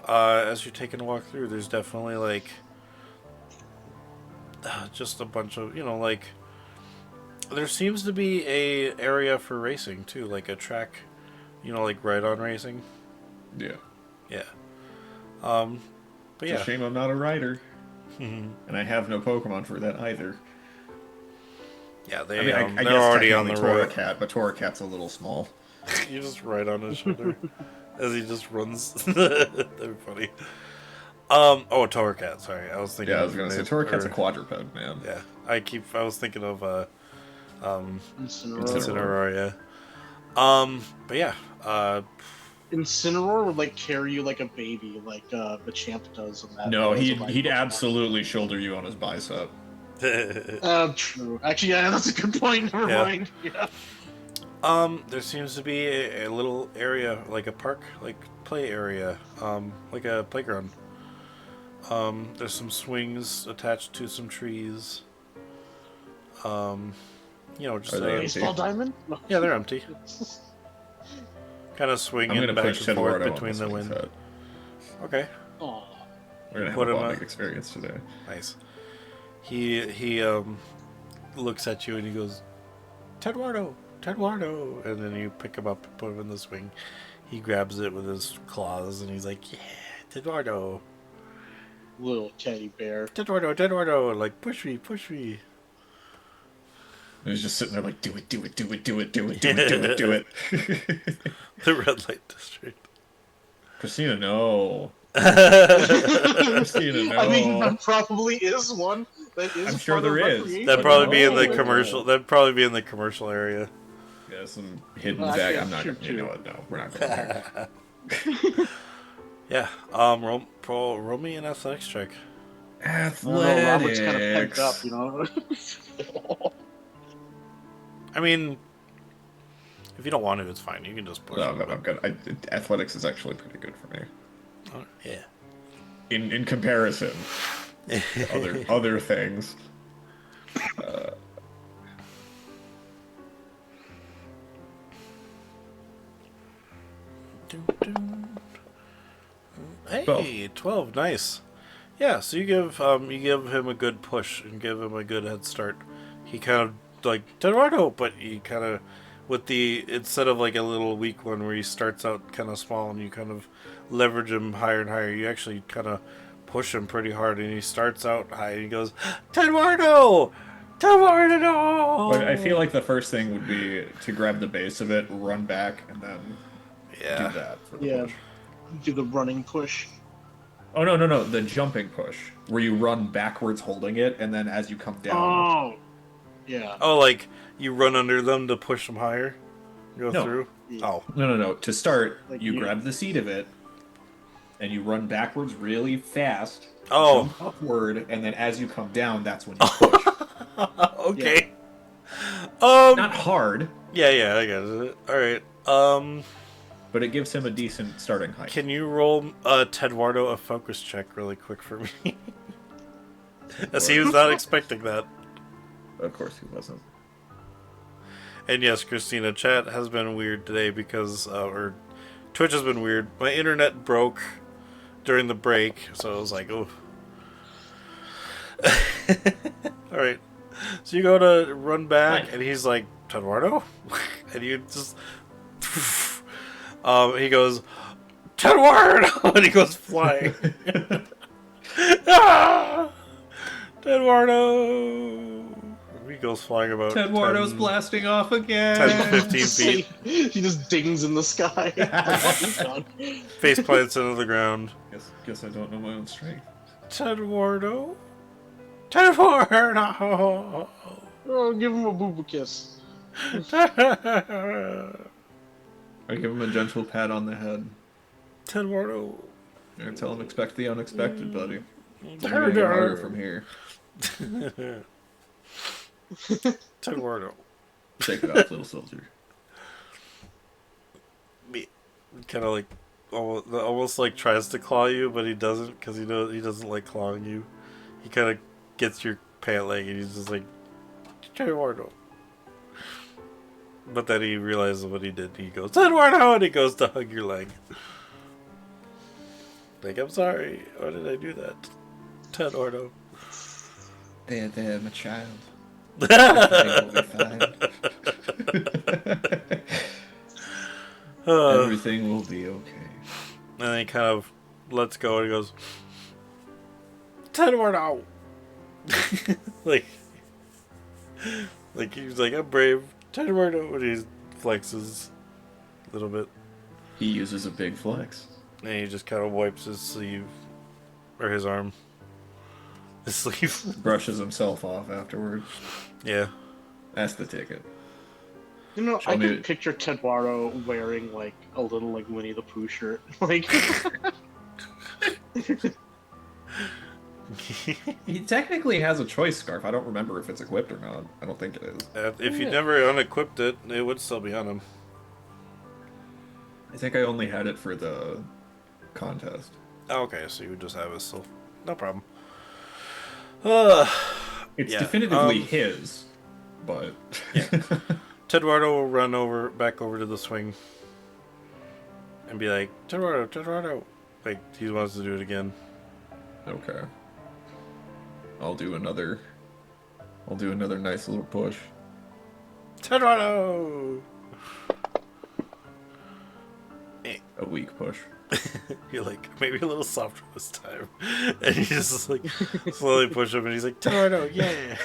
As you're taking a walk through, there's definitely like just a bunch of, there seems to be a area for racing too, like a track, like ride-on racing. Yeah. Yeah. But It's a shame I'm not a rider. And I have no Pokemon for that either. Yeah, I they're guess already on the technically road. Torracat, but Torracat's a little small. You just ride on his shoulder as he just runs. That'd be funny. Torracat, sorry. I was thinking Yeah, I was gonna say Torracat's a quadruped, man. Yeah. I was thinking of Incineroar. Incineroar, but yeah. Incineroar would like carry you like a baby, like Machamp does. In that No, as a he'd Pokemon. absolutely shoulder you on his bicep. True. Actually, yeah, that's a good point. Never mind. Yeah. There seems to be a little area, like a park, like play area, like a playground. There's some swings attached to some trees. Just Are they Baseball diamond? yeah, they're empty. Kind of swinging I'm gonna back push and forth Tedwardo on between this the one wind. set. Okay, Aw. We're gonna have Put a him bonding up. experience today. nice. He looks at you and he goes, Tedwardo, and then you pick him up and put him in the swing. He grabs it with his claws and he's like, yeah, Tedwardo, Little teddy bear. and like push me. And he's just sitting there like, do it. The The red light district. Christina, no. Christina, no. I mean, there probably is one. That is I'm sure part of there is. recreation. That'd probably be in the No. commercial. That'd probably be in the commercial area. Yeah, some hidden Well, bag. actually, I'm not true, gonna. You know too. what? No, we're not going there. Yeah. Roll me an athletics check. I don't know, Robert's kind of pent up, Athletics. I mean, if you don't want to, it's fine. You can just push. No, it. I'm good. Athletics is actually pretty good for me. Oh, yeah. In comparison, other things. Hey, 12, nice. Yeah, so you give him a good push and give him a good head start. He kind of like Eduardo, but he kind of with the instead of like a little weak one where he starts out kind of small and you kind of leverage him higher and higher. You actually kind of push him pretty hard, and he starts out high and he goes, Eduardo, Eduardo. But I feel like the first thing would be to grab the base of it, run back, and then Yeah. do that for the Yeah. push. Do the running push. Oh no, the jumping push, where you run backwards holding it, and then as you come down. Oh. Yeah. Oh, like you run under them to push them higher, go No. through. Yeah. Oh, No. To start, Like you you- grab the seat of it, and you run backwards really fast. Oh. Jump upward, and then as you come down, that's when you push. okay. Not hard, Yeah, I got it. All right. but it gives him a decent starting height. Can you roll Tedwardo a focus check really quick for me? As he was not expecting that. Of course he wasn't. And yes, Christina, chat has been weird today because, or Twitch has been weird. My internet broke during the break, so I was like, oh. Alright. So you go to run back, and he's like, Tedwardo? And you just. He goes, Tedwardo! And he goes flying. Ah! Tedwardo! He goes flying about Tedwardo's 10 blasting off again. 10 to 15 feet. He just dings in the sky. He's gone. Face plants into the ground. Guess I don't know my own strength. Tedwardo? Tedwardo! Oh, give him a boo-boo kiss. I give him a gentle pat on the head. Tedwardo. And tell him expect the unexpected, buddy. It's only Tedwardo. gonna get harder from here. Tedwardo. Take it off, little soldier. Kind of like almost like tries to claw you, but he doesn't because he knows he doesn't like clawing you. He kind of gets your pant leg and he's just like Tedwardo. But then he realizes what he did. He goes Tedwardo, and he goes to hug your leg. Like, I'm sorry. Why did I do that, Tedwardo? There, my child. Everything will be fine. Everything will be okay. And then he kind of lets go and he goes, Tedwardo! like he's like, I'm brave. Tedwardo! And he flexes a little bit. He uses a big flex. And he just kind of wipes his sleeve. Or his arm. His sleeve. Brushes himself off afterwards. Yeah. That's the ticket. You know, Show I me could it. picture Tedwardo wearing like a little like Winnie the Pooh shirt. Like He technically has a choice scarf. I don't remember if it's equipped or not. I don't think it is. If you never unequipped it, it would still be on him. I think I only had it for the contest. Okay, so you would just have it still. No problem. It's Yeah, definitively his, but Tedwardo will run back over to the swing and be like, Tedwardo. Like, he wants to do it again. okay. I'll do another nice little push. Tedwardo! A weak push. You're like, maybe a little softer this time. And you just like slowly push him and he's like, Tedwardo, yeah!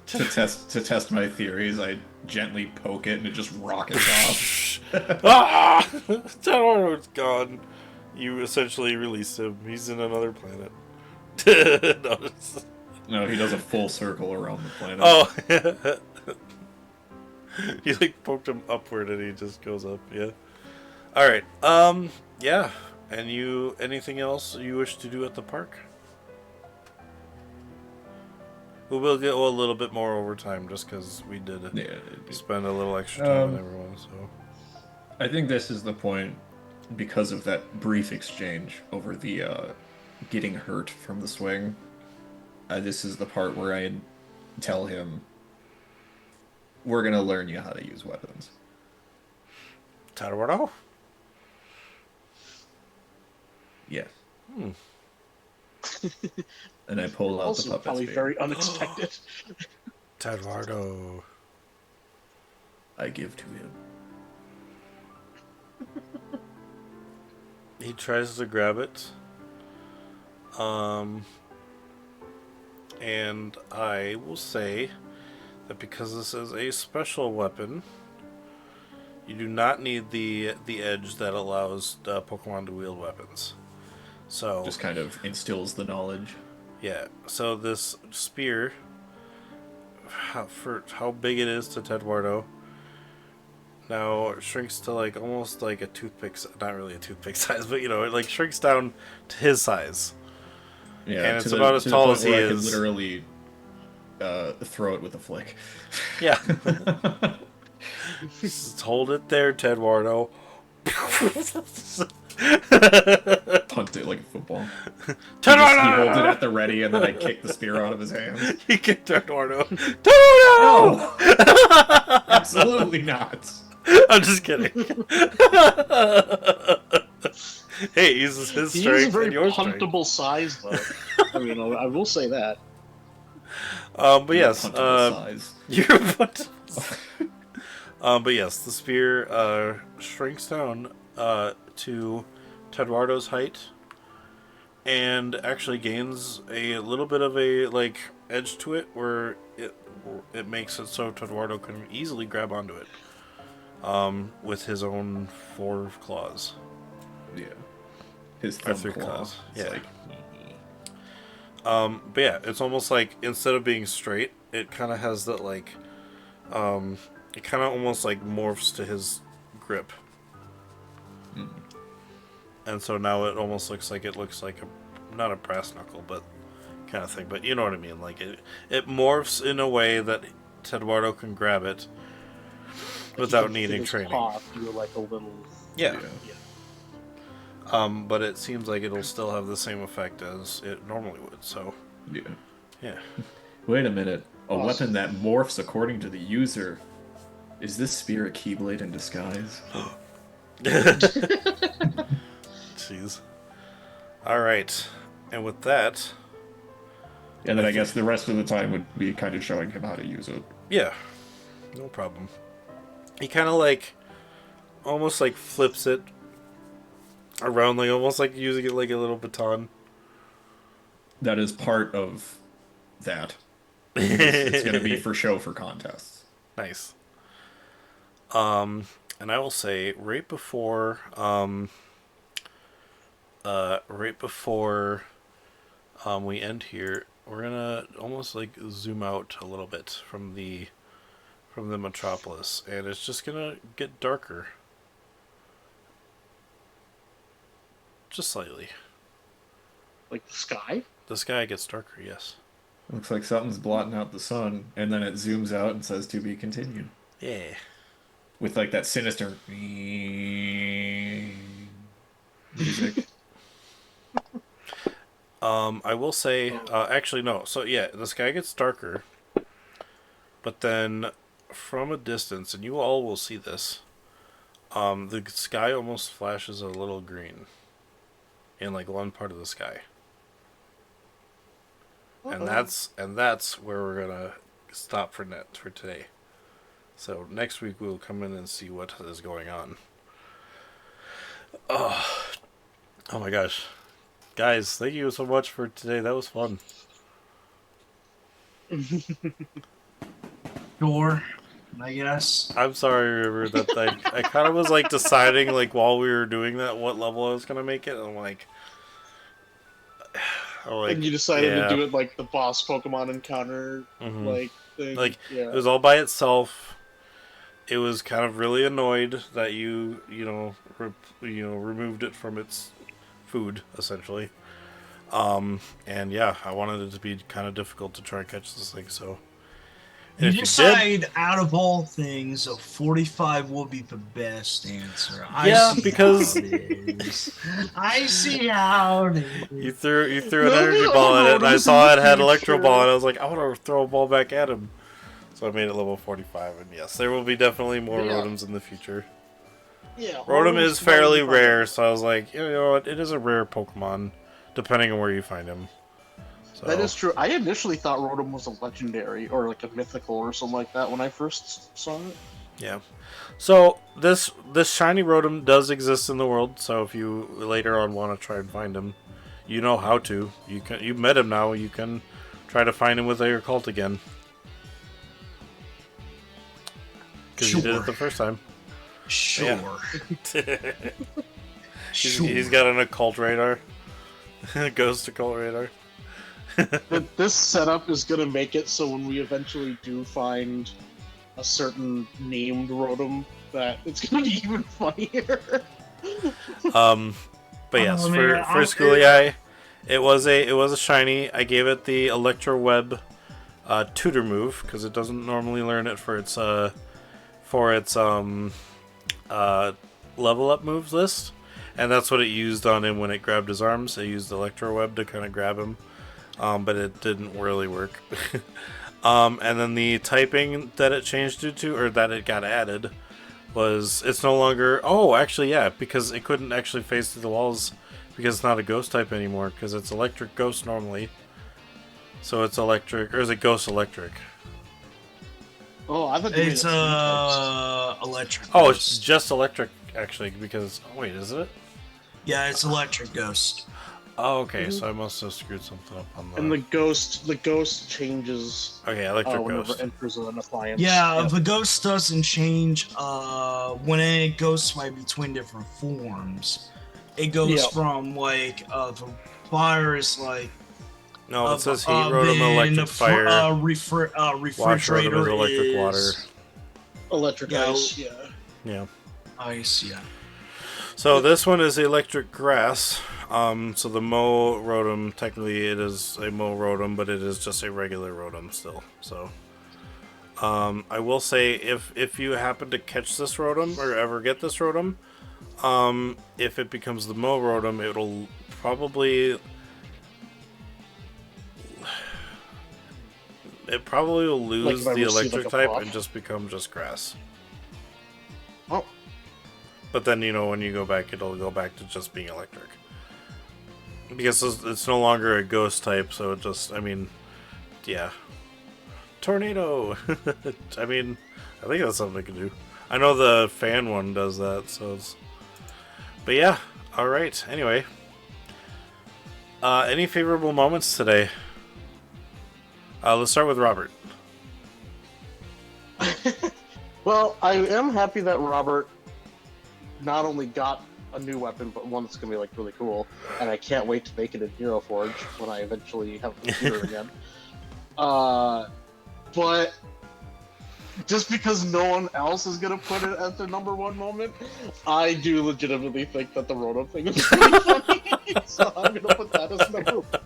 To test my theories, I gently poke it and it just rockets off. Ah! Tedwardo's gone. You essentially release him. He's in another planet. No, it's- No, he does a full circle around the planet. Oh, you like poked him upward and he just goes up. Yeah. All right. Yeah. And you, anything else you wish to do at the park? We will get a little bit more overtime just because we did Yeah, spend a little extra time on Um, everyone. So I think this is the point because of that brief exchange over the getting hurt from the swing. This is the part where I tell him, we're going to learn you how to use weapons. Tedwardo. Yes. Hmm. And I pull out the Also, puppet probably spear. very unexpected. Tedwardo. I give to him. He tries to grab it. And I will say that because this is a special weapon, you do not need the edge that allows Pokemon to wield weapons. So Just kind of instills the knowledge. yeah. So this spear, for how big it is to Tedwardo, now it shrinks to like almost like a toothpick. Not really a toothpick size, but you know, it like shrinks down to his size. Yeah, And it's to about as the tall point as he where I could is. literally throw it with a flick. Yeah. Just hold it there, Tedwardo. Punt it like a football. He Tedwardo! holds it at the ready, and then I kick the spear out of his hands. He kicked Tedwardo. Tedwardo! No! Absolutely not. I'm just kidding. Hey, he uses his He strength is a very and your strength. puntable size, though. I mean, I will say that. But You're yes, puntable size. you're puntable. But yes, the spear shrinks down to Tedwardo's height, and actually gains a little bit of a like edge to it, where it makes it so Tedwardo can easily grab onto it with his own 4 claws. Yeah. His Or thumb 3 claw. claws. It's Yeah. like, But yeah, it's almost like instead of being straight, it kind of has that like, it kind of almost like morphs to his grip, and so now it almost looks like a, not a brass knuckle, but kind of thing. But you know what I mean? Like it morphs in a way that Tedwardo can grab it without needing training. Do like a little. Yeah. Yeah. But it seems like it'll still have the same effect as it normally would. So yeah. yeah. Wait a minute. A Awesome. weapon that morphs according to the user. Is this spear a Keyblade in disguise? Jeez. All right, and with that, And then I guess the rest of the time would be kind of showing him how to use it. yeah, no problem. He kind of like, almost like flips it around, like almost like using it like a little baton. That is part of that. It's going to be for show for contests. Nice. And I will say right before we end here, we're gonna almost like zoom out a little bit from the metropolis, and it's just gonna get darker, just slightly. Like the sky? The sky gets darker, yes. Looks like something's blotting out the sun, and then it zooms out and says to be continued. Yeah. With like that sinister music. I will say, actually no. So yeah, the sky gets darker, but then from a distance, and you all will see this, the sky almost flashes a little green in like one part of the sky. And that's where we're gonna stop for today. So next week we'll come in and see what is going on. Oh my gosh. Guys, thank you so much for today. That was fun. Sure, I guess. I'm sorry, River, that I kind of was like deciding like while we were doing that what level I was gonna make it, and I'm like, And you decided yeah. to do it like the boss Pokemon encounter like thing. Like yeah. it was all by itself. It was kind of really annoyed that you removed it from its food essentially. And yeah, I wanted it to be kind of difficult to try and catch this thing. So You if you did, decide, out of all things, a 45 will be the best answer. Yeah, see because- how it is. I see how it you is. threw an No, energy no, ball at it, and I Rotom's saw in it the had electro future. ball, and I was like, I want to throw a ball back at him. So I made it level 45, and yes, there will be definitely more Yeah. Rotoms in the future. Yeah, Rotom Rotom's is fairly fun. rare, so I was like, you know what, it is a rare Pokemon. depending on where you find him. So, That is true. I initially thought Rotom was a legendary or like a mythical or something like that when I first saw it. Yeah. So this shiny Rotom does exist in the world. So if you later on want to try and find him, you know how to. You met him now. You can try to find him with your cult again. Because you did it the first time. Sure. Yeah. Sure. He's got an occult radar. Ghost occult radar. This setup is gonna make it so when we eventually do find a certain named Rotom, that it's gonna be even funnier. But yes, Oh, for man, Schooly Eye, it was a shiny. I gave it the Electro Web tutor move because it doesn't normally learn it for its level up moves list, and that's what it used on him when it grabbed his arms. It used Electro Web to kind of grab him, but it didn't really work. And then the typing that it changed it to, or that it got added, was it's no longer. Oh, actually, yeah, because it couldn't actually phase through the walls because it's not a ghost type anymore because it's electric ghost normally. So it's electric, or is it ghost electric? Oh, I thought they made It's it three types. electric. Oh, Ghost. it's just electric actually because. Oh, wait, is it? Yeah, it's electric ghost. Oh, okay. So I must have screwed something up on the. And the ghost changes Okay, electric whenever ghost. it enters an appliance. Yeah, Yep. the ghost doesn't change when it goes sway between different forms. It goes Yeah. from like the fire is like No, it says heat Rotom, electric fire. Wash Rotom refrigerator is electric water. Electric Yeah. ice, yeah. Yeah. Ice, yeah. So this one is electric grass. So the Mo Rotom, technically it is a Mo Rotom, but it is just a regular Rotom still. So I will say if you happen to catch this Rotom or ever get this Rotom, if it becomes the Mo Rotom, it'll probably will lose Like if I the receive, electric like, a type buff? and just become just grass. Oh, But then, when you go back, it'll go back to just being electric. Because it's no longer a ghost type, so it just, yeah. Tornado! I think that's something I can do. I know the fan one does that, so it's... But yeah, alright, anyway. Any favorable moments today? Let's start with Robert. well, I am happy that Robert not only got a new weapon, but one that's gonna be like really cool, and I can't wait to make it in Hero Forge when I eventually have a computer again. But just because no one else is gonna put it at the number one moment, I do legitimately think that the Rotom thing is really funny. So I'm gonna put that as number one.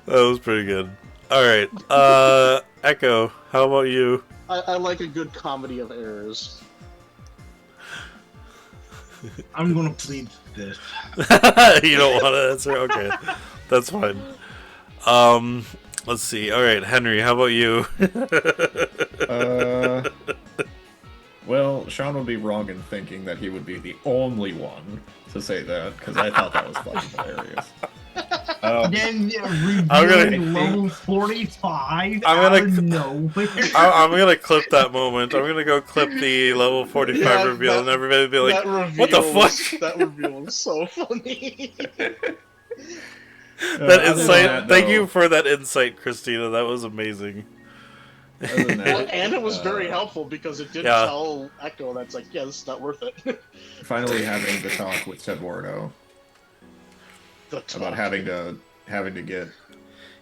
That was pretty good. Alright, Echo, how about you? I like a good comedy of errors. I'm gonna plead fifth. You don't want to answer? Okay, that's fine. Let's see. Alright, Henry, how about you? Well, Sean would be wrong in thinking that he would be the only one to say that, because I thought that was fucking hilarious. Then I'm gonna- revealing level 45 I'm out gonna- of nowhere. I'm gonna clip that moment. I'm gonna go clip the level 45 Yeah, reveal, and everybody will be like, that reveal what the was- fuck? That reveal was so funny. That Other than insight. that, Thank though, you for that insight, Christina. That was amazing. other than Well, that, and it was very helpful because it did Yeah. tell Echo that's like, yeah, this is not worth it. finally having the talk with Eduardo about having to get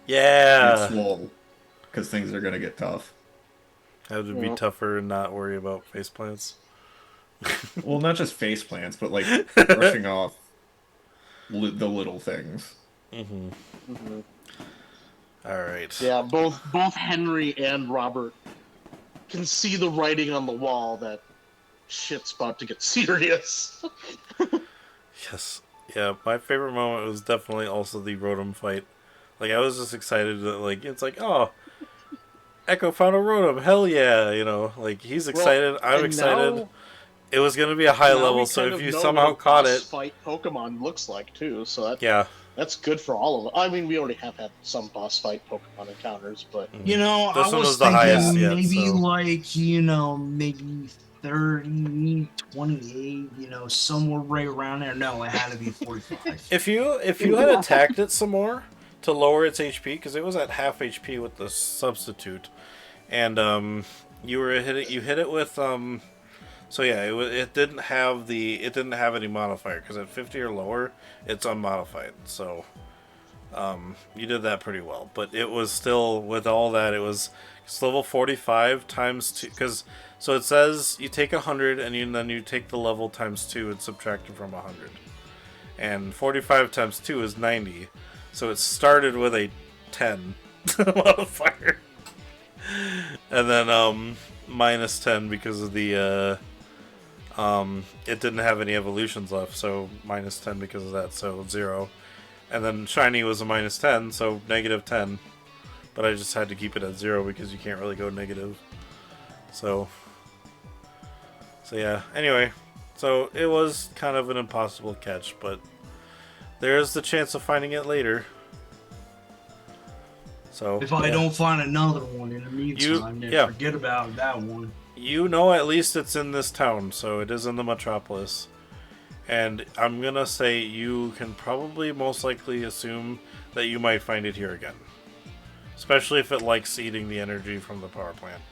Yeah. swole because things are gonna get tough. Have to be Yeah. tougher and not worry about faceplants. Well, not just face plants, but like brushing off the little things. Mm-hmm. Mhm. All right. Yeah, both Henry and Robert can see the writing on the wall that shit's about to get serious. Yes. Yeah, my favorite moment was definitely also the Rotom fight. Like, I was just excited that, like, it's like, oh, Echo found a Rotom, hell yeah, like, he's excited, I'm and excited. now- It was going to be a high Now level, we so kind if of you know somehow what a caught boss it, fight Pokemon looks like too. So yeah. that's good for all of them. I mean, we already have had some boss fight Pokemon encounters, but You know, I This one was was the thinking highest yet, maybe so. like, maybe 30, 28, somewhere right around there. No, it had to be 45. If you had attacked it some more to lower its HP, because it was at half HP with the substitute, and you hit it with so yeah, it didn't have any modifier, because at 50 or lower it's unmodified. So you did that pretty well, but it was still, with all that, it's level 45 times 2, because so it says you take 100 and then you take the level times 2 and subtract it from 100. And 45 times 2 is 90. So it started with a 10 modifier. And then minus 10 because of the it didn't have any evolutions left, so minus 10 because of that, so 0. And then shiny was a minus 10, so negative 10. But I just had to keep it at 0 because you can't really go negative. So yeah, anyway, so it was kind of an impossible catch, but there's the chance of finding it later. So If I don't find another one in the meantime, then yeah. forget about that one. You know, at least it's in this town, so it is in the metropolis. And I'm gonna say you can probably most likely assume that you might find it here again. Especially if it likes eating the energy from the power plant.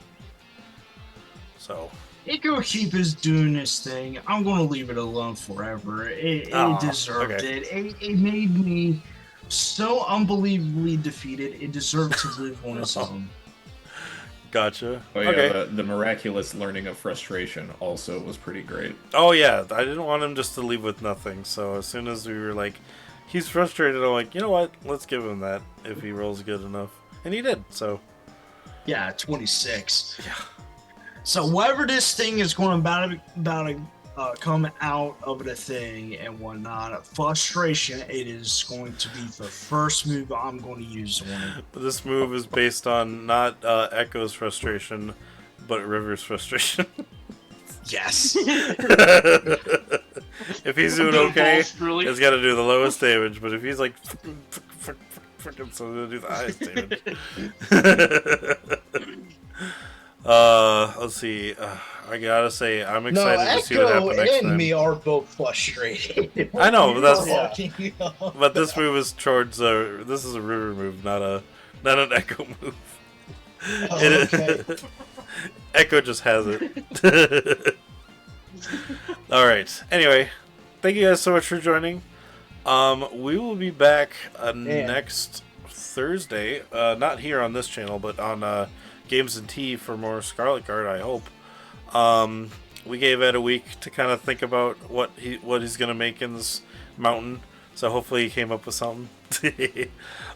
So Echo Keep is doing this thing. I'm going to leave it alone forever. It deserved okay. it. It made me so unbelievably defeated. It deserved to live on its own. Gotcha. Oh yeah, okay. the miraculous learning of frustration also was pretty great. Oh yeah, I didn't want him just to leave with nothing, so as soon as we were like, he's frustrated, I'm like, you know what, let's give him that if he rolls good enough. And he did, so. Yeah, 26. Yeah. So whatever this thing is going about to come out of the thing and whatnot, frustration, it is going to be the first move I'm going to use on it. This move is based on not Echo's frustration, but River's frustration. Yes. If he's doing okay, he's got to do the lowest damage, but if he's like, freaking, so he's going to do the highest damage. Let's see. I gotta say, I'm excited to see what happens next time. and me are both frustrated. I know, but that's Yeah. but this move is towards this is a River move, not an Echo move. Okay. Echo just has it. All right. Anyway, thank you guys so much for joining. We will be back next Thursday. Not here on this channel, but on Games and Tea for more Scarlet Guard, I hope. We gave Ed a week to kind of think about what he's gonna make in this mountain. So hopefully he came up with something.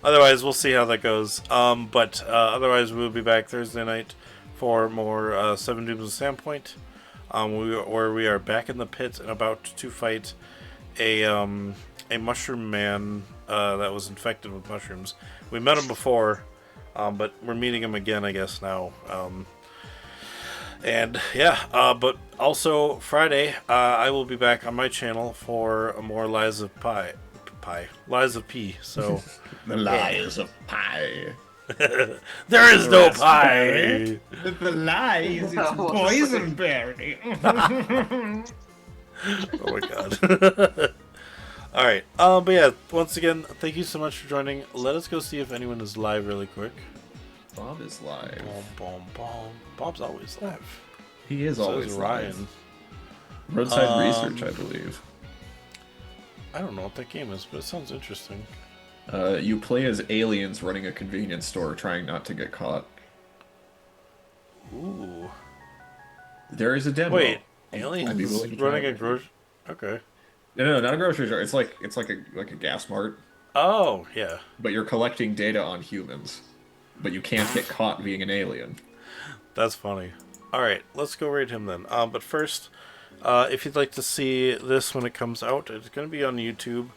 Otherwise, we'll see how that goes. But otherwise, we'll be back Thursday night for more Seven Dooms of Sandpoint. Where we are back in the pit and about to fight a mushroom man that was infected with mushrooms. We met him before, but we're meeting him again, I guess, now. And yeah, but also Friday, I will be back on my channel for more Lies of Lies of P. So The lies of pie. there is no pie. The lies, it's boysenberry. Oh my god. All right. But yeah, once again, thank you so much for joining. Let us go see if anyone is live really quick. Bob is live. Bob's always live. He is So always is live. Ryan. Roadside Research, I believe. I don't know what that game is, but it sounds interesting. You play as aliens running a convenience store trying not to get caught. Ooh. There is a demo. Wait, I'd be aliens willing to try running it. a grocery? Okay. No, not a grocery store. It's like a gas mart, Oh, yeah. but you're collecting data on humans. But you can't get caught being an alien. That's funny. Alright, let's go raid him then. But first, if you'd like to see this when it comes out, it's going to be on YouTube.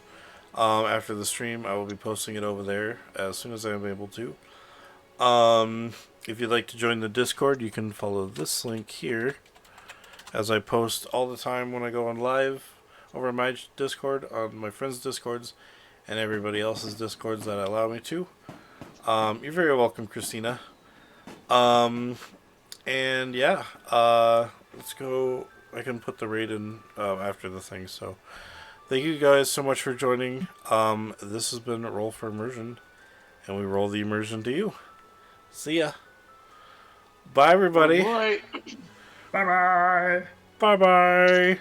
After the stream, I will be posting it over there as soon as I'm able to. If you'd like to join the Discord, you can follow this link here. as I post all the time when I go on live over my Discord, on my friends' Discords, and everybody else's Discords that allow me to. You're very welcome, Christina. And yeah, let's go. I can put the raid in after the thing. So thank you guys so much for joining. This has been Roll for Immersion, and we roll the immersion to you. See ya. Bye, everybody. Boy. Bye bye. Bye bye.